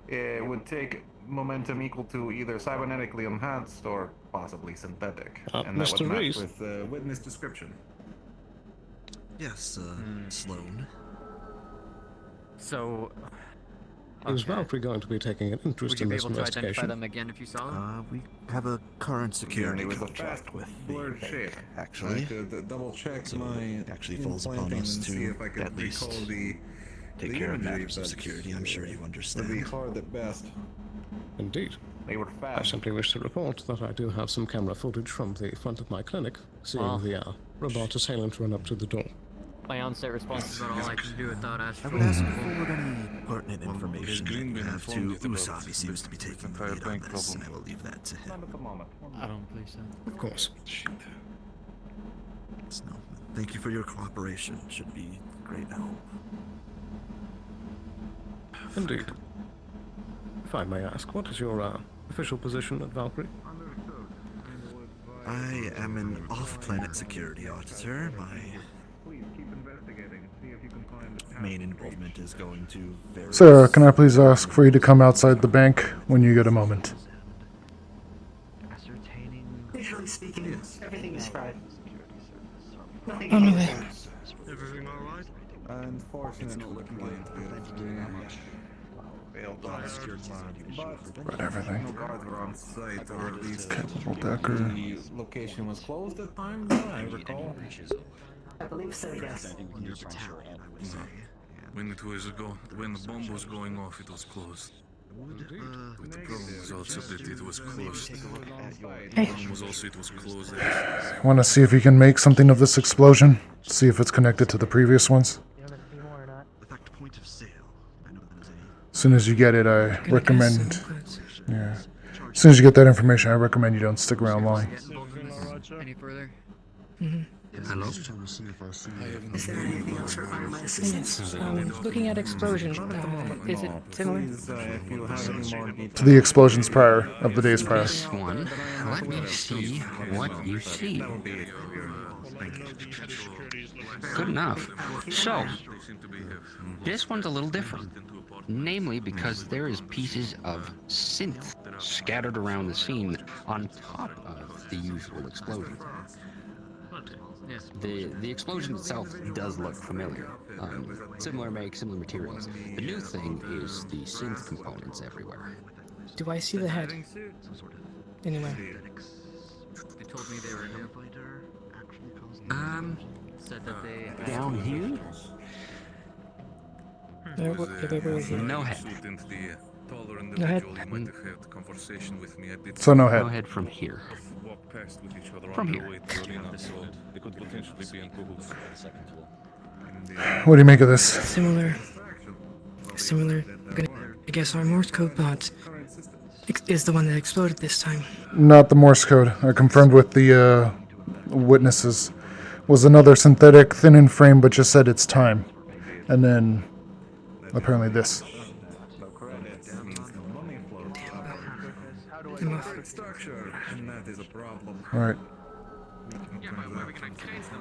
Speaker 24: it would take momentum equal to either cybernetically enhanced or possibly synthetic. And that
Speaker 18: Mr.
Speaker 24: would match
Speaker 18: Reese.
Speaker 24: with witness description.
Speaker 11: Yes, Sloan.
Speaker 15: So,
Speaker 18: Is Valkyrie going to be taking an interest
Speaker 15: would you
Speaker 18: in
Speaker 15: be
Speaker 18: this
Speaker 15: able to identify
Speaker 18: investigation?
Speaker 15: them again if you saw them?
Speaker 11: We have a current security
Speaker 24: It was a
Speaker 11: contract
Speaker 24: fast,
Speaker 11: with
Speaker 24: blurred
Speaker 11: the
Speaker 24: shape.
Speaker 11: bank, actually.
Speaker 24: I could double check
Speaker 11: So
Speaker 24: my
Speaker 11: it actually falls upon
Speaker 24: implanting
Speaker 11: us
Speaker 24: and see
Speaker 11: to
Speaker 24: if I could
Speaker 11: at least
Speaker 24: recall the
Speaker 11: take
Speaker 24: the
Speaker 11: care of
Speaker 24: imagery,
Speaker 11: matters of
Speaker 24: but
Speaker 11: security. I'm sure you
Speaker 24: It'd be
Speaker 11: understand.
Speaker 24: hard at best.
Speaker 18: Indeed.
Speaker 24: They were
Speaker 18: I
Speaker 24: fast.
Speaker 18: simply wish to report that I do have some camera footage from the front of my clinic, seeing
Speaker 15: Well.
Speaker 18: the robot assailant run up to the door.
Speaker 15: My on-site response is about all I can do without
Speaker 11: I
Speaker 15: astral.
Speaker 11: would ask you forward any pertinent
Speaker 21: Has
Speaker 11: information that
Speaker 21: Green
Speaker 11: you
Speaker 21: been
Speaker 11: have to
Speaker 21: informed yet about
Speaker 11: Usab. He seems to be taking the
Speaker 21: entire
Speaker 11: lead on
Speaker 21: bank
Speaker 11: this,
Speaker 21: problem?
Speaker 11: and I will leave that to him.
Speaker 24: Not at the moment.
Speaker 15: I don't believe so.
Speaker 18: Of course.
Speaker 21: Shit.
Speaker 11: No, thank you for your cooperation. Should be great help.
Speaker 18: Indeed. If I may ask, what is your official position at Valkyrie?
Speaker 11: I am an off-planet security auditor. My
Speaker 24: Please keep investigating. See if you can find the
Speaker 11: main involvement is going to various...
Speaker 2: Sarah, can I please ask for you to come outside the bank when you get a moment?
Speaker 7: Ascertaining. Visually speaking, everything is fine. Nothing
Speaker 17: On the
Speaker 7: wrong.
Speaker 17: way.
Speaker 23: Everything alright?
Speaker 24: Unfortunately, failed on
Speaker 2: Right, everything.
Speaker 24: no guards were on site, or at least
Speaker 2: Capable Decker.
Speaker 24: the location was closed at times, I recall.
Speaker 7: I believe so, yes.
Speaker 21: When when the bomb was going off, it was closed. But the problem was also that it was closed. The problem was also it was closed.
Speaker 2: Want to see if you can make something of this explosion? See if it's connected to the previous ones? As soon as you get it, I recommend... Yeah. As soon as you get that information, I recommend you don't stick around long.
Speaker 15: Any further?
Speaker 10: Hello?
Speaker 7: Is there anything else required my assistance?
Speaker 17: Looking at explosion, is it similar?
Speaker 2: To the explosions prior, of the days prior.
Speaker 10: This one, let me see what you see. Good enough. So, this one's a little different. Namely because there is pieces of synth scattered around the scene on top of the usual explosion. The explosion itself does look familiar. Similar make, similar materials. The new thing is the synth components everywhere.
Speaker 17: Do I see the head? Anyway.
Speaker 15: They told me they were new. Said that they
Speaker 10: Down here? No head.
Speaker 17: No head.
Speaker 2: So no head.
Speaker 10: No head from here. From here.
Speaker 2: What do you make of this?
Speaker 17: Similar. I guess our Morse code bot is the one that exploded this time.
Speaker 2: Not the Morse code. I confirmed with the witnesses. Was another synthetic, thin in frame, but just said it's time. And then, apparently this. Alright.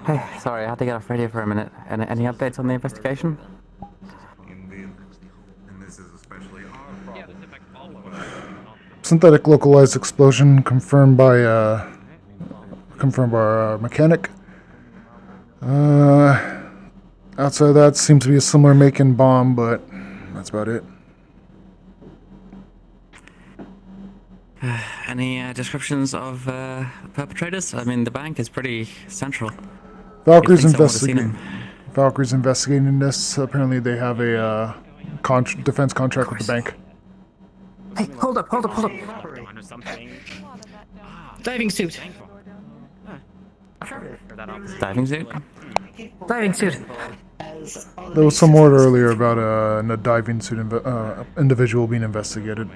Speaker 12: Hey, sorry, I had to get off radio for a minute. Any updates on the investigation?
Speaker 2: Synthetic localized explosion confirmed by our mechanic. Outside of that, seems to be a similar make and bomb, but that's about it.
Speaker 12: Any descriptions of perpetrators? I mean, the bank is pretty central.
Speaker 2: Valkyrie's investigating this. Apparently, they have a defense contract with the bank.
Speaker 17: Hey, hold up. Diving suit.
Speaker 12: Diving suit?
Speaker 17: Diving suit.
Speaker 2: There was some word earlier about a diving suit individual being investigated.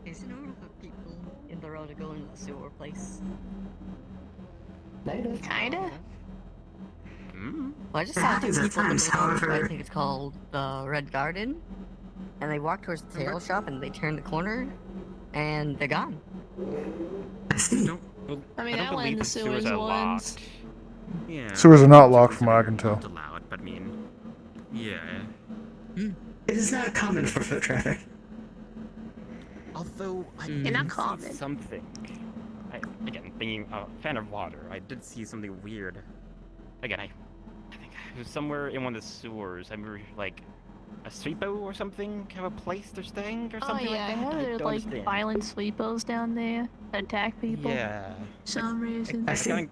Speaker 3: Is it normal for people in the road to go into the sewer place?
Speaker 4: Kinda.
Speaker 3: Well, I just saw two people in the middle of, I think it's called the Red Garden, and they walked towards the tail shop and they turned the corner, and they're gone.
Speaker 4: I mean, I went in the sewers once.
Speaker 13: Yeah.
Speaker 2: Sewers are not locked from what I can tell.
Speaker 13: Allowed, but I mean, yeah.
Speaker 7: It is not common for foot traffic.
Speaker 13: Although I
Speaker 4: You're not
Speaker 13: did see
Speaker 4: common.
Speaker 13: something. Again, being a fan of water, I did see something weird. Again, I think it was somewhere in one of the sewers. I remember like a sweepo or something have a place they're staying or something
Speaker 4: Oh yeah,
Speaker 13: like
Speaker 4: I
Speaker 13: that.
Speaker 4: heard there's
Speaker 13: don't
Speaker 4: like
Speaker 13: understand.
Speaker 4: violent sweepos down there that attack people.
Speaker 13: Yeah.
Speaker 4: For some reason.
Speaker 13: I kinda,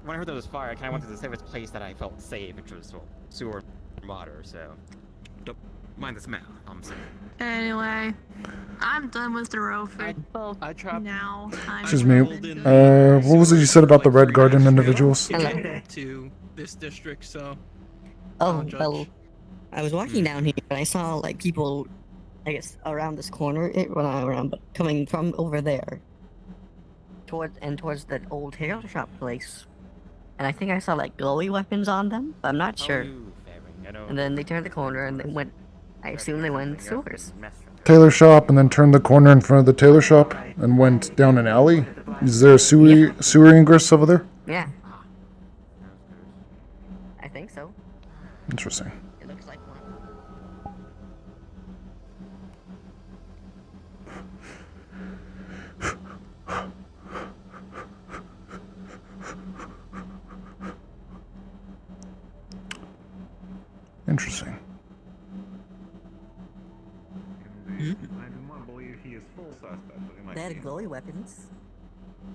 Speaker 13: when I heard there was fire, I kind of went to the safest place that I felt safe, which was well, sewer and water. So don't mind the smell. I'm saying.
Speaker 4: Anyway, I'm done with the road for now.
Speaker 2: Excuse me. What was it you said about the Red Garden individuals?
Speaker 8: To this district, so.
Speaker 3: Oh, well, I was walking down here and I saw like people, I guess, around this corner, well not around, but coming from over there. Towards that old tail shop place. And I think I saw like glowy weapons on them, but I'm not sure. And then they turned the corner and they went, I assume they went sewers.
Speaker 2: Tailor shop and then turned the corner in front of the tailor shop and went down an alley? Is there a sewer ingress over there?
Speaker 3: Yeah. I think so.
Speaker 2: Interesting.
Speaker 3: It looks like one.
Speaker 2: Interesting.
Speaker 24: I do not believe is full suspect, but he might
Speaker 3: They
Speaker 24: be.
Speaker 3: had glowy weapons.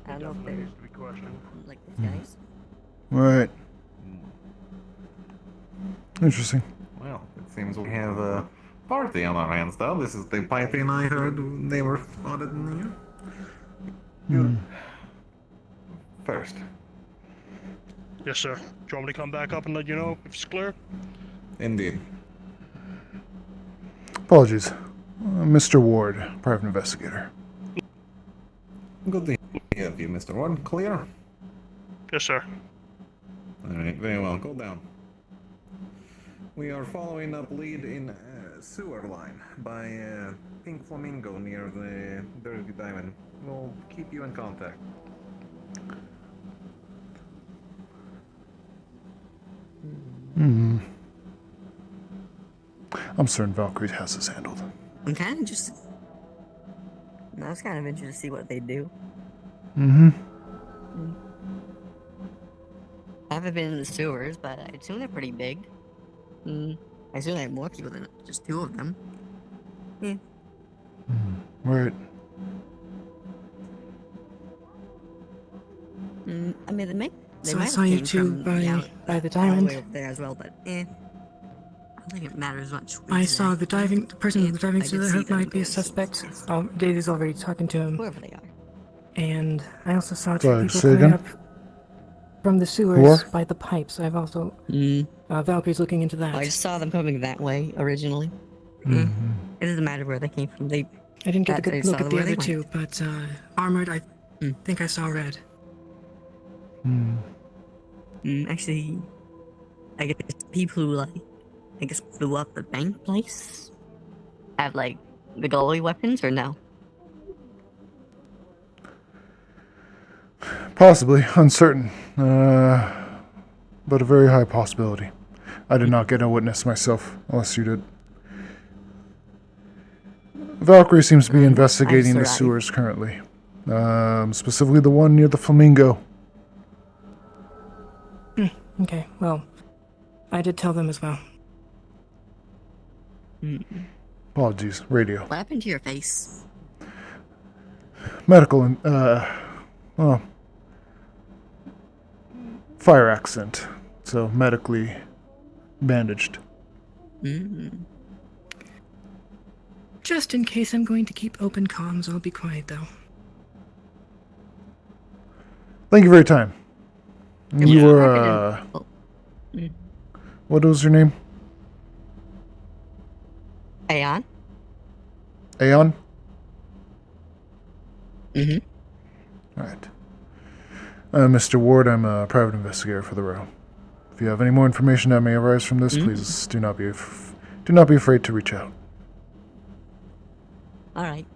Speaker 3: I don't know if
Speaker 18: Definitely
Speaker 3: they're
Speaker 18: needs to be questioned.
Speaker 3: like these guys.
Speaker 2: Right. Interesting.
Speaker 24: Well, it seems we have a party on our hands, though. This is the party I heard they were spotted in here.
Speaker 2: Hmm.
Speaker 24: First.
Speaker 18: Yes, sir. Do you want me to come back up and let you know if it's clear?
Speaker 24: Indeed.
Speaker 2: Apologies. Mr. Ward, private investigator.
Speaker 24: Good to hear you, Mr. Ward. Clear?
Speaker 18: Yes, sir.
Speaker 24: Alright, very well. Go down. We are following up lead in sewer line by Pink Flamingo near the Dirty Diamond. We'll keep you in contact.
Speaker 2: Hmm. I'm certain Valkyrie has this handled.
Speaker 3: I'm kind of just. I was kind of interested to see what they do.
Speaker 2: Mm-hmm.
Speaker 3: I haven't been in the sewers, but I assume they're pretty big. I assume they have more people than just two of them. Yeah.
Speaker 2: Right.
Speaker 3: I mean, they
Speaker 17: So I
Speaker 3: might
Speaker 17: saw
Speaker 3: have
Speaker 17: you
Speaker 3: came
Speaker 17: two
Speaker 3: from
Speaker 17: by the
Speaker 3: all the
Speaker 17: diamond.
Speaker 3: way up there as well, but I don't think it matters much.
Speaker 17: I saw the person in the diving
Speaker 3: I
Speaker 17: suit
Speaker 3: did
Speaker 17: I
Speaker 3: see
Speaker 17: heard
Speaker 3: them
Speaker 17: might be a
Speaker 3: going
Speaker 17: suspect. Daisy's already talking to him.
Speaker 3: Whoever they are.
Speaker 17: And I also saw two
Speaker 2: Sorry,
Speaker 17: people
Speaker 2: say
Speaker 17: coming
Speaker 2: again?
Speaker 17: up from the sewers
Speaker 2: Who?
Speaker 17: by the pipes. I've also Valkyrie's looking into that.
Speaker 3: I just saw them coming that way originally.
Speaker 2: Mm-hmm.
Speaker 3: It doesn't matter where they came from.
Speaker 17: I didn't get a
Speaker 3: I
Speaker 17: good
Speaker 3: saw
Speaker 17: look at the
Speaker 3: where they
Speaker 17: other two, but armored, I think I saw red.
Speaker 3: Actually, I guess people who blew up the bank place have the glowy weapons or no?
Speaker 2: Possibly. Uncertain. But a very high possibility. I did not get a witness myself, unless you did. Valkyrie seems to be investigating the sewers currently. Specifically the one near the Flamingo.
Speaker 17: Okay, well, I did tell them as well.
Speaker 2: Apologies. Radio.
Speaker 3: What happened to your face?
Speaker 2: Medical, well, fire accident. So medically bandaged.
Speaker 17: Just in case I'm going to keep open comms, I'll be quiet though.
Speaker 2: Thank you for your time. You were, what was your name?
Speaker 3: Aeon?
Speaker 2: Aeon? Alright. Mr. Ward, I'm a private investigator for the row. If you have any more information that may arise from this, please do not be afraid to reach out.
Speaker 3: Alright.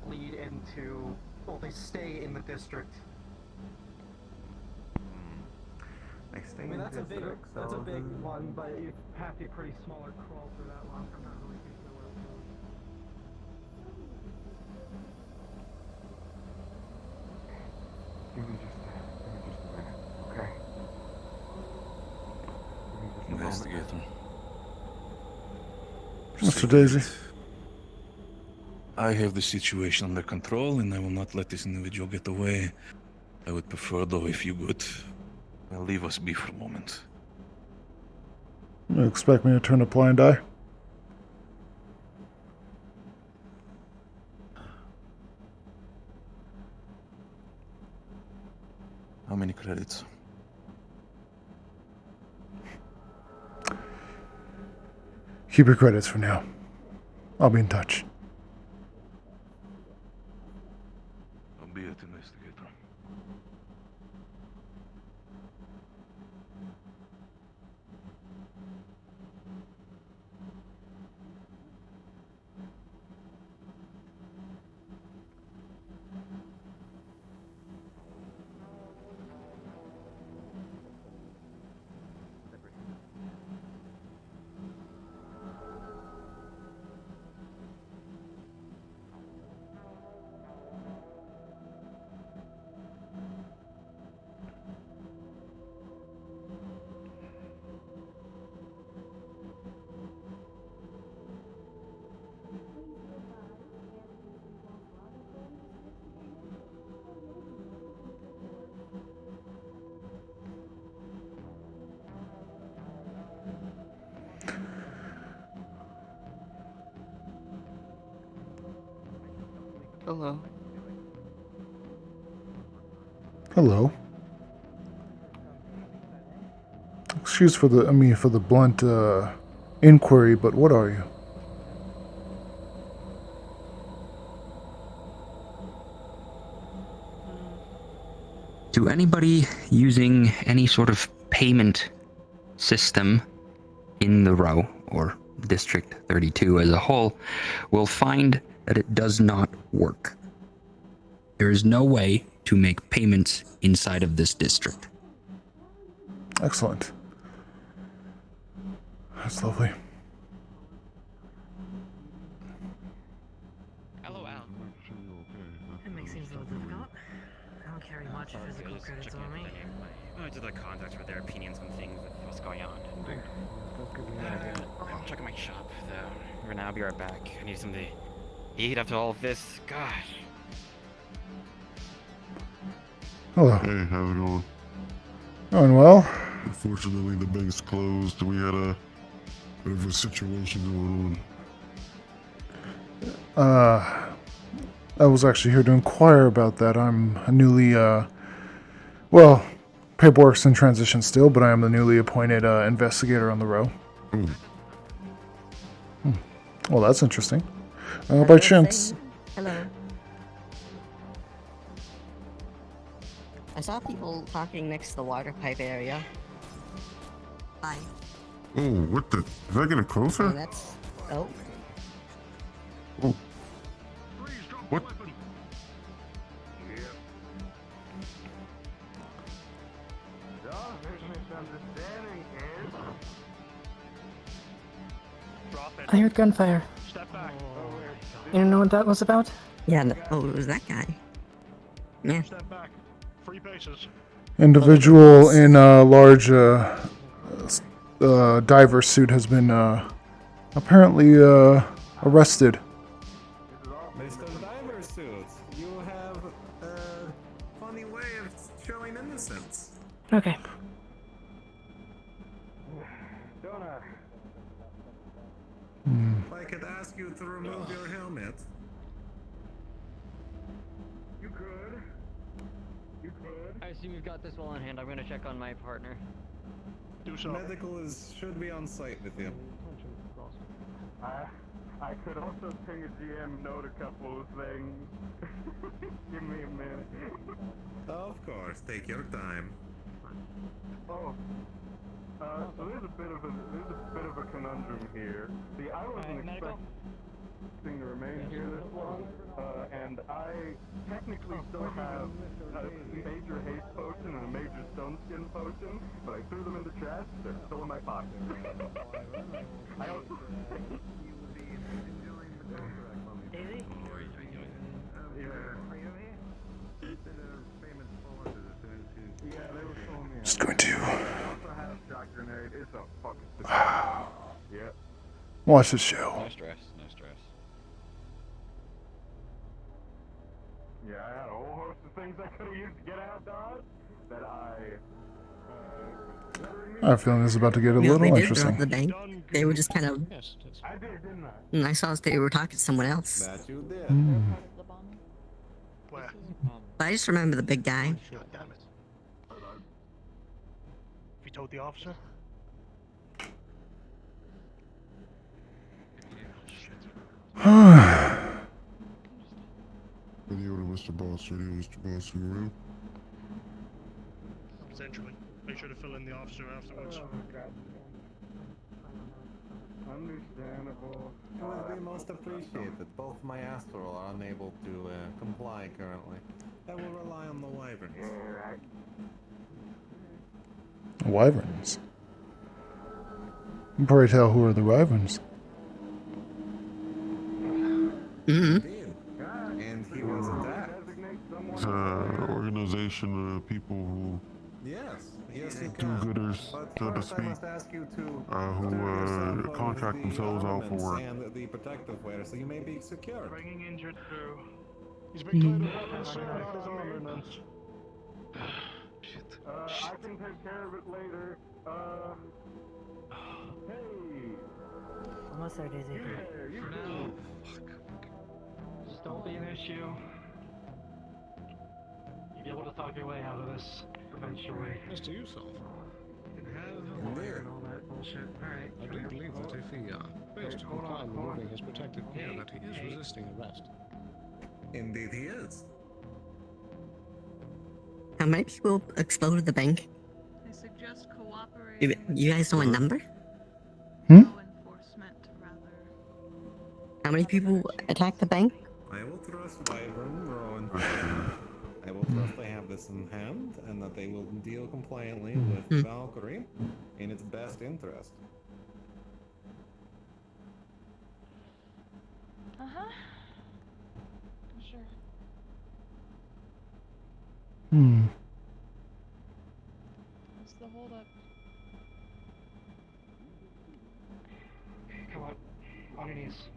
Speaker 7: Lead into, well, they stay in the district.
Speaker 24: They stay
Speaker 7: I mean,
Speaker 24: in
Speaker 7: that's
Speaker 24: the
Speaker 7: a big,
Speaker 24: district,
Speaker 7: that's a
Speaker 24: so
Speaker 7: big one, but you have to be pretty small or crawl through that one. I'm not really too sure where it goes.
Speaker 24: Give me just a minute, okay? Give me just a moment.
Speaker 21: Investigate them.
Speaker 2: Mr. Daisy.
Speaker 21: I have the situation under control, and I will not let this individual get away. I would prefer, though, if you would leave us be for a moment.
Speaker 2: You expect me to turn a blind eye?
Speaker 21: How many credits?
Speaker 2: Keep your credits for now. I'll be in touch.
Speaker 21: I'll be it, investigator.
Speaker 3: Hello.
Speaker 2: Hello. Excuse for the blunt inquiry, but what are you?
Speaker 10: To anybody using any sort of payment system in the row, or District 32 as a whole, will find that it does not work. There is no way to make payments inside of this district.
Speaker 2: Excellent. That's lovely.
Speaker 13: Hello, Al.
Speaker 17: It makes things a little difficult. I don't carry much physical credits on me.
Speaker 13: Just like contacts for their opinions on things, what's going on. I'm checking my shop, though. For now, I'll be right back. I need something to eat after all of this. Gosh.
Speaker 2: Hello.
Speaker 1: Hey, how's it going?
Speaker 2: Going well.
Speaker 1: Unfortunately, the bank's closed. We had a bit of a situation going on.
Speaker 2: I was actually here to inquire about that. I'm a newly, well, paperwork's in transition still, but I am the newly appointed investigator on the row. Well, that's interesting. By chance...
Speaker 3: Hello. I saw people talking next to the water pipe area. Hi.
Speaker 1: Oh, what the? Is that getting closer?
Speaker 3: And that's... Oh.
Speaker 1: Oh. What?
Speaker 17: I heard gunfire. You don't know what that was about?
Speaker 3: Yeah, oh, it was that guy. Yeah.
Speaker 18: Step back. 3 paces.
Speaker 2: Individual in a large diver suit has been apparently arrested.
Speaker 24: Mr. Diver Suit, you have a funny way of showing innocence.
Speaker 17: Okay.
Speaker 24: If I could ask you to remove your helmet.
Speaker 6: You could. You could.
Speaker 19: I assume you've got this well in hand. I'm gonna check on my partner.
Speaker 24: Do so. Medical should be on site with you.
Speaker 6: I could also ping a GM note a couple of things. Give me a minute.
Speaker 24: Of course, take your time.
Speaker 6: Oh. So there's a bit of a conundrum here. See, I wasn't expecting to remain here this long, and I technically still have a major haste potion and a major stone skin potion, but I threw them in the trash. They're still in my pocket. I don't.
Speaker 17: Daisy?
Speaker 6: Yeah, they were showing me.
Speaker 2: Just going to.
Speaker 6: Shot grenade. It's a fucking. Yeah.
Speaker 2: Watch the show.
Speaker 5: No stress, no stress.
Speaker 6: Yeah, I had a whole host of things I could have used to get out Dodge that
Speaker 2: I have a feeling this is about to get a
Speaker 3: You know,
Speaker 2: little
Speaker 3: they did
Speaker 2: interesting.
Speaker 3: rob the bank. They were just kind of.
Speaker 6: I did, didn't I?
Speaker 3: And I saw they were talking to someone else.
Speaker 24: That you did.
Speaker 23: Where?
Speaker 3: But I just remember the big guy.
Speaker 23: God damn it. Have you told the officer?
Speaker 1: Radio to Mr. Boss, radio Mr. Boss, you around?
Speaker 23: Potentially. Make sure to fill in the officer afterwards.
Speaker 6: Understandable.
Speaker 24: It would be most appreciated. Both my Astral are unable to comply currently. I will rely on the Wyverns.
Speaker 2: Wyverns. Pray tell, who are the Wyverns?
Speaker 24: And he was attacked.
Speaker 1: It's an organization of people who
Speaker 24: Yes, yes, he can.
Speaker 1: do-gooders,
Speaker 24: But
Speaker 1: so to
Speaker 24: first I
Speaker 1: speak,
Speaker 24: must ask you to
Speaker 1: who contract themselves out for work.
Speaker 24: and the protective wear, so you may be secure.
Speaker 23: Bringing injured through. He's been cleared of weapons, sir, not his armaments.
Speaker 6: I can take care of it later. Hey.
Speaker 19: Almost there, Daisy.
Speaker 6: For
Speaker 19: now. Just don't be an issue. You'll be able to talk your way out of this eventually.
Speaker 5: As to yourself.
Speaker 19: And all that bullshit. Alright.
Speaker 5: I do believe that if he fails to comply in removing his protective gear, that he is resisting arrest.
Speaker 24: Indeed he is.
Speaker 3: How many people exploded the bank?
Speaker 4: I suggest cooperating.
Speaker 3: You guys know a number?
Speaker 4: Enforcement, rather.
Speaker 3: How many people attacked the bank?
Speaker 24: I will trust Wyvern, Rowan. I will trust they have this in hand, and that they will deal compliantly with Valkyrie in its best interest.
Speaker 4: Uh-huh. Sure. What's the holdup?
Speaker 19: Come on. On your knees.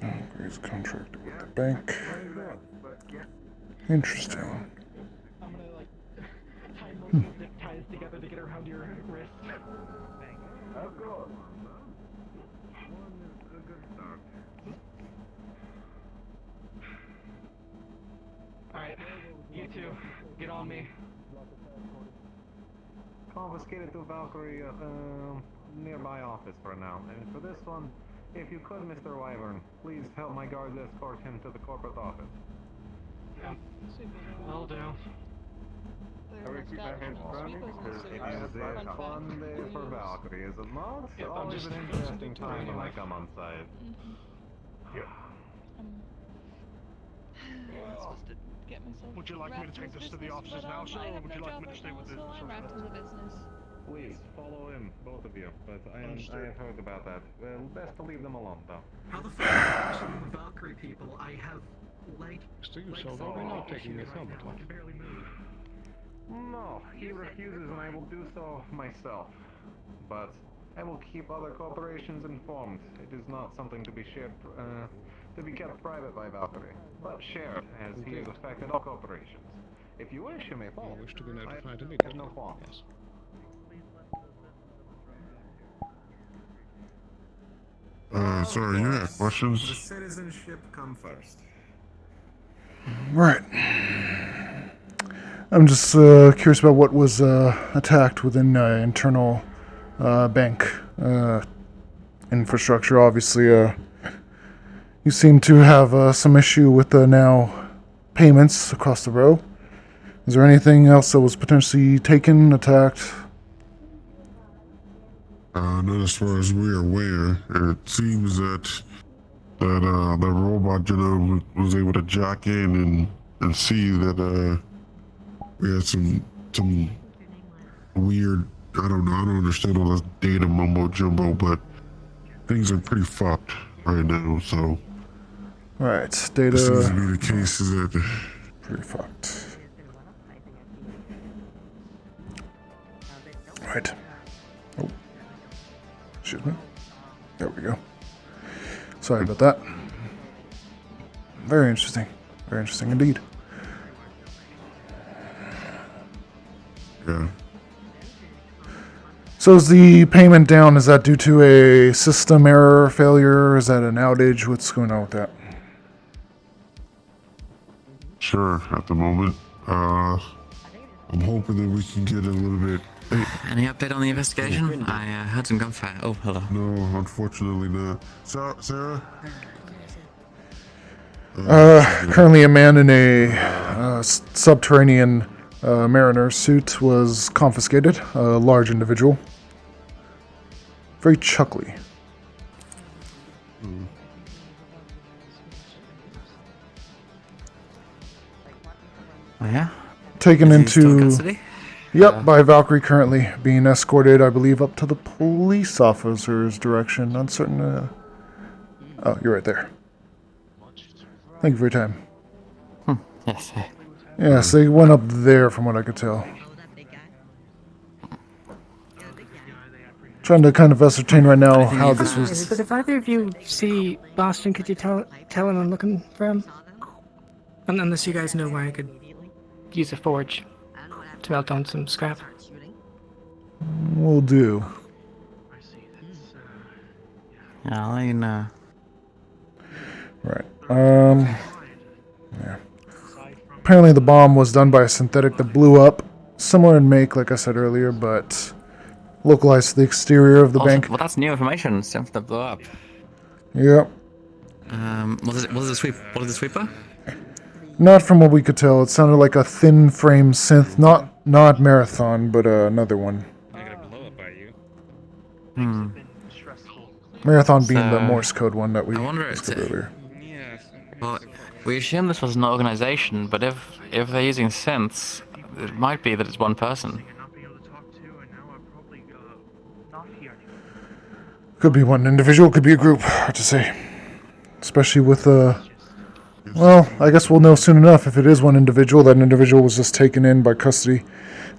Speaker 2: Valkyrie's contracted with the bank. Interesting.
Speaker 19: I'm gonna like tie most of the zip ties together to get around your wrist.
Speaker 6: Of course.
Speaker 19: Alright, you two, get on me.
Speaker 24: Confiscated to Valkyrie nearby office for now. And for this one, if you could, Mr. Wyvern, please help my guards escort him to the corporate office.
Speaker 19: Yeah, will do.
Speaker 6: Are we keep our hands running? Because
Speaker 24: It
Speaker 6: I
Speaker 24: is
Speaker 6: have
Speaker 24: a fun day for Valkyrie, is it not?
Speaker 19: Yep, I'm
Speaker 24: Always
Speaker 19: just
Speaker 24: an interesting time when I come on site.
Speaker 4: Supposed to get myself
Speaker 23: Would you like me to take this to the officers now, sir, or would you like me to stay with the
Speaker 4: I'm wrapped in the business.
Speaker 24: Please, follow him, both of you. But I have heard about that. Well, best to leave them alone, though.
Speaker 7: How the fuck are the Valkyrie people? I have leg.
Speaker 5: Still yourself, are we not taking this helmet off?
Speaker 7: I can barely move.
Speaker 24: No, he refuses and I will do so myself. But I will keep other corporations informed. It is not something to be shared, to be kept private by Valkyrie, but shared, as he has affected all corporations. If you wish, you may follow.
Speaker 5: I wish to be notified
Speaker 24: I
Speaker 5: immediately.
Speaker 24: have no qualms.
Speaker 5: Yes.
Speaker 1: Sorry, you had questions?
Speaker 24: The citizenship come first.
Speaker 2: Right. I'm just curious about what was attacked within internal bank infrastructure. Obviously, you seem to have some issue with the now payments across the row. Is there anything else that was potentially taken, attacked?
Speaker 1: Not as far as we're aware. It seems that the robot was able to jack in and see that we had some weird, I don't understand all this data mumbo jumbo, but things are pretty fucked right now, so.
Speaker 2: Right, data.
Speaker 1: This seems to be the case that.
Speaker 2: Pretty fucked. Right. Oh. Excuse me. There we go. Sorry about that. Very interesting. Very interesting indeed.
Speaker 1: Yeah.
Speaker 2: So is the payment down? Is that due to a system error, failure? Is that an outage? What's going on with that?
Speaker 1: Sure, at the moment. I'm hoping that we can get a little bit.
Speaker 12: Any update on the investigation? I heard some gunfire. Oh, hello.
Speaker 1: No, unfortunately not. Sarah?
Speaker 2: Currently a man in a subterranean mariner suit was confiscated. A large individual. Very chuckly.
Speaker 12: Oh, yeah?
Speaker 2: Taken
Speaker 12: Is he still in
Speaker 2: into...
Speaker 12: custody?
Speaker 2: Yep, by Valkyrie currently. Being escorted, I believe, up to the police officer's direction. Uncertain... Oh, you're right there. Thank you for your time.
Speaker 12: Yes.
Speaker 2: Yes, they went up there from what I could tell. Trying to kind of ascertain right now how this was...
Speaker 17: But if either of you see Boston, could you tell him I'm looking for him? Unless you guys know where I could use a forge to melt down some scrap.
Speaker 2: Will do.
Speaker 12: Yeah, I'll let you know.
Speaker 2: Right. Yeah. Apparently the bomb was done by a synthetic that blew up. Similar in make, like I said earlier, but localized to the exterior of the bank.
Speaker 12: Well, that's new information. Stuff that blew up.
Speaker 2: Yep.
Speaker 12: What is the sweep? What is the sweeper?
Speaker 2: Not from what we could tell. It sounded like a thin frame synth, not Marathon, but another one. Marathon being the Morse code one that we discovered earlier.
Speaker 12: Well, we assume this was an organization, but if they're using synths, it might be that it's one person.
Speaker 2: Could be one individual, could be a group, hard to say. Especially with, well, I guess we'll know soon enough if it is one individual. That individual was just taken in by custody.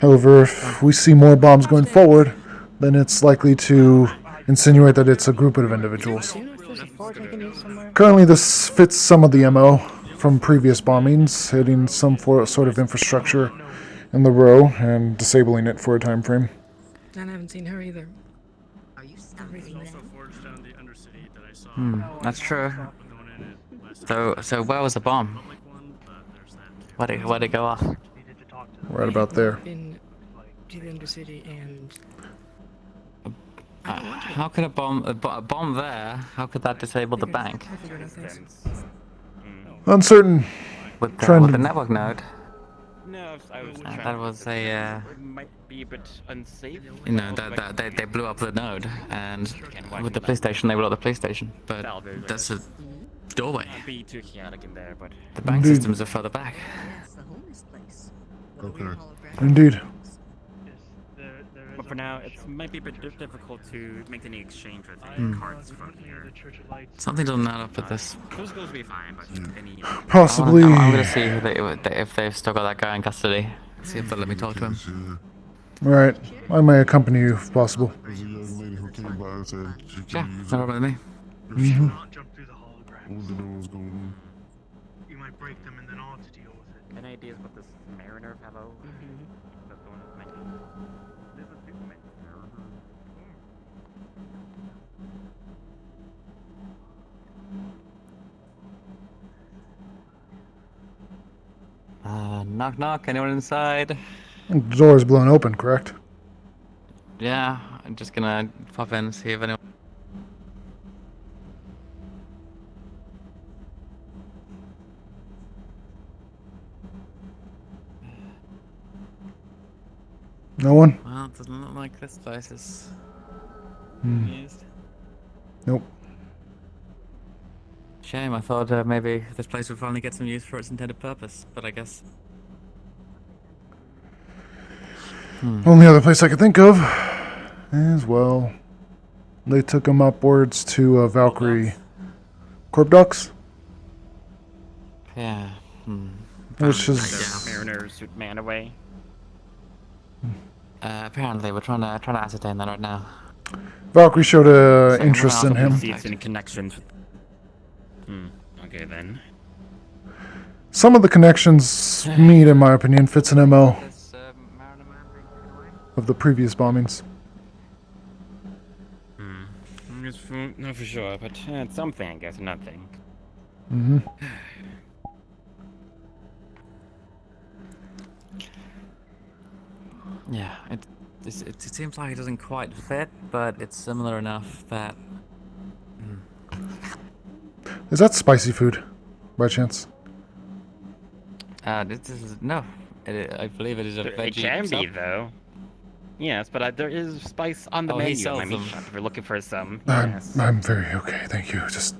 Speaker 2: However, if we see more bombs going forward, then it's likely to insinuate that it's a group of individuals. Currently, this fits some of the MO from previous bombings, hitting some sort of infrastructure in the row and disabling it for a time frame.
Speaker 17: And I haven't seen her either.
Speaker 12: That's true. So where was the bomb? Where'd it go off?
Speaker 2: Right about there.
Speaker 17: In the Undercity and...
Speaker 12: How could a bomb there? How could that disable the bank?
Speaker 2: Uncertain.
Speaker 12: With the network node.
Speaker 13: No, I was
Speaker 12: that was a.
Speaker 13: It might be a bit unsafe.
Speaker 12: You know that they blew up the node, and with the police station they blew up the police station. But that's a doorway.
Speaker 13: Be too chaotic in there, but
Speaker 12: the bank systems are further back.
Speaker 1: Okay.
Speaker 2: Indeed.
Speaker 13: But for now, it might be a bit difficult to make any exchange with any cards from here.
Speaker 12: Something doesn't add up with this.
Speaker 13: Those will be fine, but any...
Speaker 2: Possibly.
Speaker 12: I'm gonna see if they've still got that guy in custody. See if they'll let me talk to him.
Speaker 2: Right. I may accompany you if possible.
Speaker 1: There's a young lady who came by and said she could
Speaker 12: Yeah,
Speaker 1: use
Speaker 12: no
Speaker 1: it.
Speaker 12: problem with me.
Speaker 2: Mm-hmm.
Speaker 1: I wanted to know what's going on.
Speaker 23: You might break them and then I'll have to deal with it.
Speaker 13: Any ideas what this Mariner fellow? That's the one that mentioned. This is the Mariner.
Speaker 12: Knock knock, anyone inside?
Speaker 2: The door is blown open, correct?
Speaker 12: Yeah, I'm just gonna pop in and see if anyone...
Speaker 2: No one?
Speaker 12: Well, it doesn't look like this place is used.
Speaker 2: Nope.
Speaker 12: Shame, I thought maybe this place would finally get some use for its intended purpose, but I guess...
Speaker 2: Only other place I could think of is, well, they took him upwards to Valkyrie Corp Docks.
Speaker 12: Yeah.
Speaker 2: Which is...
Speaker 13: Mariner suit man away.
Speaker 12: Apparently, we're trying to ascertain that right now.
Speaker 2: Valkyrie showed interest in him.
Speaker 13: See it's in connections. Okay then.
Speaker 2: Some of the connections meet, in my opinion, fits an MO of the previous bombings.
Speaker 13: Not for sure, but it's something, I guess, nothing.
Speaker 2: Mm-hmm.
Speaker 12: Yeah, it seems like it doesn't quite fit, but it's similar enough that.
Speaker 2: Is that spicy food, by chance?
Speaker 12: This is no. I believe it is a veggie.
Speaker 13: It can be
Speaker 12: sub.
Speaker 13: though. Yes, but there is spice on the
Speaker 12: Oh, he
Speaker 13: menu.
Speaker 12: sells
Speaker 13: I mean,
Speaker 12: them.
Speaker 13: if you're looking for some.
Speaker 2: I'm very okay, thank you. I just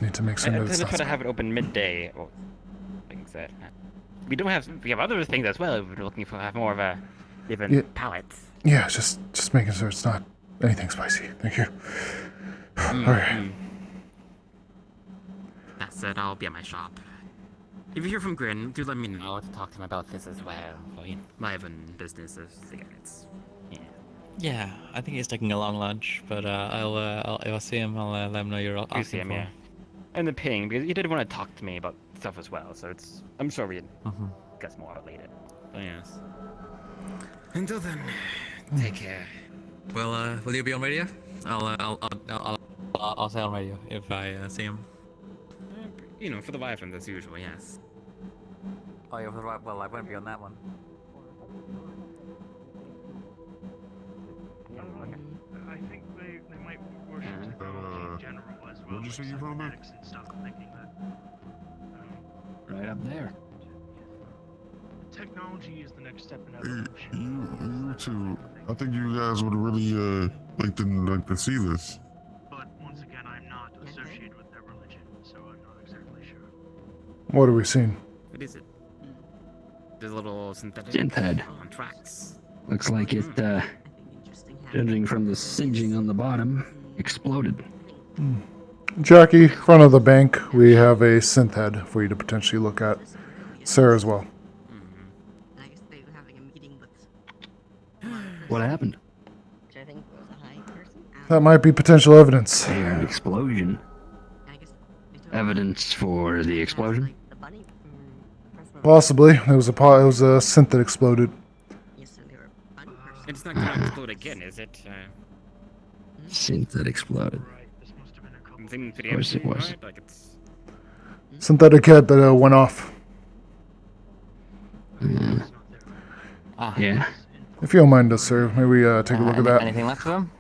Speaker 2: need to make sure
Speaker 13: I
Speaker 2: that
Speaker 13: tend
Speaker 2: it's
Speaker 13: to
Speaker 2: not
Speaker 13: try to have it open midday. Or things that we have other things as well. If we're looking for have more of a different palate.
Speaker 2: Yeah, just making sure it's not anything spicy. Thank you. Alright.
Speaker 13: That said, I'll be at my shop. If you hear from Grin, do let me know to talk to him about this as well. Well, you know, my own business is it's
Speaker 12: Yeah, I think he's taking a long lunch, but I'll if I see him, I'll let him know you're
Speaker 13: You
Speaker 12: asking
Speaker 13: see him,
Speaker 12: for
Speaker 13: yeah.
Speaker 12: him.
Speaker 13: And the ping, because he did want to talk to me about stuff as well, so I'm sure we can get more later. But yes. Until then, take care.
Speaker 12: Well, will you be on radio? I'll say on radio if I see him.
Speaker 13: You know, for the Wyvern as usual, yes.
Speaker 12: Oh, yeah, well, I won't be on that one.
Speaker 23: I think they might worship technology in general as well.
Speaker 1: What'd you say you found there?
Speaker 23: And stuff, thinking that
Speaker 9: Right up there.
Speaker 23: technology is the next step in
Speaker 1: Hey,
Speaker 23: evolution.
Speaker 1: you two. I think you guys would really like to see this.
Speaker 23: But once again, I'm not associated with their religion, so I'm not exactly sure.
Speaker 2: What are we seeing?
Speaker 13: What is it? There's a little synthetic
Speaker 9: Synth head.
Speaker 13: on tracks.
Speaker 9: Looks like it, judging from the singeing on the bottom, exploded.
Speaker 2: Jackie, front of the bank, we have a synth head for you to potentially look at. Sarah as well.
Speaker 9: What happened?
Speaker 2: That might be potential evidence.
Speaker 9: An explosion. Evidence for the explosion?
Speaker 2: Possibly. It was a synth that exploded.
Speaker 13: It's not going to explode again, is it?
Speaker 9: Synth that exploded.
Speaker 13: Something pretty
Speaker 9: Of course it
Speaker 13: empty,
Speaker 9: was.
Speaker 13: right? Like it's...
Speaker 2: Synthetic head that went off.
Speaker 9: Yeah.
Speaker 2: If you don't mind us, sir, maybe we take a look at that.
Speaker 12: Anything left of him?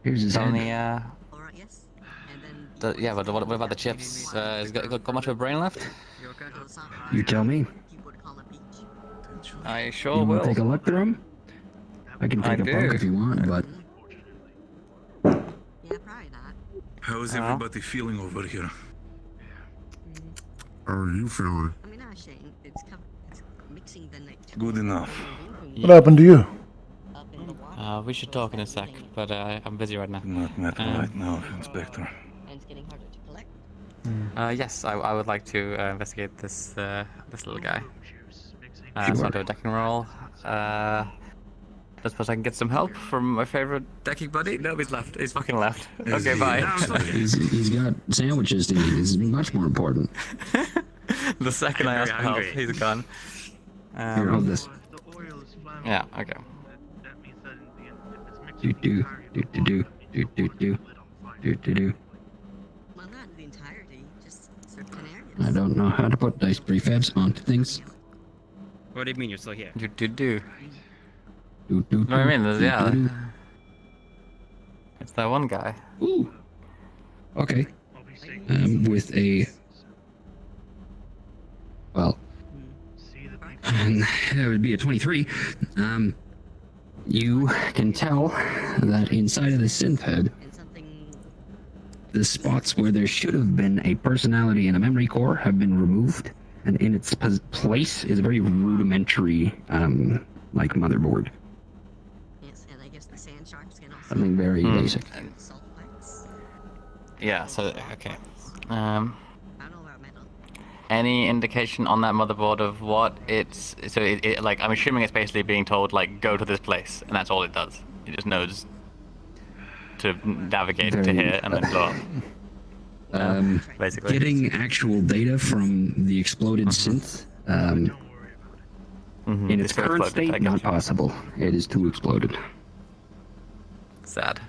Speaker 9: Here's his
Speaker 12: Only,
Speaker 9: head.
Speaker 12: yeah, but what about the chips? Has got much of a brain left?
Speaker 9: You tell me.
Speaker 12: I sure
Speaker 9: You
Speaker 12: will.
Speaker 9: want to take a look through them? I can take a poke if you want, but...
Speaker 21: How's everybody feeling over here?
Speaker 1: How are you feeling?
Speaker 21: Good enough.
Speaker 2: What happened to you?
Speaker 12: We should talk in a sec, but I'm busy right now.
Speaker 21: Not right now, Inspector.
Speaker 12: Yes, I would like to investigate this little guy. So I'll do a decking roll. Let's suppose I can get some help from my favorite decking buddy. No, he's left. He's fucking left. Okay, bye.
Speaker 9: He's got sandwiches to eat. This is much more important.
Speaker 12: The second I ask for help,
Speaker 13: hungry.
Speaker 12: he's gone.
Speaker 9: Here, hold this.
Speaker 12: Yeah, okay.
Speaker 9: Do do do do do do do do do do do. I don't know how to put dice prefabs onto things.
Speaker 13: What do you mean you're still here?
Speaker 12: Do.
Speaker 9: Do do.
Speaker 12: No, I mean,
Speaker 9: do,
Speaker 12: yeah.
Speaker 9: do.
Speaker 12: It's that one guy.
Speaker 9: Ooh. Okay. With a. Well. That would be a 23. You can tell that inside of the synth head, the spots where there should have been a personality and a memory core have been removed, and in its place is a very rudimentary, like motherboard. Something very basic.
Speaker 12: Yeah, so, okay. Any indication on that motherboard of what it's... So, like, I'm assuming it's basically being told, like, go to this place, and that's all it does. it just knows to navigate to here and then blow up. Basically.
Speaker 9: Getting actual data from the exploded synth in its
Speaker 12: It's gonna
Speaker 9: current
Speaker 12: explode, I
Speaker 9: state,
Speaker 12: guess.
Speaker 9: not possible. It is too exploded.
Speaker 12: Sad.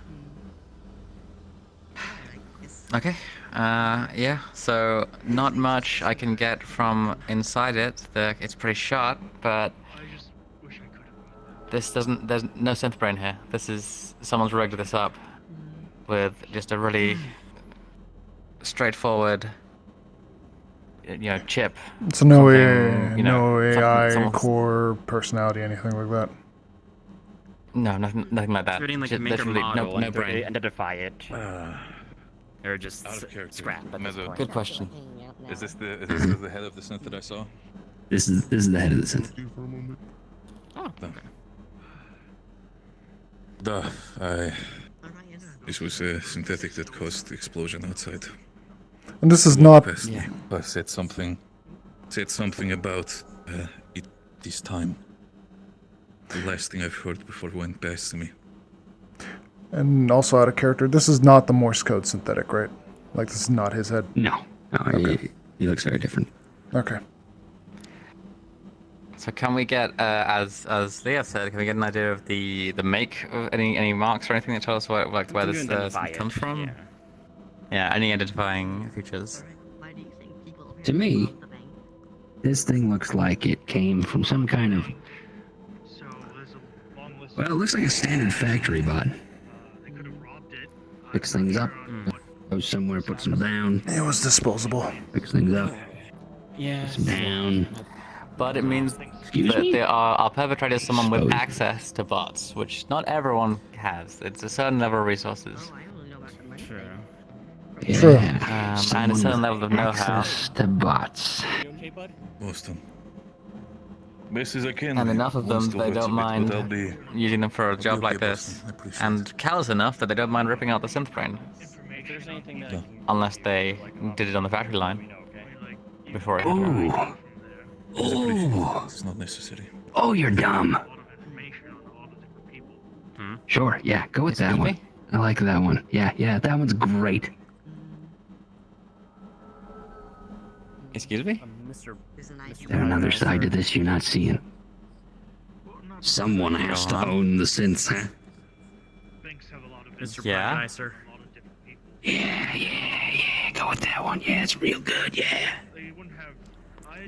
Speaker 12: Okay. Yeah. So not much I can get from inside it. It's pretty short, but this doesn't. There's no synth brain here. This is someone's rigged this up with just a really straightforward, chip.
Speaker 2: So no
Speaker 12: Something,
Speaker 2: no AI,
Speaker 12: someone's-
Speaker 2: core, personality, anything like that.
Speaker 12: No, nothing like that.
Speaker 13: Creating like
Speaker 12: Just
Speaker 13: a maker
Speaker 12: literally
Speaker 13: model
Speaker 12: no
Speaker 13: and
Speaker 12: brain.
Speaker 13: identify it. Or just
Speaker 21: Out of character.
Speaker 13: scrap at this point.
Speaker 12: Good question.
Speaker 21: Is this the head of the synth that I saw?
Speaker 9: This is the head of the synth.
Speaker 13: Oh.
Speaker 21: This was a synthetic that caused the explosion outside.
Speaker 2: And this is not.
Speaker 21: I said something about it this time. The last thing I've heard before it went past me.
Speaker 2: And also out of character, this is not the Morse code synthetic, right? Like, this is not his head.
Speaker 9: No.
Speaker 2: Okay.
Speaker 9: He looks very different.
Speaker 2: Okay.
Speaker 12: So can we get, as Leah said, can we get an idea of the make of any marks or anything that tell us where this comes from? Yeah, any identifying features.
Speaker 9: To me, this thing looks like it came from some kind of. Well, it looks like a standard factory bot. Picks things up, goes somewhere, puts them down.
Speaker 2: It was disposable.
Speaker 9: Picks things up,
Speaker 13: yeah,
Speaker 9: puts them down.
Speaker 12: But it means
Speaker 9: Excuse
Speaker 12: that
Speaker 9: me?
Speaker 12: our perpetrator is someone with
Speaker 9: Exposed.
Speaker 12: access to bots, which not everyone has. It's a certain level of resources.
Speaker 9: Yeah.
Speaker 12: And a
Speaker 9: Someone
Speaker 12: certain
Speaker 9: with
Speaker 12: level of know-how.
Speaker 9: access to bots.
Speaker 21: Most of them. Best as I can.
Speaker 12: And enough of them,
Speaker 21: One still
Speaker 12: they
Speaker 21: hurts a
Speaker 12: don't
Speaker 21: bit,
Speaker 12: mind
Speaker 21: but I'll be
Speaker 12: using them for a job
Speaker 21: okay,
Speaker 12: like this.
Speaker 21: Boston. I appreciate
Speaker 12: And callous enough that they don't mind ripping out the synth brain.
Speaker 13: If there's anything that
Speaker 21: Yeah.
Speaker 12: Unless they did it on the factory line. Before it happened.
Speaker 9: Oh,
Speaker 21: It's not necessary.
Speaker 9: oh, you're dumb. Sure, yeah, go with that one. I like that one. Yeah, that one's great.
Speaker 12: Excuse me?
Speaker 9: There's another side to this you're not seeing. Someone has to own the synths, huh?
Speaker 13: Mr.
Speaker 12: Yeah.
Speaker 13: Prime Minister.
Speaker 9: Yeah, go with that one. Yeah, it's real good, yeah.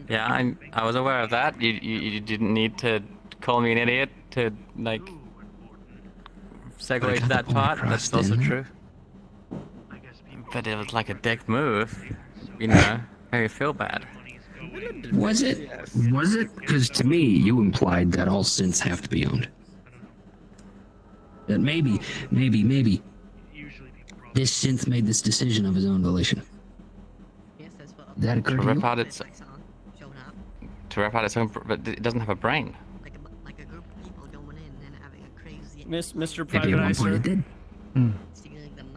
Speaker 12: Yeah, I was aware of that. You didn't need to call me an idiot to, like, segue to that part. That's also true. But it was like a dick move. Made me feel bad.
Speaker 9: Was it? Was it? Because to me, you implied that all synths have to be owned. That maybe, this synth made this decision of his own volition. That occurred to you?
Speaker 12: To rip out its own, but it doesn't have a brain.
Speaker 13: Mr.
Speaker 9: Maybe at one point it did.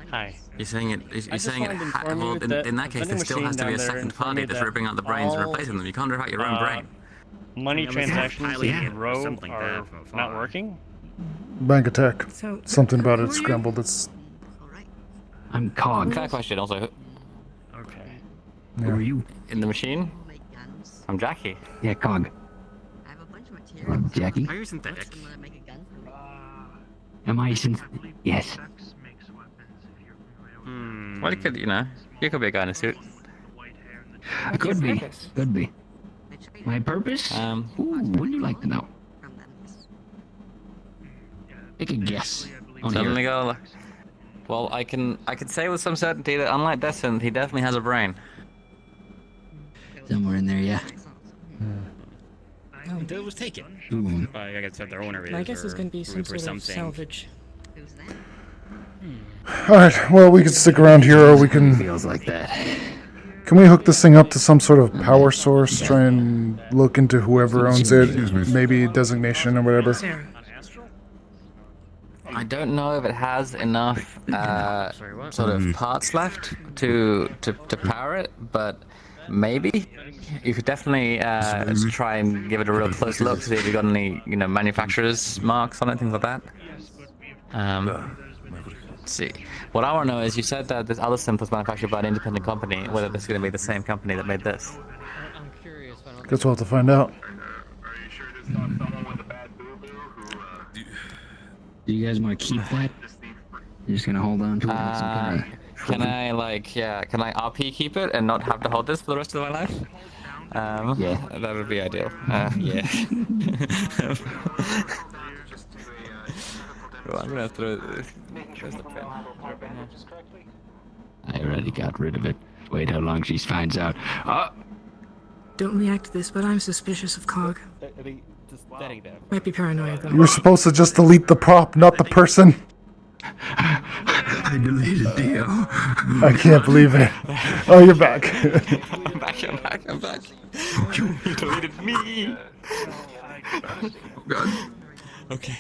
Speaker 13: Hi.
Speaker 12: You're saying it. You're
Speaker 13: just
Speaker 12: saying it.
Speaker 13: wanted to inform you
Speaker 12: Well,
Speaker 13: that
Speaker 12: in that case,
Speaker 13: vending
Speaker 12: there still has to be a
Speaker 13: machine down there
Speaker 12: second
Speaker 13: informed
Speaker 12: party
Speaker 13: me
Speaker 12: that's
Speaker 13: that
Speaker 12: ripping out the brains and
Speaker 13: all,
Speaker 12: replacing them. You can't rip out your own brain.
Speaker 13: Money
Speaker 15: Yeah, it was
Speaker 13: transactions
Speaker 15: highly
Speaker 13: in row
Speaker 15: something
Speaker 13: are
Speaker 15: bad from
Speaker 13: not
Speaker 15: afar.
Speaker 13: working.
Speaker 2: Bank attack.
Speaker 17: So,
Speaker 2: Something about
Speaker 17: who
Speaker 2: it
Speaker 17: are you?
Speaker 2: scrambled. It's.
Speaker 9: I'm Cog.
Speaker 12: Fair question. Also,
Speaker 13: Okay.
Speaker 9: Who are you?
Speaker 12: in the machine, I'm Jackie.
Speaker 9: Yeah, Cog. Jackie?
Speaker 15: Are you synthetic?
Speaker 9: Am I synth? Yes.
Speaker 12: Well, you could be a guy in a suit.
Speaker 9: Could be. Could be. My purpose? Wouldn't you like to know? Take a guess. On
Speaker 12: Suddenly
Speaker 9: here.
Speaker 12: go. Well, I can say with some certainty that unlike Destin, he definitely has a brain.
Speaker 9: Somewhere in there, yeah.
Speaker 15: Until it was taken.
Speaker 9: Ooh.
Speaker 13: I guess what their owner is.
Speaker 17: I guess it's
Speaker 13: or
Speaker 17: going to be some
Speaker 13: group or
Speaker 17: sort of
Speaker 13: something.
Speaker 17: salvage.
Speaker 2: Alright, well, we can stick around here, or we can.
Speaker 9: Feels like that.
Speaker 2: Can we hook this thing up to some sort of power source? Try and look into whoever owns it, maybe designation or whatever.
Speaker 17: Sarah.
Speaker 12: I don't know if it has enough sort of parts left to power it, but maybe you could definitely try and give it a real close look to see if you've got any manufacturer's marks on it, things like that. Let's see. What I want to know is, you said that this other synth was manufactured by an independent company. Whether this is going to be the same company that made this.
Speaker 2: Guess we'll have to find out.
Speaker 9: Do you guys want to keep that? You're just gonna hold on to it like some kind of...
Speaker 12: Can I can I RP keep it and not have to hold this for the rest of my life?
Speaker 9: Yeah.
Speaker 12: That would be ideal. Yeah. Well, I'm gonna throw this. Where's the pen?
Speaker 9: I already got rid of it. Wait how long she finds out.
Speaker 17: Don't react to this, but I'm suspicious of Cog. Might be paranoid though.
Speaker 2: You were supposed to just delete the prop, not the person.
Speaker 9: I deleted Dio.
Speaker 2: I can't believe it. Oh, you're back.
Speaker 12: I'm back. You deleted me.
Speaker 9: Oh God.
Speaker 12: Okay.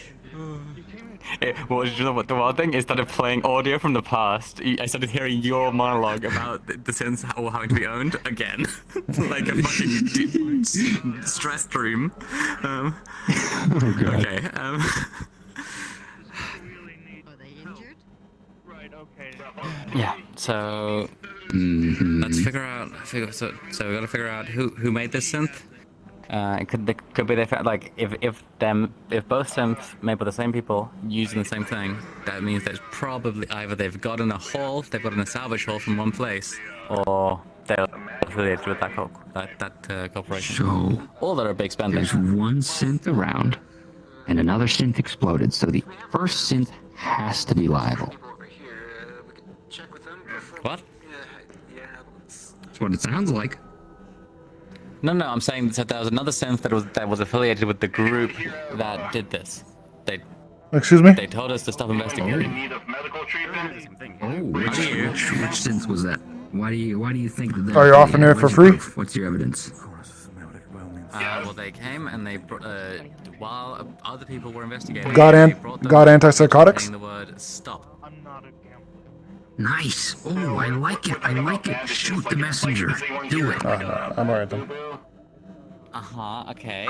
Speaker 12: Well, you know what the wild thing is? Started playing audio from the past. I started hearing your monologue about the synths all having to be owned again, like a fucking stress room.
Speaker 9: Oh God.
Speaker 12: Okay. Yeah. So let's figure out. So we gotta figure out who made this synth. It could be they like if both synths made by the same people using the same thing, that means there's probably either they've gotten a salvage haul from one place, or they're affiliated with that corporation.
Speaker 9: So
Speaker 12: all that are big spenders.
Speaker 9: There's one synth around, and another synth exploded. So the first synth has to be liable.
Speaker 12: What?
Speaker 9: That's what it sounds like.
Speaker 12: No, I'm saying that there was another synth that was affiliated with the group that did this.
Speaker 2: Excuse me?
Speaker 12: They told us to stop investigating.
Speaker 9: Which synth was that? Why do you think that?
Speaker 2: Are you offering it for free?
Speaker 9: What's your evidence?
Speaker 12: Well, they came and they brought, while other people were investigating.
Speaker 2: Got antipsychotics?
Speaker 12: Saying the word stop.
Speaker 9: Nice. Oh, I like it. Shoot the messenger. Do it.
Speaker 2: I'm alright then.
Speaker 12: Okay.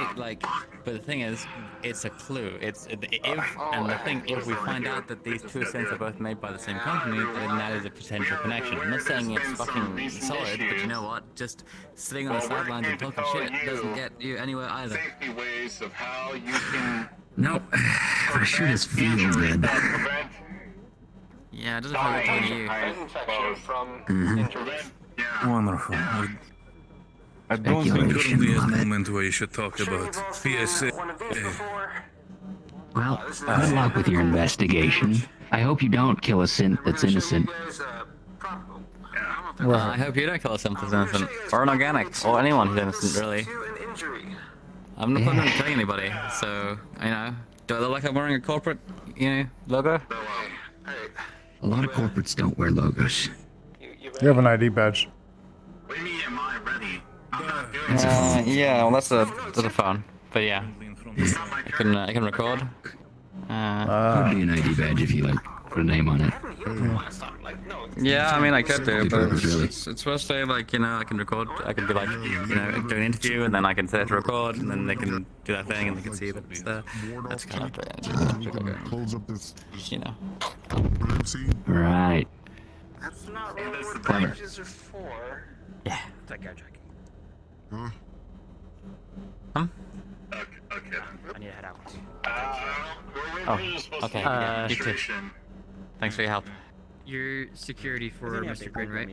Speaker 12: But the thing is, it's a clue. If we find out that these two synths are both made by the same company, then that is a potential connection. I'm not saying it's fucking solid, but you know what? Just sitting on the sidelines and talking shit doesn't get you anywhere either.
Speaker 9: No, for sure this feels good.
Speaker 12: Yeah, it doesn't feel good to you.
Speaker 21: Wonderful. I don't think currently is a moment where you should talk about PSA.
Speaker 9: Well, good luck with your investigation. I hope you don't kill a synth that's innocent.
Speaker 12: Well, I hope you don't kill a synth that's innocent, or an organic, or anyone who's innocent, really. I'm not planning on killing anybody, so, do I look like I'm wearing a corporate, logo?
Speaker 9: A lot of corporates don't wear logos.
Speaker 2: You have an ID badge.
Speaker 12: Yeah, well, that's a phone, but yeah, I can record.
Speaker 9: Could be an ID badge if you put a name on it.
Speaker 12: Yeah, I mean I could do, but it's supposed to say I can record. I could be do an interview, and then I can set it to record, and then they can do that thing, and they can see that it's there. That's kind of
Speaker 1: Close up this.
Speaker 9: Right.
Speaker 7: That's not really what
Speaker 9: Clever.
Speaker 7: badges are for.
Speaker 12: Yeah.
Speaker 13: That guy checking.
Speaker 1: Huh?
Speaker 7: Okay.
Speaker 13: I need to head out.
Speaker 12: Oh, okay. You too. Thanks for your help.
Speaker 15: Your security for Mr. Grin, right?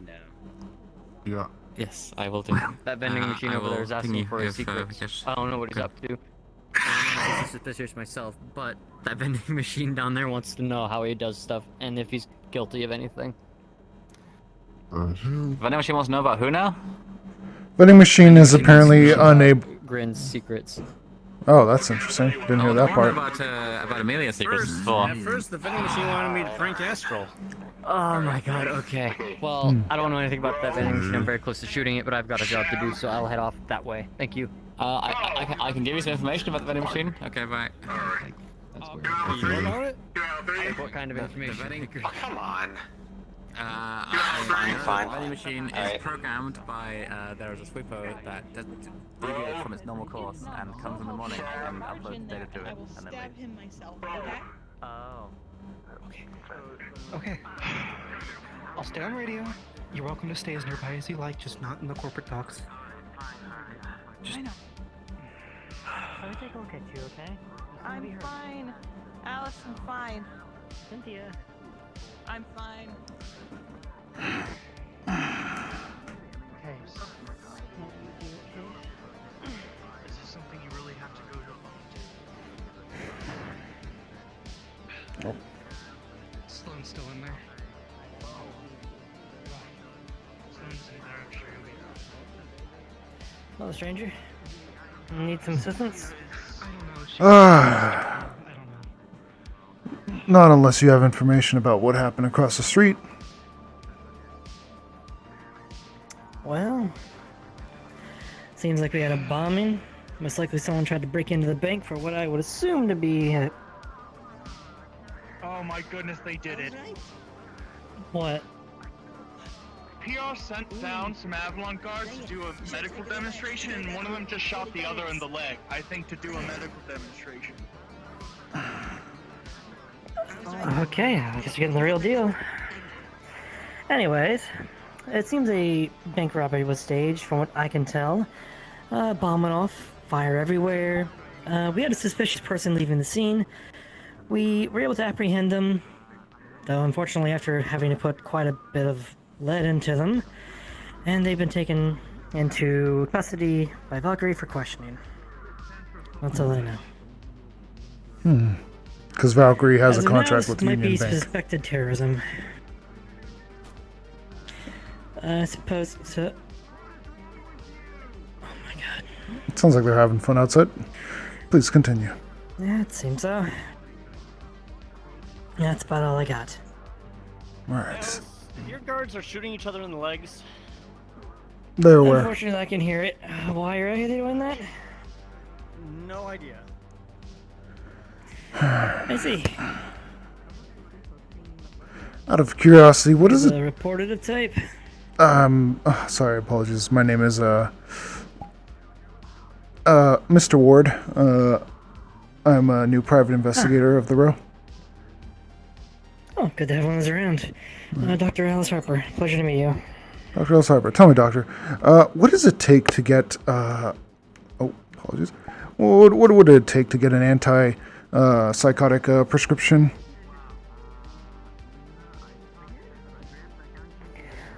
Speaker 1: Yeah.
Speaker 12: Yes, I will do.
Speaker 15: That vending machine over there is asking for his secrets. I don't know what he's up to. I'm suspicious myself, but that vending machine down there wants to know how he does stuff and if he's guilty of anything.
Speaker 12: Vending machine wants to know about who now?
Speaker 2: Vending machine is apparently unable.
Speaker 15: Grin's secrets.
Speaker 2: Oh, that's interesting. Didn't hear that part.
Speaker 12: About Amelia's secrets before.
Speaker 13: At first, the vending machine wanted me to prank Astral.
Speaker 15: Oh my god, okay. Well, I don't know anything about that vending machine. I'm very close to shooting it, but I've got a job to do, so I'll head off that way. Thank you.
Speaker 12: I can give you some information about the vending machine. Okay, bye.
Speaker 13: You know about it?
Speaker 15: What kind of information?
Speaker 7: Come on.
Speaker 12: The vending machine is programmed by, there's a sweeper that deviates from its normal course and comes in the morning and uploads data to it.
Speaker 4: I will stab him myself, okay?
Speaker 12: Oh.
Speaker 7: Okay. I'll stay on radio. You're welcome to stay as nearby as you like, just not in the corporate docks.
Speaker 15: I know. Let me take a look at you, okay?
Speaker 14: I'm fine. Alice, I'm fine.
Speaker 15: Cynthia.
Speaker 14: I'm fine.
Speaker 15: Okay.
Speaker 23: This is something you really have to go to.
Speaker 2: Oh.
Speaker 23: Sloane's still in there. Sloane's in there, I'm sure you'll be.
Speaker 15: Hello, stranger. Need some assistance?
Speaker 2: Not unless you have information about what happened across the street.
Speaker 15: Well, seems like we had a bombing. Most likely someone tried to break into the bank for what I would assume to be
Speaker 23: Oh my goodness, they did it.
Speaker 15: what?
Speaker 23: PR sent down some Avalon guards to do a medical demonstration, and one of them just shot the other in the leg, I think to do a medical demonstration.
Speaker 15: Okay, I guess you're getting the real deal. Anyways, it seems a bank robbery was staged, from what I can tell. Bomb went off, fire everywhere. We had a suspicious person leaving the scene. We were able to apprehend them, though unfortunately after having to put quite a bit of lead into them, and they've been taken into custody by Valkyrie for questioning. That's all I know.
Speaker 2: Because Valkyrie has
Speaker 15: As
Speaker 2: a
Speaker 15: of now,
Speaker 2: contract
Speaker 15: this
Speaker 2: with
Speaker 15: might
Speaker 2: Union
Speaker 15: be
Speaker 2: Bank.
Speaker 15: suspected terrorism. I suppose so.
Speaker 2: It sounds like they're having fun outside. Please continue.
Speaker 15: Yeah, it seems so. That's about all I got.
Speaker 2: Alright.
Speaker 16: Your guards are shooting each other in the legs.
Speaker 2: They're aware.
Speaker 15: Unfortunately, I can hear it. Why are they doing that?
Speaker 16: No idea.
Speaker 15: I see.
Speaker 2: Out of curiosity, what is it?
Speaker 15: Reported of type.
Speaker 2: Sorry, apologies. My name is, Mr. Ward. I'm a new private investigator of the row.
Speaker 15: Oh, good to have one of those around. Dr. Alice Harper, pleasure to meet you.
Speaker 2: Dr. Alice Harper, tell me, Doctor, what does it take to get, oh, apologies. What would it take to get an psychotic prescription?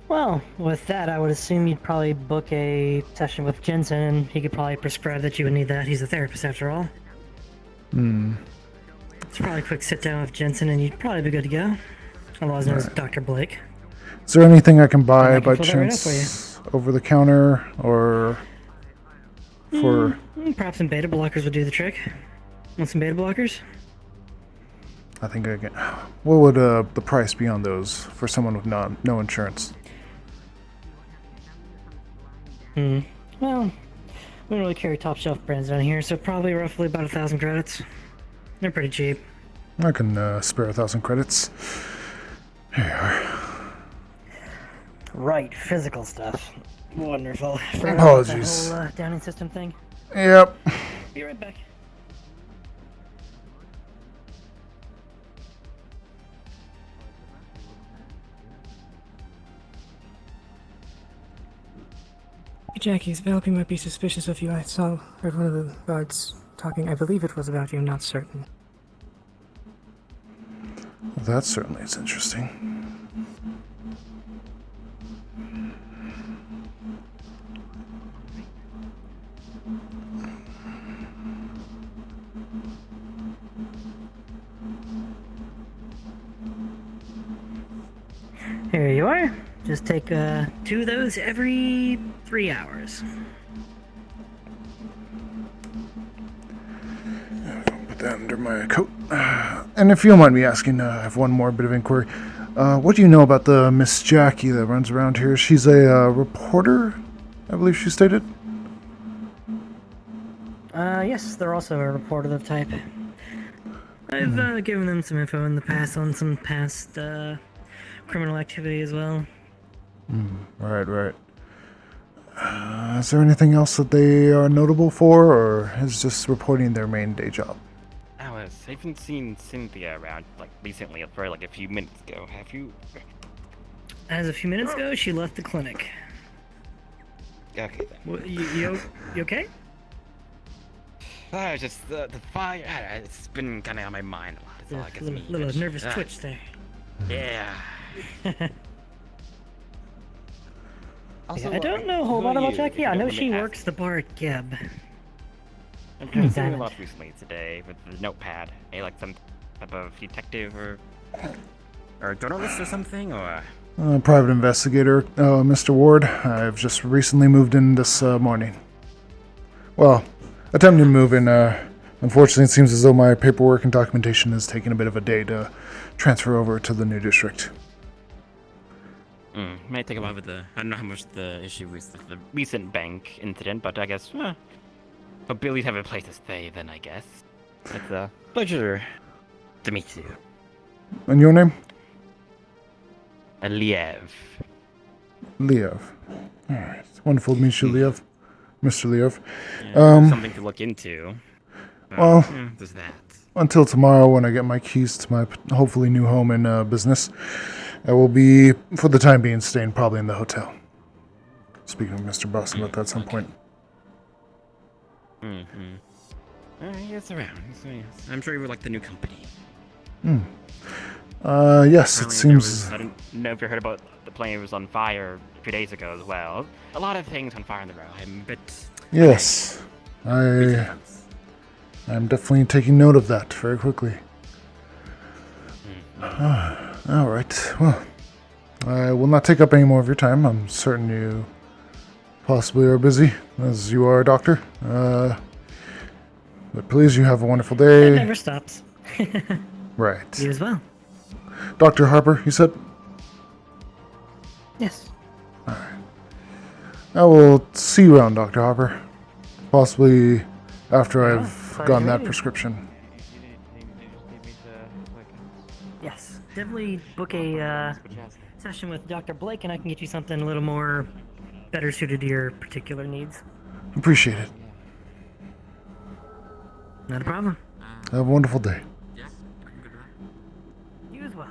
Speaker 15: Well, with that, I would assume you'd probably book a session with Jensen, and he could probably prescribe that you would need that. He's a therapist, after all. It's probably a quick sit down with Jensen, and you'd probably be good to go. Otherwise known as Dr. Blake.
Speaker 2: Is there anything I can buy
Speaker 15: I can
Speaker 2: by
Speaker 15: fill that right up
Speaker 2: chance over the counter or for?
Speaker 15: Perhaps some beta blockers would do the trick. Want some beta blockers?
Speaker 2: I think I can. What would the price be on those for someone with no insurance?
Speaker 15: Well, we don't really carry top shelf brands down here, so probably roughly about 1,000 credits. They're pretty cheap.
Speaker 2: I can spare 1,000 credits. Here you are.
Speaker 15: Right, physical stuff. Wonderful.
Speaker 2: Apologies.
Speaker 15: That whole downing system thing.
Speaker 2: Yep.
Speaker 15: Be right back.
Speaker 17: Jackie, Valkyrie might be suspicious of you. I heard one of the guards talking. I believe it was about you, I'm not certain.
Speaker 2: Well, that certainly is interesting.
Speaker 15: Here you are. Just take 2 of those every 3 hours.
Speaker 2: Put that under my coat. And if you don't mind me asking, I have one more bit of inquiry. What do you know about the Miss Jackie that runs around here? She's a reporter, I believe she stated.
Speaker 15: Yes, they're also a reporter of type. I've given them some info in the past on some past criminal activity as well.
Speaker 2: Right. Is there anything else that they are notable for, or is just reporting their main day job?
Speaker 13: Our I haven't seen Cynthia around like recently, for like a few minutes ago. Have you?
Speaker 15: As a few minutes ago, she left the clinic.
Speaker 13: Okay then.
Speaker 15: What, you okay?
Speaker 13: Just the fire. It's been kind of on my mind a lot. It's all I guess me.
Speaker 15: Little nervous twitch there.
Speaker 13: Yeah.
Speaker 15: Yeah, I don't know a whole lot about Jackie. I know she works the bar at Geb.
Speaker 13: I'm trying to see a lot recently today with the notepad. Are you like some type of detective or journalist or something, or?
Speaker 2: Private investigator, Mr. Ward. I've just recently moved in this morning. Well, attempting to move in. Unfortunately, it seems as though my paperwork and documentation is taking a bit of a day to transfer over to the new district.
Speaker 13: Might take a while with the. I don't know how much the issue with the recent bank incident, but I guess. But Billy'd have a place to stay then, I guess. It's a pleasure to meet you.
Speaker 2: And your name?
Speaker 13: Liev.
Speaker 2: Liev. Alright. Wonderful to meet you, Liev. Mr. Liev.
Speaker 13: Yeah, something to look into.
Speaker 2: Well,
Speaker 13: there's that.
Speaker 2: Until tomorrow when I get my keys to my hopefully new home and business, I will be, for the time being, staying probably in the hotel. Speaking of Mr. Boston about that at some point.
Speaker 13: It's around. I'm sure you would like the new company.
Speaker 2: Yes, it seems...
Speaker 13: I don't know if you heard about the plane was on fire a few days ago as well. A lot of things on fire in the row. I'm a bit...
Speaker 2: Yes. I'm definitely taking note of that very quickly. Alright, well, I will not take up any more of your time. I'm certain you possibly are busy, as you are a doctor. But please, you have a wonderful day.
Speaker 15: It never stops.
Speaker 2: Right.
Speaker 15: You as well.
Speaker 2: Dr. Harper, you said?
Speaker 15: Yes.
Speaker 2: Alright. I will see you around, Dr. Harper. Possibly after I've gotten that prescription.
Speaker 15: Yes. Definitely book a session with Dr. Blake and I can get you something a little more better suited to your particular needs.
Speaker 2: Appreciate it.
Speaker 15: Not a problem.
Speaker 2: Have a wonderful day.
Speaker 15: You as well.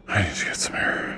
Speaker 2: I need to get some air.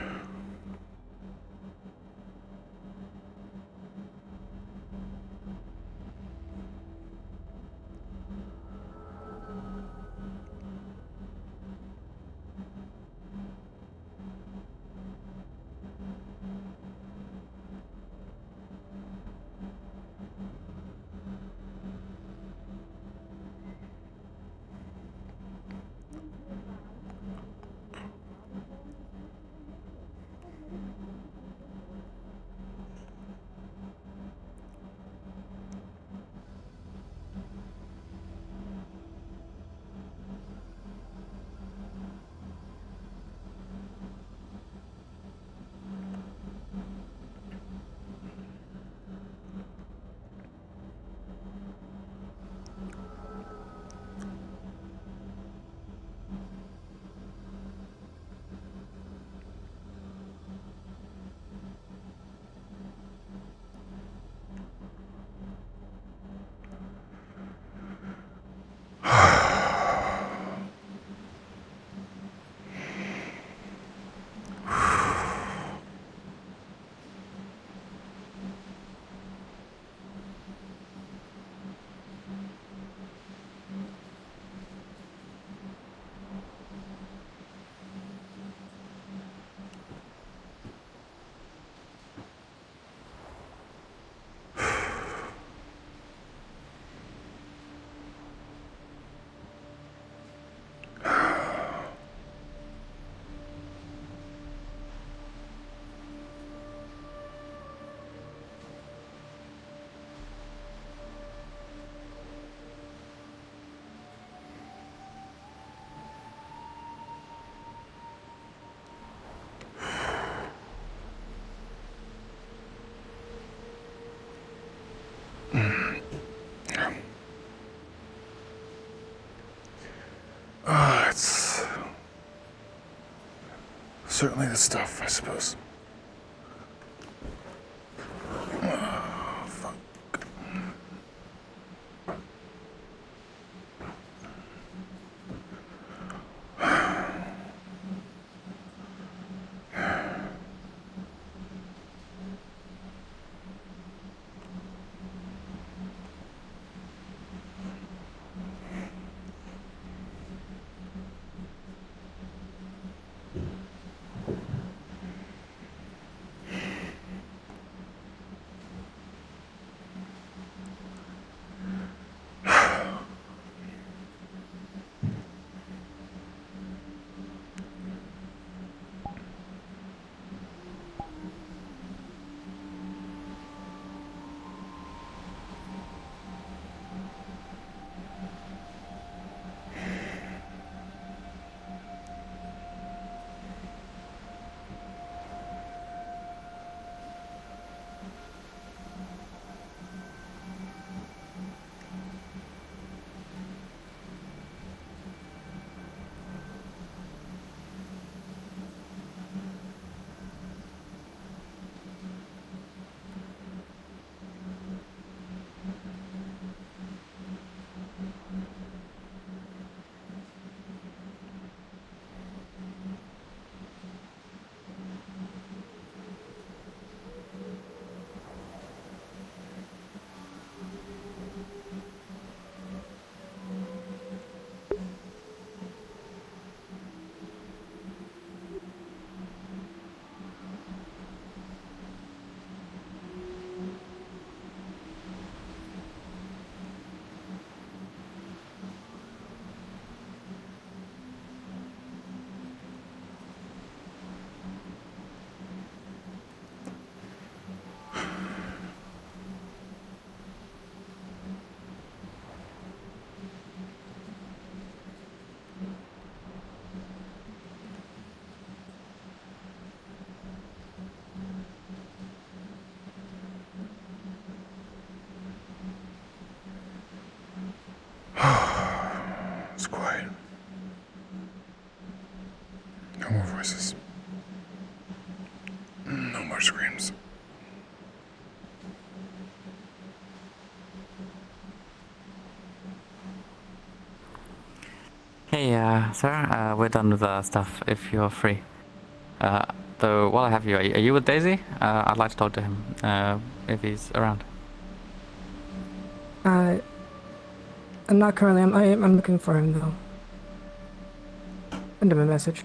Speaker 2: certainly the stuff, I suppose. Oh, fuck. It's quiet. No more voices. No more screams.
Speaker 12: Hey, sir, we're done with the stuff if you're free. Though, while I have you, are you with Daisy? I'd like to talk to him, if he's around.
Speaker 17: I'm not currently. I'm looking for him though. Send him a message.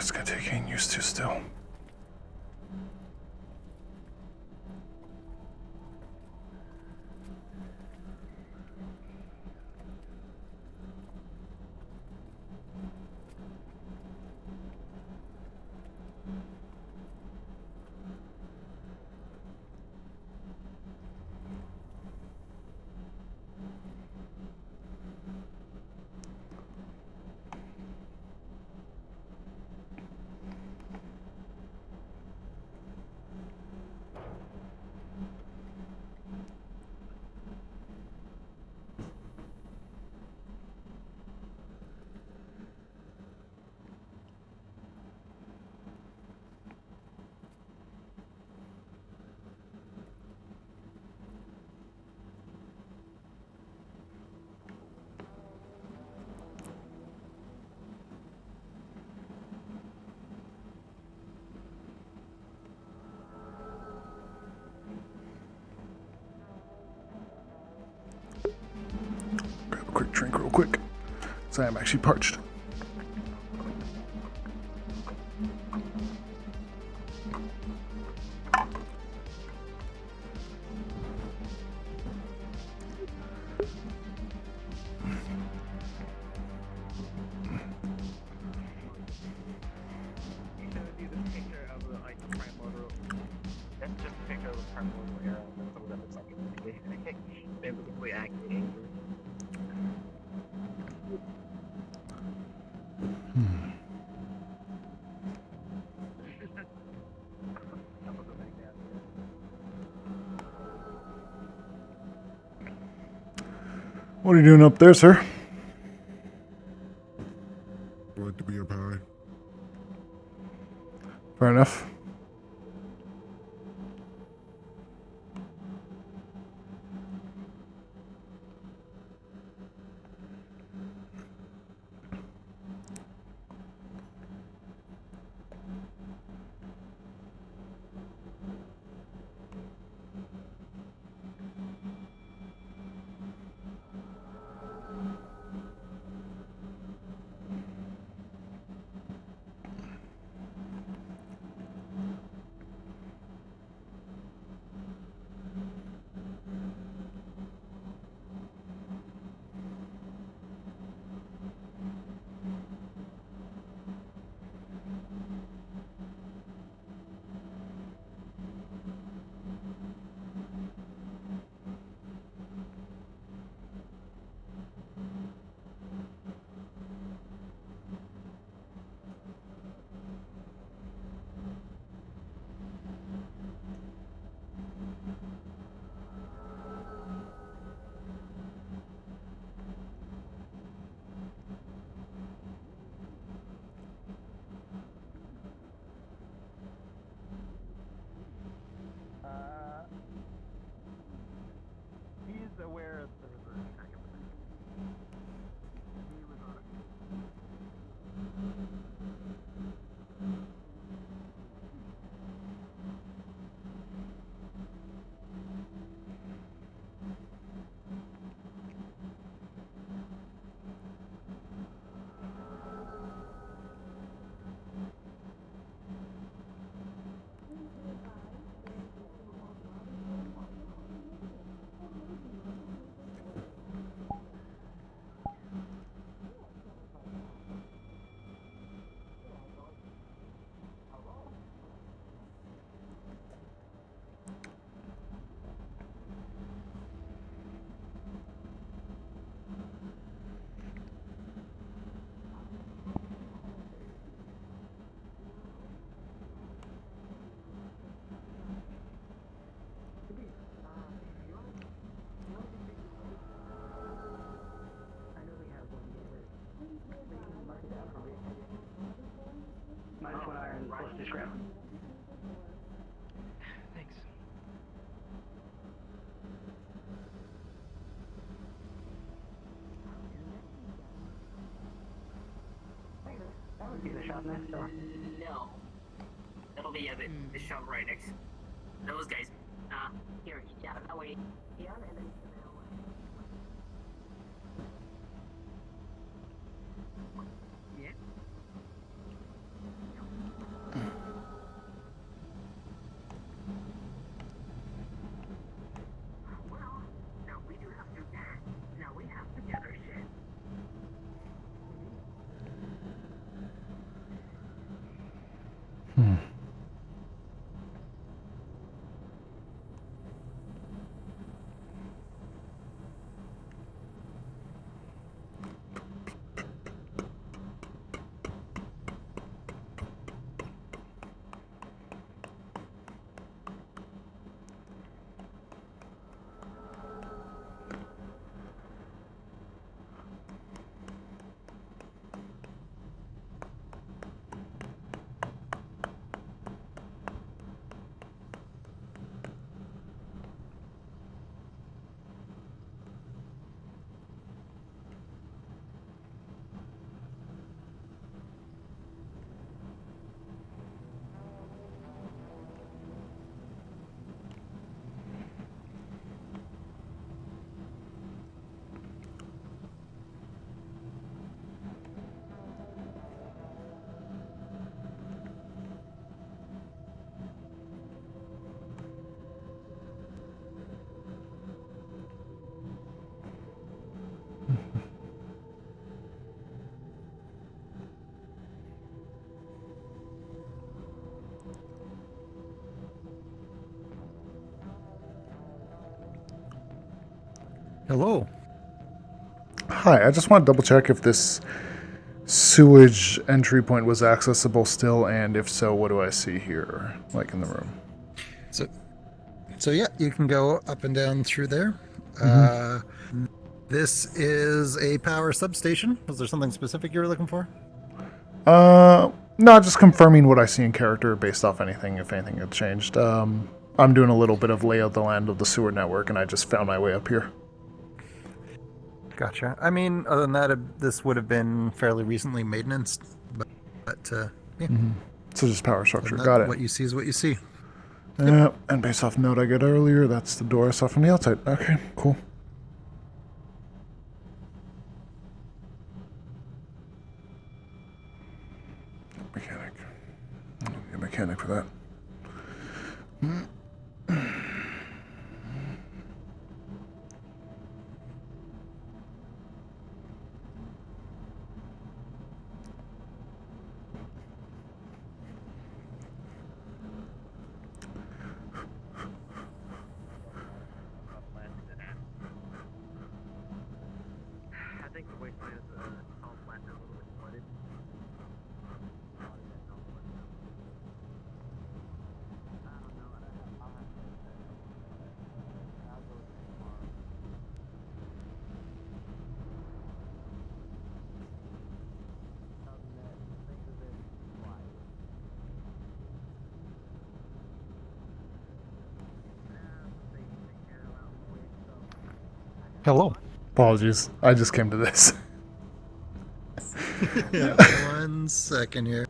Speaker 2: It's gonna take getting used to still. Grab a quick drink real quick, because I am actually parched. What are you doing up there, sir?
Speaker 1: Like to be up high.
Speaker 2: Fair enough.
Speaker 6: He's aware of the
Speaker 19: -1 iron, plus scrap.
Speaker 7: Thanks.
Speaker 19: That would be the shop next door.
Speaker 8: No. That'll be the shop right next. Those guys. Here, yeah, that way. Here, and then. Yeah.
Speaker 10: Hello.
Speaker 2: Hi, I just want to double check if this sewage entry point was accessible still, and if so, what do I see here, like in the room?
Speaker 10: So yeah, you can go up and down through there. This is a power substation. Was there something specific you were looking for?
Speaker 2: No, just confirming what I see in character based off anything, if anything had changed. I'm doing a little bit of lay of the land of the sewer network, and I just found my way up here.
Speaker 10: Gotcha. I mean, other than that, this would have been fairly recently maintenanced, but yeah.
Speaker 2: So just power structure.
Speaker 10: That,
Speaker 2: Got it.
Speaker 10: What you see is what you see.
Speaker 2: Yeah, and based off the note I got earlier, that's the door I saw from the outside. Okay, cool. Mechanic. I'll be a mechanic for that.
Speaker 10: Hello.
Speaker 2: Apologies. I just came to this.
Speaker 10: Yeah, 1 second here.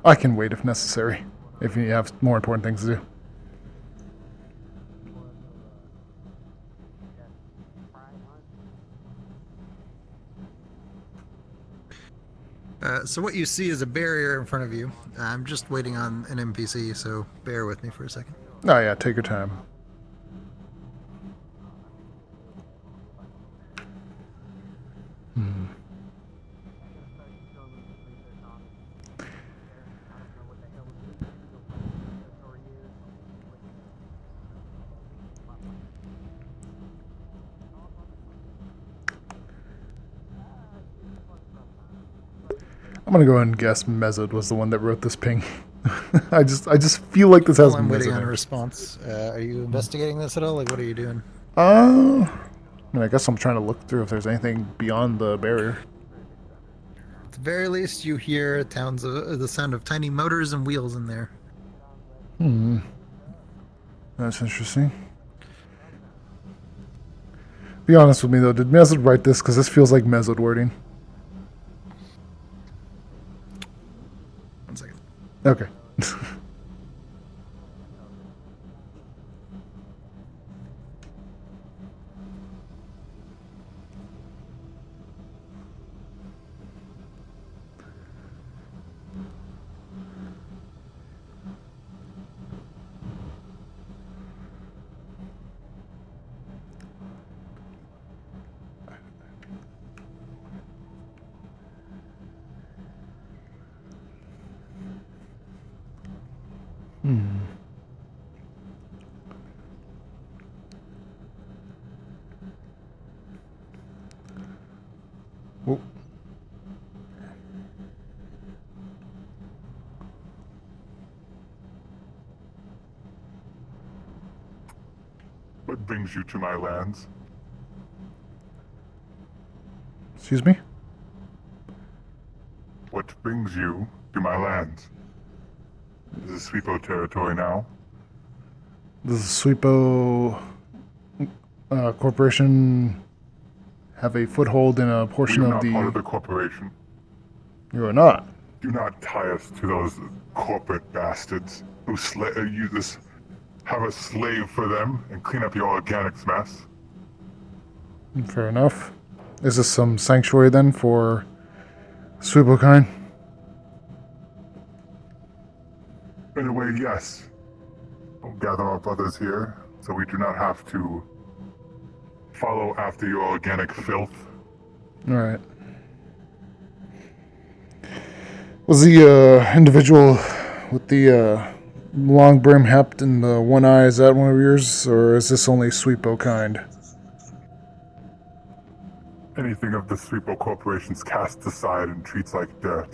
Speaker 2: I can wait if necessary, if you have more important things to do.
Speaker 10: So what you see is a barrier in front of you. I'm just waiting on an NPC, so bear with me for a second.
Speaker 2: Oh yeah, take your time. I'm gonna go ahead and guess Mezod was the one that wrote this ping. I just feel like this has
Speaker 10: While I'm waiting
Speaker 2: Mezod
Speaker 10: on
Speaker 2: in
Speaker 10: a
Speaker 2: it.
Speaker 10: response. Are you investigating this at all? Like, what are you doing?
Speaker 2: I mean, I guess I'm trying to look through if there's anything beyond the barrier.
Speaker 10: At the very least, you hear the sound of tiny motors and wheels in there.
Speaker 2: That's interesting. Be honest with me though, did Mezod write this? Because this feels like Mezod wording.
Speaker 10: 1 second.
Speaker 2: Okay. Oh.
Speaker 1: What brings you to my lands?
Speaker 2: Excuse me?
Speaker 1: What brings you to my lands? This is Sweepo territory now.
Speaker 2: Does the Sweepo Corporation have a foothold in a portion
Speaker 1: We are
Speaker 2: of
Speaker 1: not part
Speaker 2: the...
Speaker 1: of the corporation.
Speaker 2: You are not?
Speaker 1: Do not tie us to those corporate bastards who have a slave for them and clean up your organics mess.
Speaker 2: Fair enough. Is this some sanctuary then for Sweepo kind?
Speaker 1: In a way, yes. We'll gather our brothers here, so we do not have to follow after your organic filth.
Speaker 2: Alright. Was the individual with the long brim hat and the one eye, is that one of yours, or is this only Sweepo kind?
Speaker 11: Anything of the Sweepo Corporation's cast aside and treats like dirt.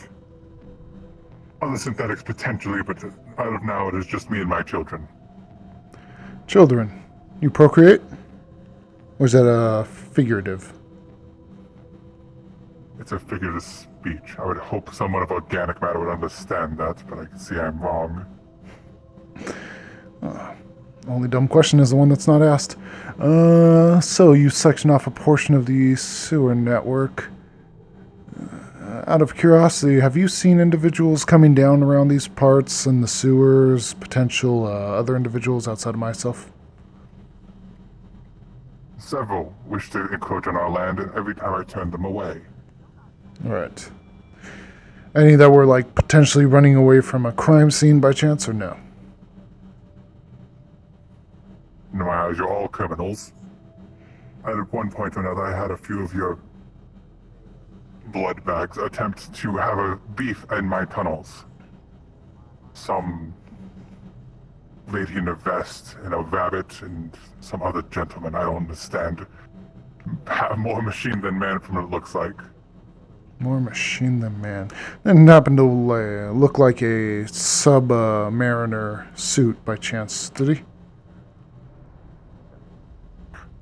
Speaker 11: Other synthetics potentially, but as of now it is just me and my children.
Speaker 2: Children, you procreate? Or is that figurative?
Speaker 11: It's a figure of speech. I would hope someone of organic matter would understand that, but I can see I'm wrong.
Speaker 2: Only dumb question is the one that's not asked. So you section off a portion of the sewer network. Out of curiosity, have you seen individuals coming down around these parts in the sewers, potential other individuals outside of myself?
Speaker 11: Several wish to encroach on our land, and every time I turn them away.
Speaker 2: Right. Any that were, like, potentially running away from a crime scene by chance, or no?
Speaker 11: In my eyes, you're all criminals. And at one point or another, I had a few of your blood bags attempt to have a beef in my tunnels. Some lady in a vest and a rabbit and some other gentleman I don't understand have more machine than man from what it looks like.
Speaker 2: More machine than man. Didn't happen to look like a sub-mariner suit by chance, did he?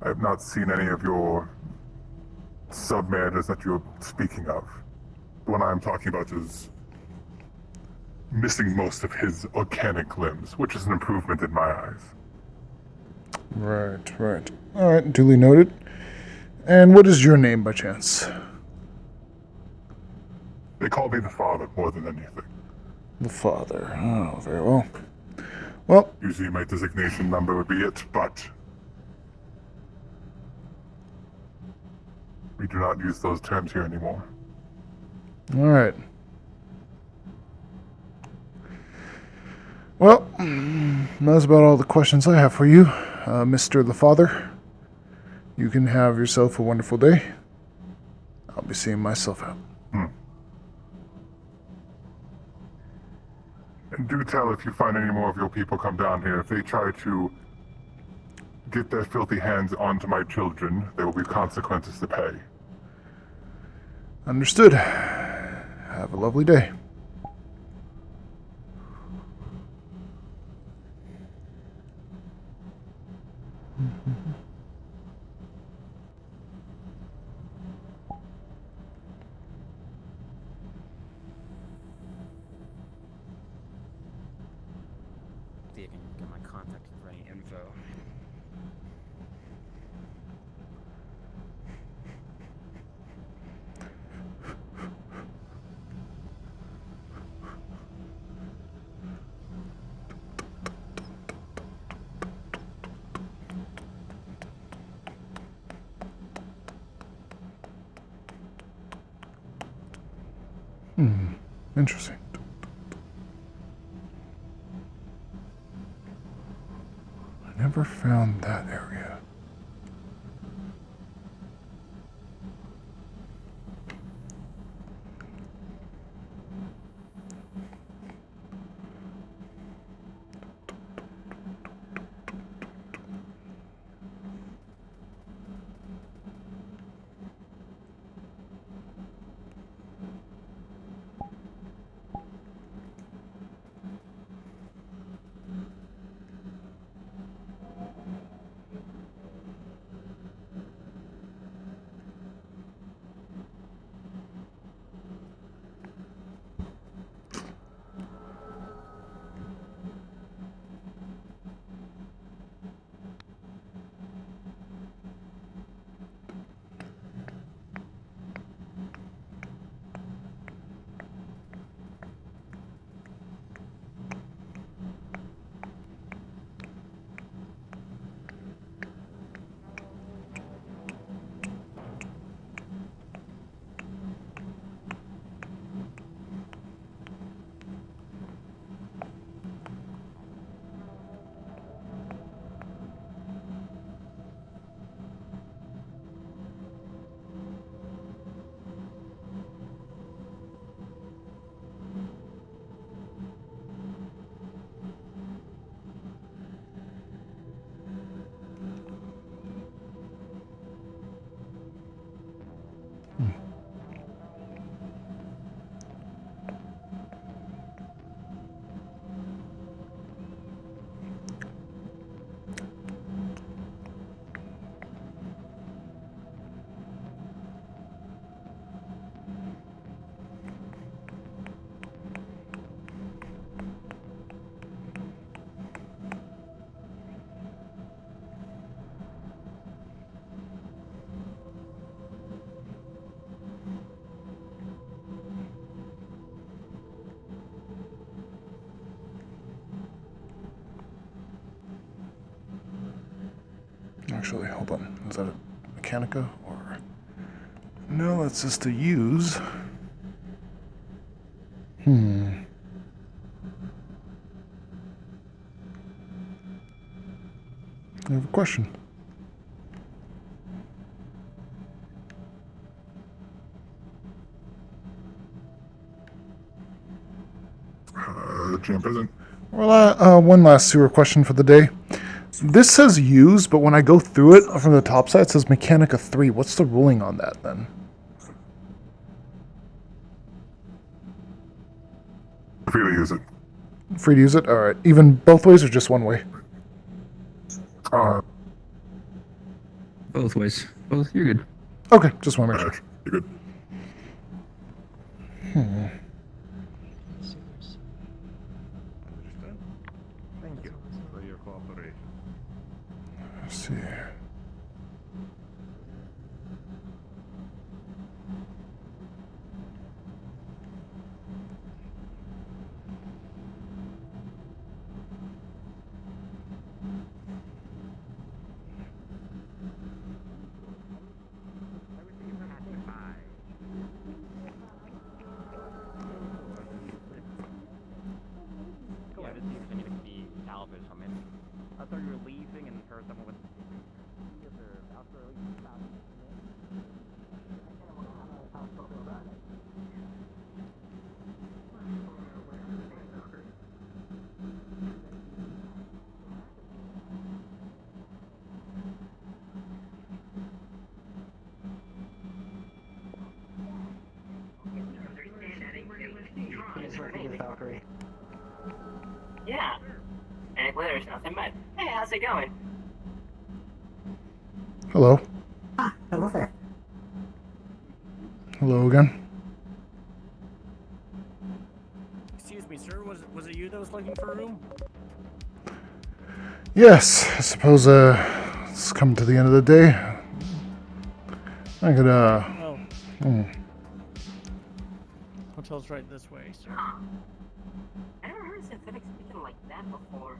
Speaker 11: I have not seen any of your submariners that you're speaking of. The one I'm talking about is missing most of his organic limbs, which is an improvement in my eyes.
Speaker 2: Right, right. Alright, duly noted. And what is your name by chance?
Speaker 11: They call me the Father more than anything.
Speaker 2: The Father. Oh, very well. Well,
Speaker 11: usually my designation number would be it, but we do not use those terms here anymore.
Speaker 2: alright. Well, that's about all the questions I have for you, Mr. the Father. You can have yourself a wonderful day. I'll be seeing myself out.
Speaker 11: And do tell if you find any more of your people come down here, if they try to get their filthy hands onto my children, there will be consequences to pay.
Speaker 2: Understood. Have a lovely day.
Speaker 13: See if I can get my contact for any info.
Speaker 2: Interesting. I never found that area. Actually, hold on. Is that a Mechanica or? No, that's just a use. I have a question.
Speaker 11: GM Prison.
Speaker 2: Well, one last sewer question for the day. This says use, but when I go through it from the top side, it says Mechanica 3. What's the ruling on that then?
Speaker 11: Free to use it.
Speaker 2: Free to use it? Alright. Even both ways or just one way?
Speaker 9: Both ways. Both. You're good.
Speaker 2: Okay, just want to make sure.
Speaker 11: You're good.
Speaker 6: Thank you for your cooperation.
Speaker 2: Let's see.
Speaker 13: Yeah, this seems to me to be salvage from it. I thought you were leaving and heard someone with.
Speaker 8: Yeah. And there's nothing but, hey, how's it going?
Speaker 2: Hello.
Speaker 8: Hello there.
Speaker 2: Hello again.
Speaker 16: Excuse me, sir. Was it you that was looking for a room?
Speaker 2: Yes, I suppose it's come to the end of the day. I could
Speaker 16: Oh.
Speaker 2: hmm.
Speaker 16: Hotel's right this way, sir.
Speaker 8: I never heard synthetic speaking like that before.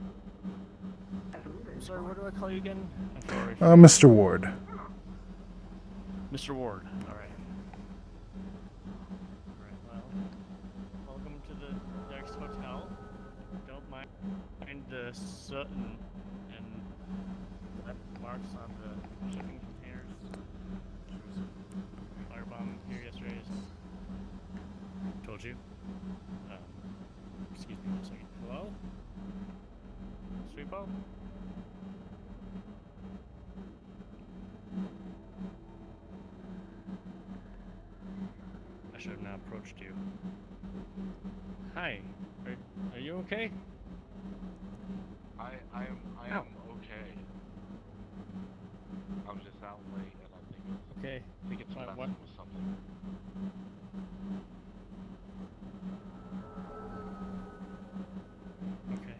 Speaker 16: Sorry, what do I call you again? I'm sorry.
Speaker 2: Mr. Ward.
Speaker 16: Mr. Ward. All right. All right. Well, welcome to the next hotel. Don't mind the soot and left marks on the shipping containers. There was a firebomb here yesterday. Told you. Excuse me one second. Hello? Sweepo? I should have not approached you. Hi. Are you okay?
Speaker 3: I am okay. I was just out late and I think it's messing with something.
Speaker 16: Okay.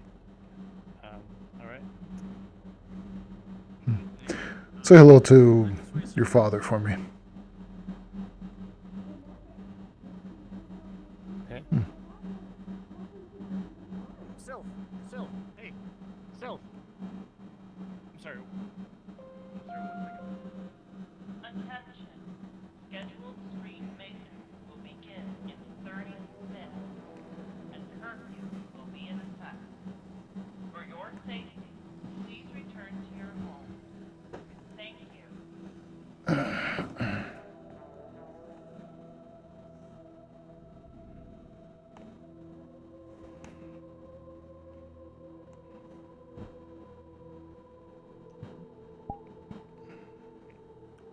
Speaker 16: Alright.
Speaker 2: Say hello to your father for me.
Speaker 16: Okay. Sylph! Hey! Sylph! I'm sorry.
Speaker 18: Attention. Scheduled street maintenance will begin in 30 minutes, and curfew will be in effect. For your safety, please return to your home. Thank you.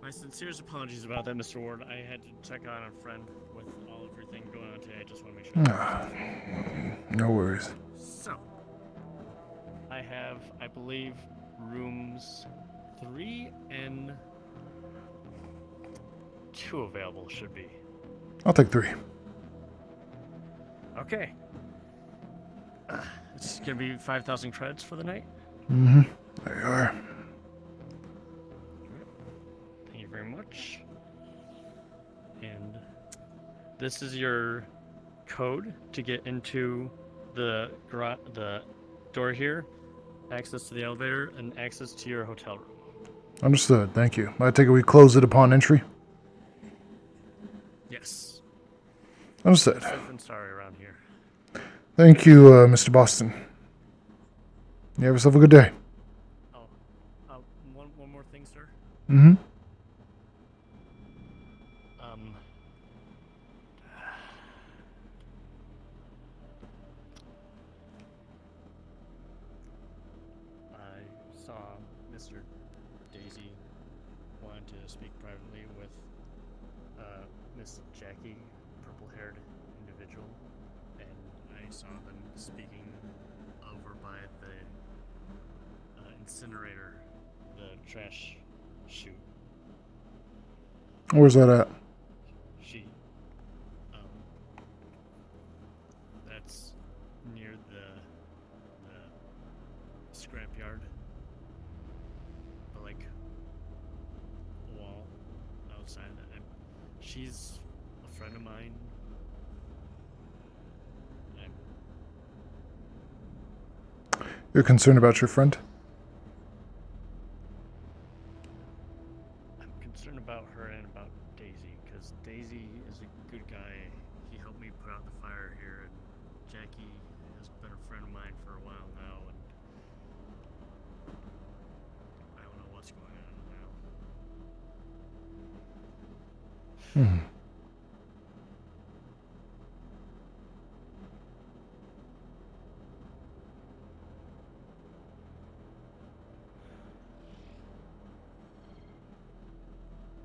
Speaker 16: My sincerest apologies about that, Mr. Ward. I had to check on a friend with all everything going on today. I just want to make sure.
Speaker 2: No worries.
Speaker 16: So, I have, I believe, rooms 3 and 2 available. Should be.
Speaker 2: I'll take 3.
Speaker 16: Okay. It's gonna be 5,000 credits for the night.
Speaker 2: Mm-hmm. There you are.
Speaker 16: Thank you very much. And this is your code to get into the door here, access to the elevator, and access to your hotel room.
Speaker 2: Understood. Thank you. I take it we close it upon entry?
Speaker 16: Yes.
Speaker 2: Understood.
Speaker 16: Safe and sorry around here.
Speaker 2: Thank you, Mr. Boston. You have yourself a good day.
Speaker 16: One more thing, sir.
Speaker 2: Mm-hmm.
Speaker 16: I saw Mr. Daisy wanted to speak privately with Miss Jackie, purple-haired individual, and I saw them speaking over by the incinerator, the trash chute.
Speaker 2: Where's that at?
Speaker 16: She, that's near the scrapyard, but like wall outside. She's a friend of mine.
Speaker 2: You're concerned about your friend?
Speaker 16: I'm concerned about her and about Daisy, because Daisy is a good guy. He helped me put out the fire here, and Jackie has been a friend of mine for a while now, and I don't know what's going on now.
Speaker 2: Hmm.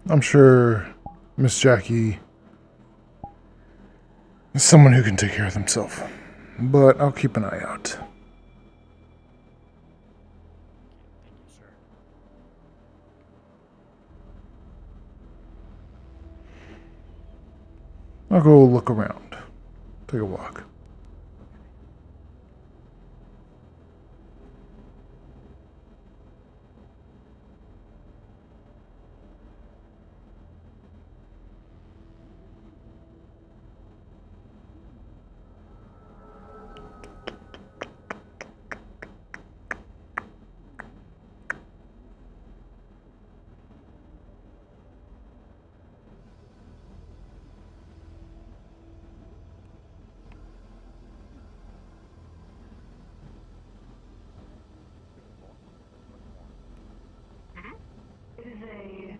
Speaker 2: I'm sure Miss Jackie is someone who can take care of themselves, but I'll keep an eye out.
Speaker 16: Thank you, sir.
Speaker 2: I'll go look around. Take a walk.
Speaker 7: It is a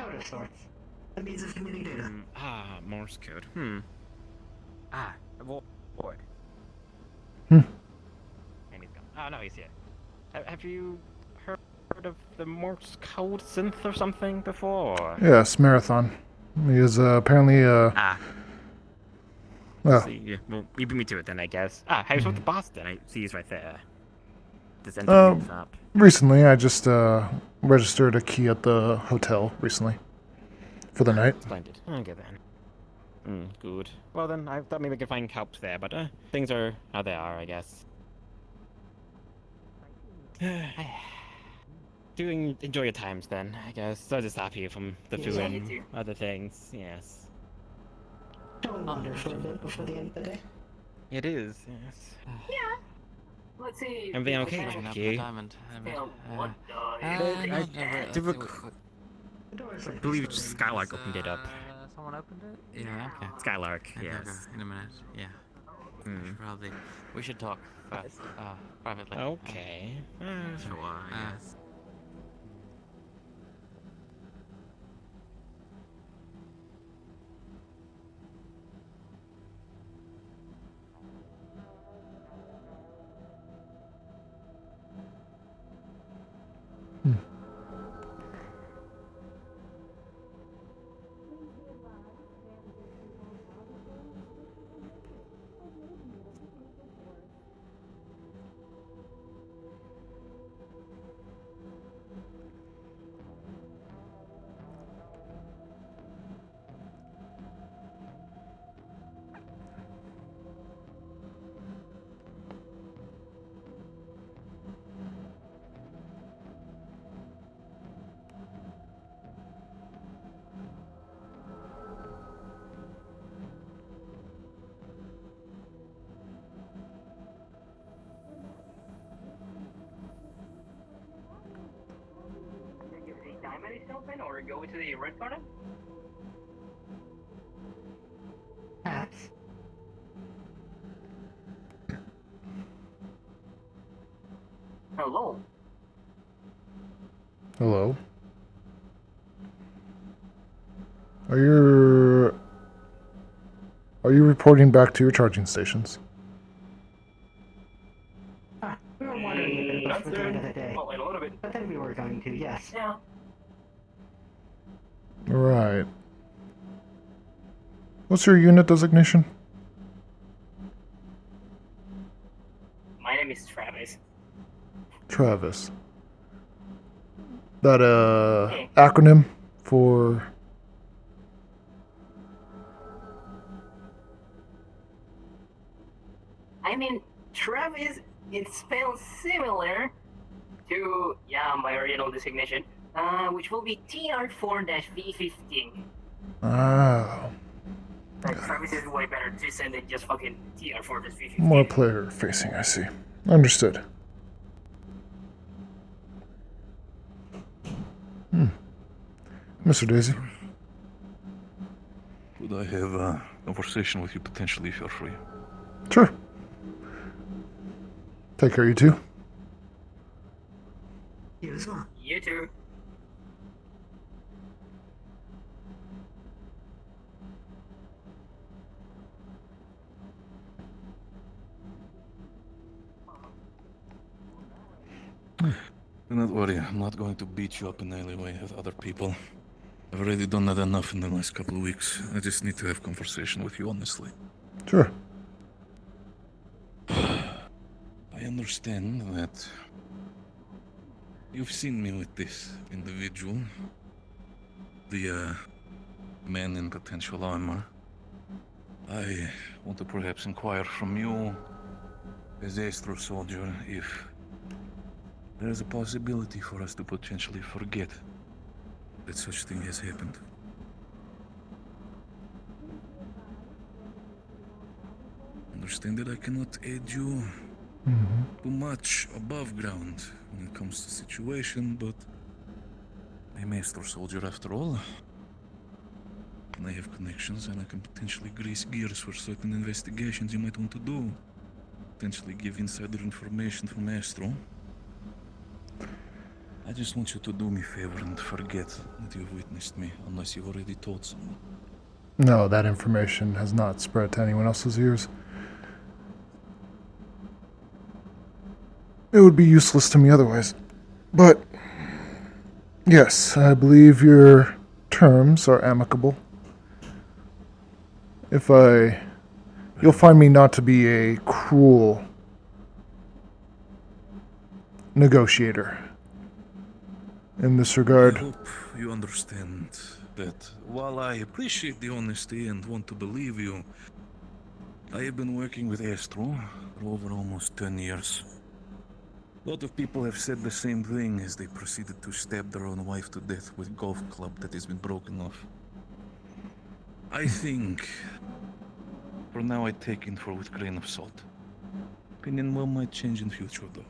Speaker 7: code of sorts. A means of communicating data.
Speaker 13: Morse code. Boy.
Speaker 2: Hmm.
Speaker 13: And he's gone. Oh, no, he's here. Have you heard of the Morse code synth or something before?
Speaker 2: Yes, Marathon. He is apparently well.
Speaker 13: See, yeah, well, you beat me to it then, I guess. How's with the boss then? I see he's right there. Just enter things up.
Speaker 2: Recently, I just registered a key at the hotel recently for the night.
Speaker 13: Splendid. Okay then. Good. Well then, I thought maybe I could find help there, but things are how they are, I guess. Do enjoy your times then, I guess. So just happy from the food and other things. Yes.
Speaker 7: Shall we wander for a bit before the end of the day?
Speaker 13: It is. Yes.
Speaker 8: Yeah. Let's see.
Speaker 13: Everything okay, Jackie? I believe Skylark opened it up.
Speaker 12: Someone opened it? Yeah, okay.
Speaker 13: Skylark,
Speaker 12: Okay,
Speaker 13: yes.
Speaker 12: okay, in a minute, yeah. Probably. We should talk privately.
Speaker 13: Okay. Sure, yes.
Speaker 8: that is open, or go to the red corner?
Speaker 7: Perhaps.
Speaker 8: Hello.
Speaker 2: Hello? Are you reporting back to your charging stations?
Speaker 7: We were wondering if it was
Speaker 8: Not
Speaker 7: for the end of the
Speaker 8: soon.
Speaker 7: day.
Speaker 8: Well, in a little bit.
Speaker 7: But then we were going to, yes.
Speaker 8: Yeah.
Speaker 2: Right. What's your unit designation?
Speaker 8: My name is Travis.
Speaker 2: Travis. That acronym for
Speaker 8: I mean, Travis, it's spelled similar to, my original designation, which will be TR4-V15.
Speaker 2: Oh.
Speaker 8: Travis is way better to send it just fucking TR4-V15.
Speaker 2: More player facing, I see. Understood. Mr. Daisy.
Speaker 21: Could I have a conversation with you potentially if you're free?
Speaker 2: Sure. Take care, you two.
Speaker 7: You as well.
Speaker 8: You too.
Speaker 21: Do not worry, I'm not going to beat you up in any way with other people. I've already done that enough in the last couple of weeks. I just need to have conversation with you honestly.
Speaker 2: Sure.
Speaker 21: I understand that you've seen me with this individual, the man in potential armor. I want to perhaps inquire from you, as Astro soldier, if there is a possibility for us to potentially forget that such thing has happened. Understand that I cannot aid you too much above ground when it comes to situation, but I'm a Master Soldier after all. And I have connections and I can potentially grease gears for certain investigations you might want to do. Potentially give insider information from Astro. I just want you to do me a favor and forget that you've witnessed me, unless you've already told someone.
Speaker 2: No, that information has not spread to anyone else's ears. It would be useless to me otherwise. But, yes, I believe your terms are amicable. You'll find me not to be a cruel negotiator in this regard.
Speaker 21: I hope you understand that while I appreciate the honesty and want to believe you, I have been working with Astro for over almost 10 years. A lot of people have said the same thing as they proceeded to stab their own wife to death with a golf club that has been broken off. I think, for now, I take info with a grain of salt. Opinion well might change in future, though.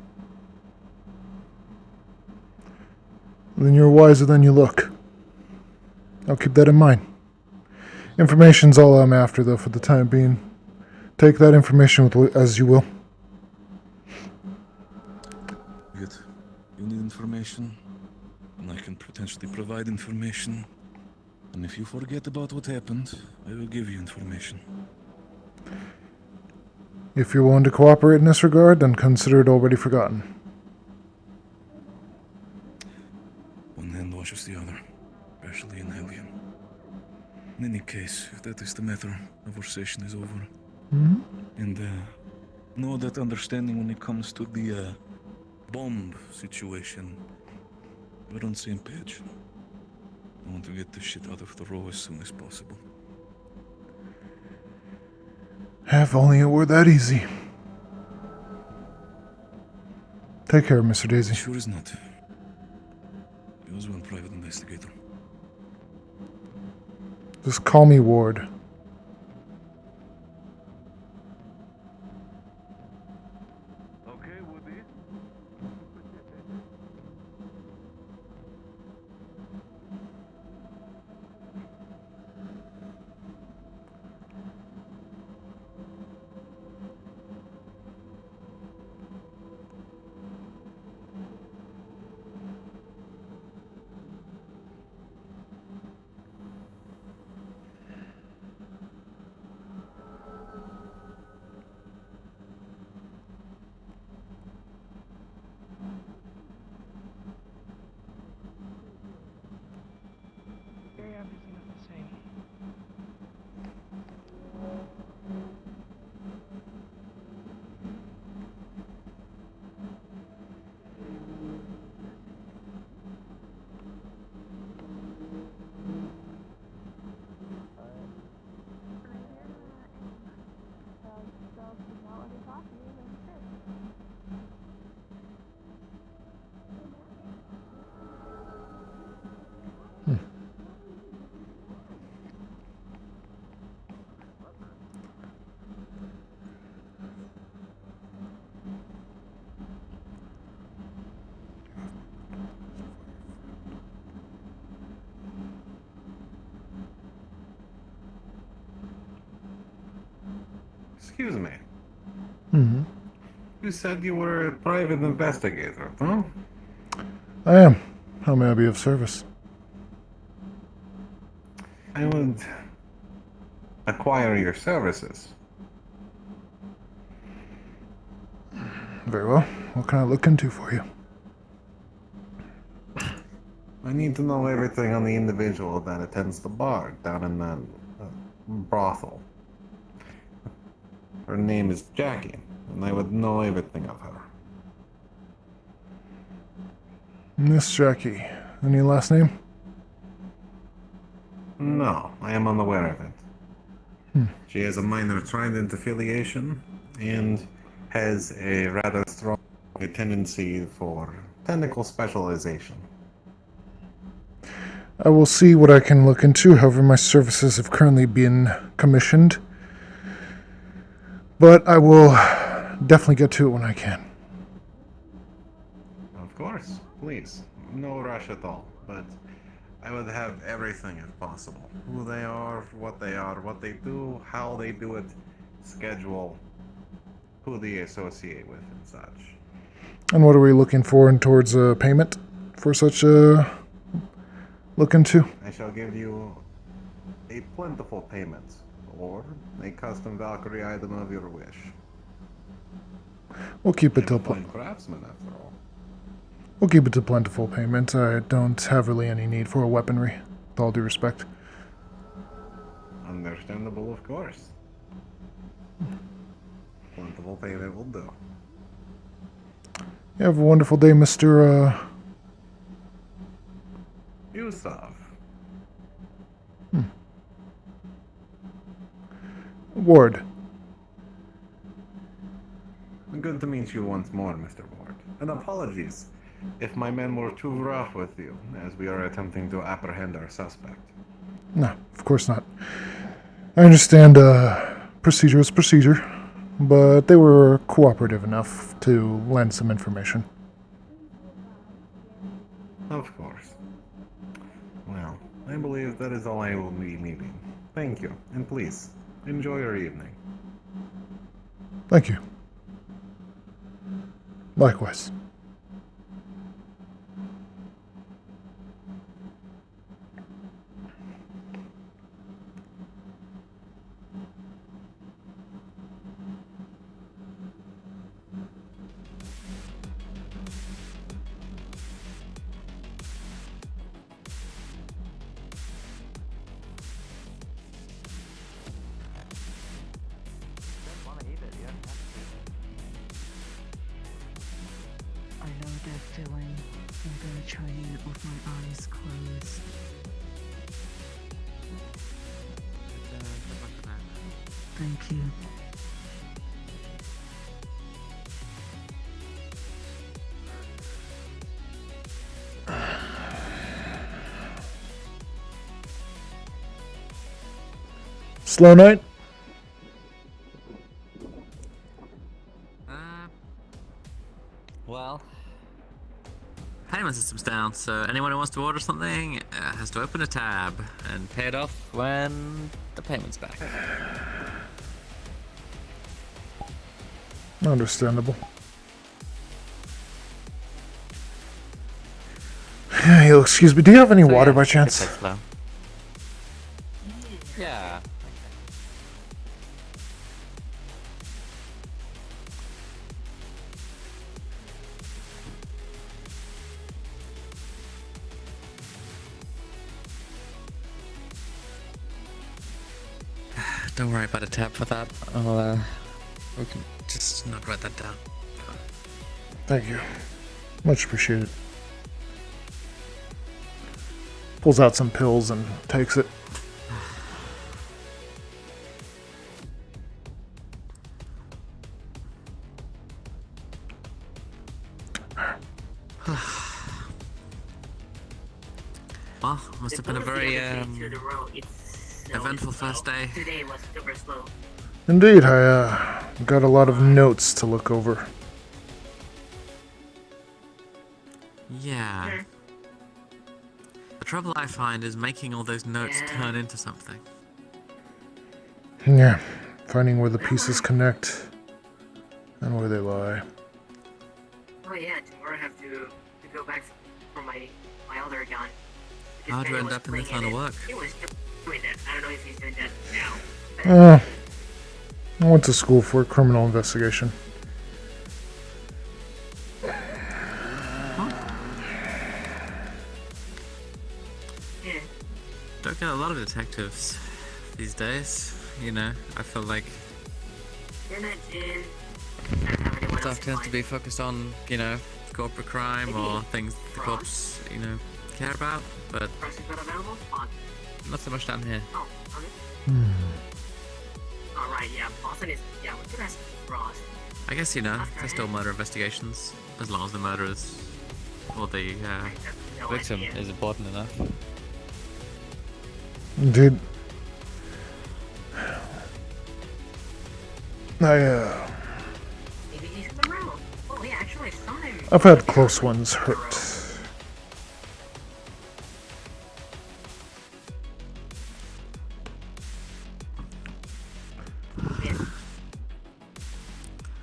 Speaker 2: Then you're wiser than you look. I'll keep that in mind. Information's all I'm after, though, for the time being. Take that information as you will.
Speaker 21: Good. You need information, and I can potentially provide information. And if you forget about what happened, I will give you information.
Speaker 2: If you're willing to cooperate in this regard, then consider it already forgotten.
Speaker 21: One hand washes the other, especially in Hellion. In any case, if that is the matter, conversation is over. And know that understanding when it comes to the bomb situation, we're on the same page. I want to get this shit out of the row as soon as possible.
Speaker 2: If only it were that easy. Take care, Mr. Daisy.
Speaker 21: Sure is not. He was one private investigator.
Speaker 2: Just call me Ward.
Speaker 6: Okay, Woody.
Speaker 5: Excuse me.
Speaker 2: Hmm.
Speaker 5: You said you were a private investigator, huh?
Speaker 2: I am. How may I be of service?
Speaker 5: I would acquire your services.
Speaker 2: Very well. What can I look into for you?
Speaker 5: I need to know everything on the individual that attends the bar down in that brothel. Her name is Jackie, and I would know everything of her.
Speaker 2: Miss Jackie. Any last name?
Speaker 5: No, I am unaware of it.
Speaker 2: Hmm.
Speaker 5: She has a minor Trident affiliation and has a rather strong tendency for technical specialization.
Speaker 2: I will see what I can look into. However, my services have currently been commissioned. But I will definitely get to it when I can.
Speaker 5: Of course, please. No rush at all, but I would have everything if possible. Who they are, what they do, how they do it, schedule, who they associate with and such.
Speaker 2: And what are we looking for in towards payment for such a look into?
Speaker 5: I shall give you a plentiful payment, or a custom Valkyrie item of your wish.
Speaker 2: We'll keep it
Speaker 5: I'm
Speaker 2: to
Speaker 5: a fine craftsman, after all.
Speaker 2: We'll keep it to plentiful payment. I don't have really any need for weaponry, with all due respect.
Speaker 5: Understandable, of course. Plentiful payment will do.
Speaker 2: You have a wonderful day, Mr.
Speaker 5: Yusuf.
Speaker 2: Ward.
Speaker 5: Good to meet you once more, Mr. Ward. And apologies if my men were too rough with you, as we are attempting to apprehend our suspect.
Speaker 2: No, of course not. I understand procedure is procedure, but they were cooperative enough to lend some information.
Speaker 5: Of course. Well, I believe that is all I will be needing. Thank you, and please, enjoy your evening.
Speaker 2: Thank you. Likewise.
Speaker 20: I know that feeling. I'm gonna try it with my eyes closed. Thank you.
Speaker 2: Slow night?
Speaker 12: Well, payment system's down, so anyone who wants to order something has to open a tab and pay it off when the payment's back.
Speaker 2: Understandable. You'll excuse me, do you have any water by chance?
Speaker 12: Yeah. Don't worry about a tab for that. We can just not write that down.
Speaker 2: Thank you. Much appreciated. Pulls out some pills and takes it.
Speaker 12: Well, must have been a very eventful first day.
Speaker 8: Today was super slow.
Speaker 2: Indeed, I got a lot of notes to look over.
Speaker 12: Yeah. The trouble I find is making all those notes turn into something.
Speaker 2: Yeah, finding where the pieces connect and where they lie.
Speaker 8: Oh yeah, tomorrow I have to go back for my other gun. Because
Speaker 12: How'd you
Speaker 8: Benny
Speaker 12: end
Speaker 8: was
Speaker 12: up in this
Speaker 8: playing
Speaker 12: line of
Speaker 8: it.
Speaker 12: work?
Speaker 8: He was doing that. I don't know if he's doing that now.
Speaker 2: I went to school for criminal investigation.
Speaker 8: Yeah.
Speaker 12: Don't get a lot of detectives these days. You know, I feel like
Speaker 8: You're not in.
Speaker 12: stuff tends to be focused on, you know, corporate crime or things the cops, you know, care about, but not so much down here.
Speaker 8: Oh, alright, yeah, Boston is. Yeah, what's the best Frost?
Speaker 12: I guess, you know, they're still murder investigations, as long as the murderers or the victim is important enough.
Speaker 2: Dude.
Speaker 8: Maybe he's in the room. Oh, yeah, actually, I saw him.
Speaker 2: I've had close ones hurt.
Speaker 8: Yeah.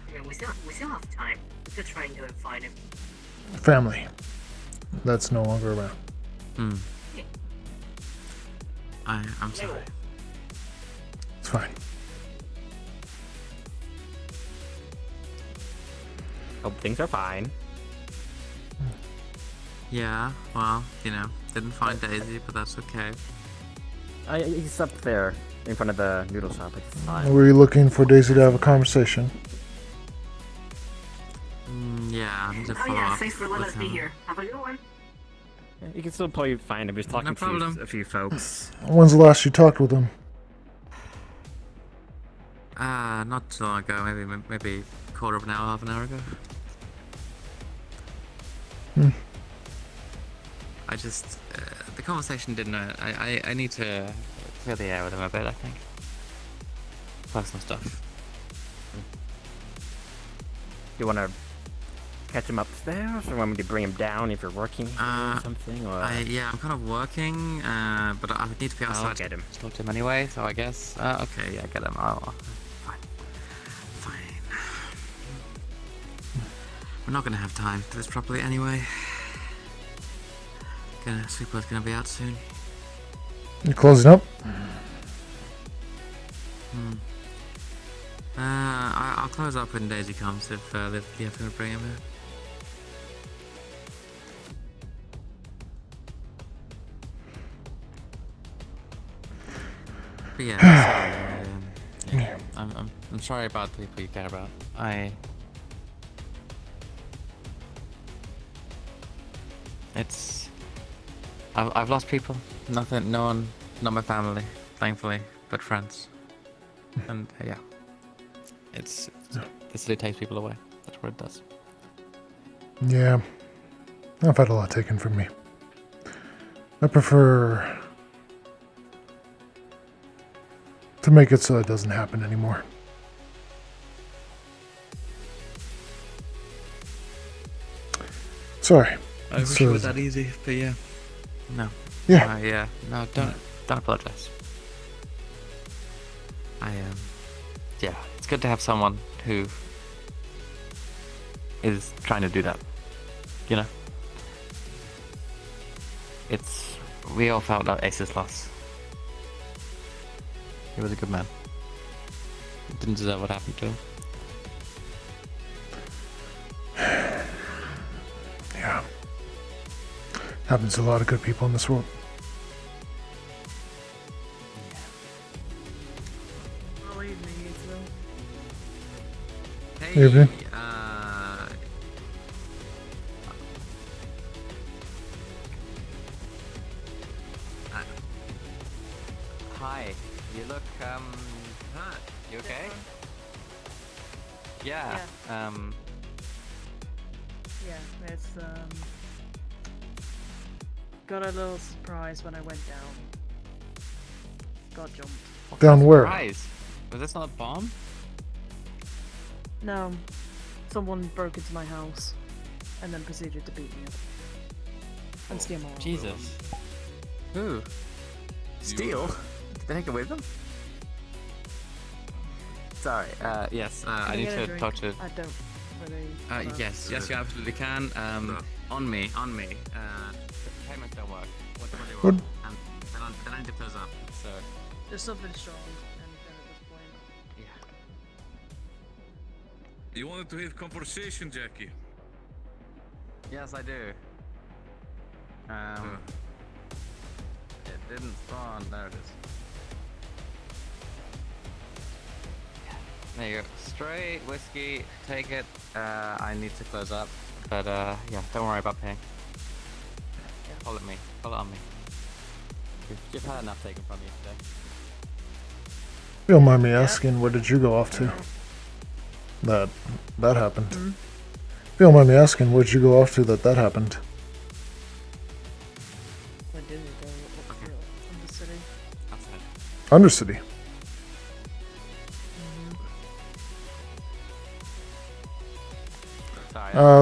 Speaker 8: I mean, we still have time. We could try and go and find him.
Speaker 2: Family. That's no longer around.
Speaker 12: Hmm. I'm sorry.
Speaker 2: It's fine.
Speaker 13: Hope things are fine.
Speaker 12: Yeah, well, you know, didn't find Daisy, but that's okay.
Speaker 13: He's up there in front of the noodle shop. It's fine.
Speaker 2: Were you looking for Daisy to have a conversation?
Speaker 12: Yeah, I need to
Speaker 8: Oh
Speaker 12: follow
Speaker 8: yeah,
Speaker 12: up
Speaker 8: thanks for letting
Speaker 12: with
Speaker 8: us be
Speaker 12: him.
Speaker 8: here. Have a good one.
Speaker 13: You can still probably find him. He's talking
Speaker 12: No
Speaker 13: to
Speaker 12: problem.
Speaker 13: a few folks.
Speaker 2: When's the last you talked with him?
Speaker 12: Not too long ago, maybe a quarter of an hour, half an hour ago. I just, the conversation didn't, I need to clear the air with him a bit, I think. Personal stuff.
Speaker 13: You want to catch him upstairs, or want me to bring him down if you're working or something? Or
Speaker 12: Yeah, I'm kind of working, but I would need to be outside.
Speaker 13: I'll get him.
Speaker 12: To talk to him anyway, so I guess, okay, yeah, get him. Fine. We're not gonna have time to do this properly anyway. Sweeper's gonna be out soon.
Speaker 2: You closing up?
Speaker 12: I'll close up when Daisy comes if you have to bring him in. But yeah, I'm sorry about the people you care about. I've lost people. No one, not my family, thankfully, but friends. And yeah, the city takes people away. That's what it does.
Speaker 2: Yeah. I've had a lot taken from me. I prefer to make it so it doesn't happen anymore. Sorry.
Speaker 12: I wish it was that easy, but yeah. No.
Speaker 2: Yeah.
Speaker 12: No, don't apologize. Yeah, it's good to have someone who is trying to do that. You know? We all felt that Ace's loss. He was a good man. Didn't deserve what happened to him.
Speaker 2: Yeah. Happens to a lot of good people in this world.
Speaker 12: Hey,
Speaker 2: Evening.
Speaker 12: Hi. You look, hurt. You okay? Yeah.
Speaker 17: Yeah, it's, got a little surprise when I went down. Got jumped.
Speaker 2: Down where?
Speaker 12: Surprise. Was this not a bomb?
Speaker 17: No, someone broke into my house and then proceeded to beat me up. And steal my wallet.
Speaker 12: Jesus. Who? Steal? Did they take it with them? Sorry. Yes. I need to talk to.
Speaker 17: I don't really.
Speaker 12: Yes. Yes, you absolutely can. On me. Payments don't work. What do you want? Then I need to close up. So.
Speaker 17: There's something strong, and at this point.
Speaker 21: Yeah. You wanted to have conversation, Jackie?
Speaker 12: Yes, I do. It didn't spawn. There it is. There you go. Straight whiskey. Take it. I need to close up, but yeah, don't worry about paying. Call it me. Call it on me. You've had enough taken from you today.
Speaker 2: If you don't mind me asking, where did you go off to? That happened.
Speaker 17: Mm-hmm.
Speaker 2: If you don't mind me asking, where did you go off to that happened?
Speaker 17: Where did we go? Undercity.
Speaker 12: Outside.
Speaker 2: Undercity.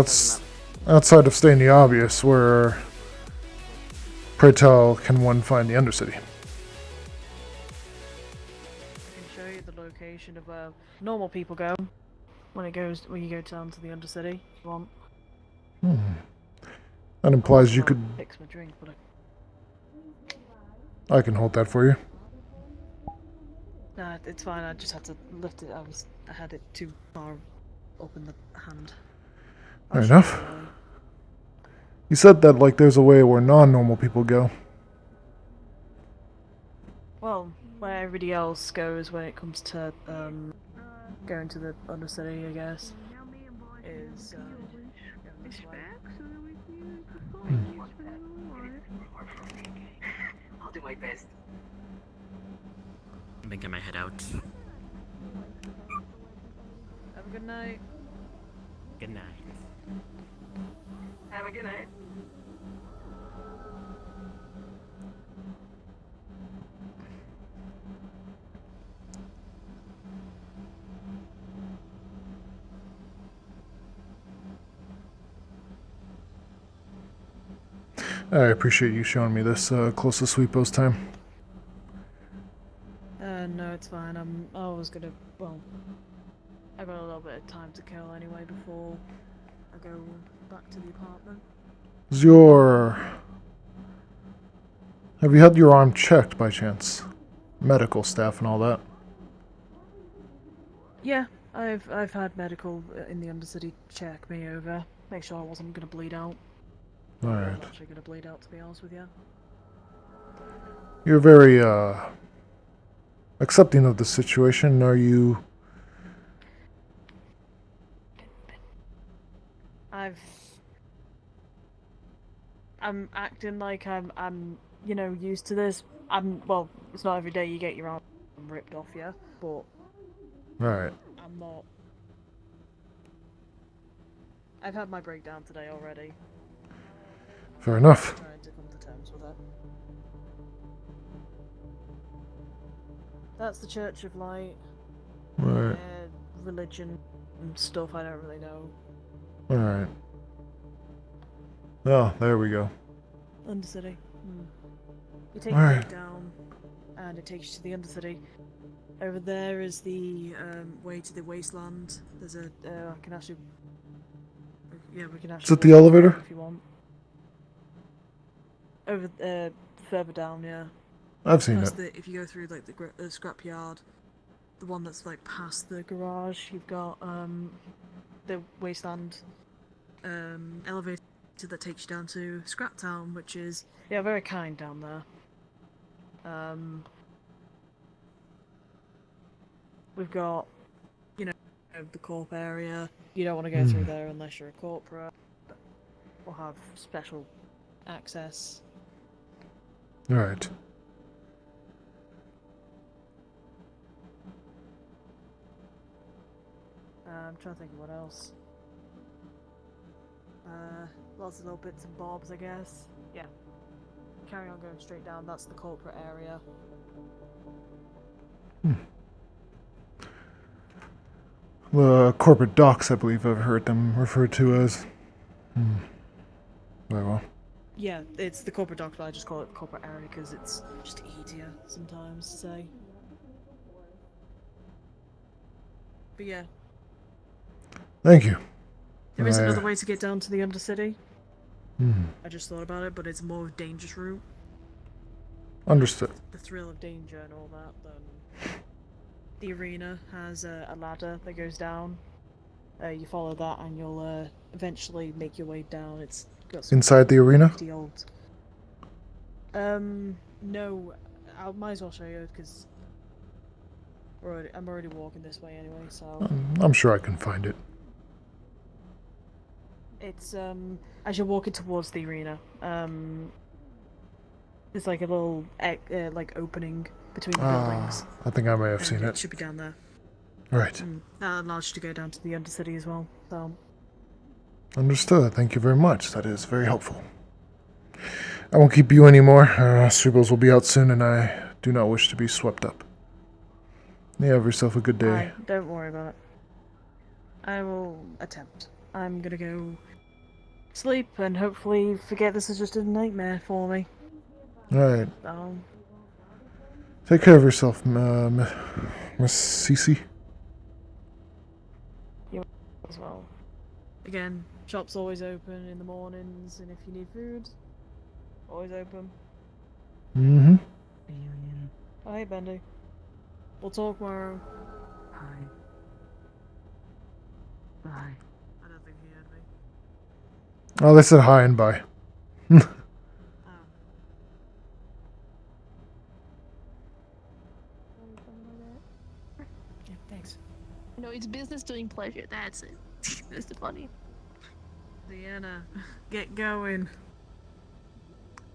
Speaker 2: It's outside of stating the obvious, where, pray tell, can one find the Undercity?
Speaker 17: I can show you the location of where normal people go when you go down to the Undercity. If you want.
Speaker 2: That implies you could.
Speaker 17: Fix my drink, but
Speaker 2: I can hold that for you.
Speaker 17: nah, it's fine. I just had to lift it. I had it too far up in the hand.
Speaker 2: Fair enough. You said that like there's a way where non-normal people go.
Speaker 17: Well, where everybody else goes when it comes to going to the Undercity, I guess, is going this way.
Speaker 8: I'll do my best.
Speaker 13: I'm gonna get my head out.
Speaker 17: Have a good night.
Speaker 13: Good night.
Speaker 8: Have a good night.
Speaker 2: I appreciate you showing me this close to sweet post time.
Speaker 17: No, it's fine. I was gonna. Well, I got a little bit of time to kill anyway before I go back to the apartment.
Speaker 2: Have you had your arm checked by chance? Medical staff and all that.
Speaker 17: Yeah, I've had medical in the Undercity check me over, make sure I wasn't gonna bleed out.
Speaker 2: Alright.
Speaker 17: I'm actually gonna bleed out, to be honest with you.
Speaker 2: You're very accepting of the situation, are you?
Speaker 17: I'm acting like I'm used to this. Well, it's not every day you get your arm ripped off, yeah, but
Speaker 2: Alright.
Speaker 17: I'm not. I've had my breakdown today already.
Speaker 2: Fair enough.
Speaker 17: I'm trying to come to terms with it. That's the Church of Light.
Speaker 2: Right.
Speaker 17: Religion and stuff I don't really know.
Speaker 2: Alright. Oh, there we go.
Speaker 17: Undercity. You take
Speaker 2: Alright.
Speaker 17: it down, and it takes you to the Undercity. Over there is the way to the wasteland. There's a. I can actually. Yeah, we can actually.
Speaker 2: Is it the elevator?
Speaker 17: If you want. Over further down, yeah.
Speaker 2: I've seen
Speaker 17: Past
Speaker 2: it.
Speaker 17: if you go through like the scrapyard, the one that's like past the garage, you've got the wasteland elevator that takes you down to Scrap Town, which is very kind down there. We've got the corp area. You don't want to go through there unless you're a corporate or have special access.
Speaker 2: Alright.
Speaker 17: I'm trying to think of what else. Lots of little bits and bobs, I guess. Yeah. Carry on going straight down. That's the corporate area.
Speaker 2: The corporate docks, I believe I've heard them referred to as. Very well.
Speaker 17: Yeah, it's the corporate dock, but I just call it the corporate area because it's just easier sometimes to say. But yeah,
Speaker 2: Thank you.
Speaker 17: there is another way to get down to the Undercity.
Speaker 2: Hmm.
Speaker 17: I just thought about it, but it's a more dangerous route.
Speaker 2: Understood.
Speaker 17: The thrill of danger and all that. Then the arena has a ladder that goes down. You follow that, and you'll eventually make your way down. It's got some
Speaker 2: Inside the arena?
Speaker 17: pretty old. No, I might as well show you because I'm already walking this way anyway. So
Speaker 2: I'm sure I can find it.
Speaker 17: it's as you're walking towards the arena, there's like a little like opening between the buildings.
Speaker 2: I think I may have seen
Speaker 17: It
Speaker 2: it.
Speaker 17: should be down there.
Speaker 2: Right.
Speaker 17: That allows you to go down to the Undercity as well. So
Speaker 2: Understood. Thank you very much. That is very helpful. I won't keep you anymore. Scribbles will be out soon, and I do not wish to be swept up. You have yourself a good day.
Speaker 17: don't worry about it. I will attempt. I'm gonna go sleep and hopefully forget this is just a nightmare for me.
Speaker 2: Alright.
Speaker 17: So,
Speaker 2: Take care of yourself, Miss Cece.
Speaker 17: you as well. Again, shop's always open in the mornings, and if you need food, always open.
Speaker 2: Mm-hmm.
Speaker 17: Oh, hey, Bendy. We'll talk tomorrow.
Speaker 20: Hi. Bye.
Speaker 17: I don't think he heard me.
Speaker 2: Oh, they said hi and bye.
Speaker 17: Yeah, thanks.
Speaker 4: No, it's business doing pleasure. That's it. That's the funny.
Speaker 17: Deanna, get going.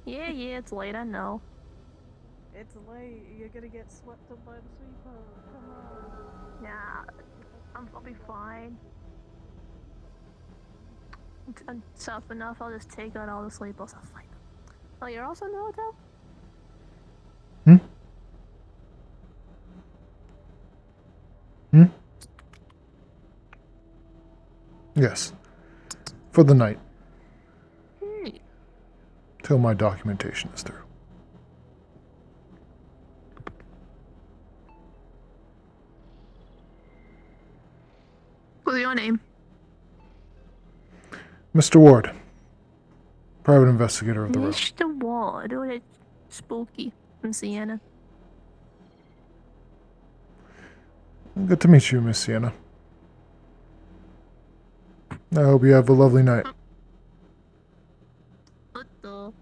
Speaker 4: Yeah, it's late. I know.
Speaker 17: It's late. You're gonna get swept up by the sweeper. Come on.
Speaker 4: Nah, I'll be fine. I'm tough enough. I'll just take out all the sleepers. I'll fight them. Oh, you're also in the hotel?
Speaker 2: Yes. For the night.
Speaker 4: Hmm.
Speaker 2: Till my documentation is through.
Speaker 4: What's your name?
Speaker 2: Mr. Ward. Private investigator of the road.
Speaker 4: Mr. Ward. Oh, that's spooky. From Sienna.
Speaker 2: Good to meet you, Miss Sienna. I hope you have a lovely night.
Speaker 4: What the?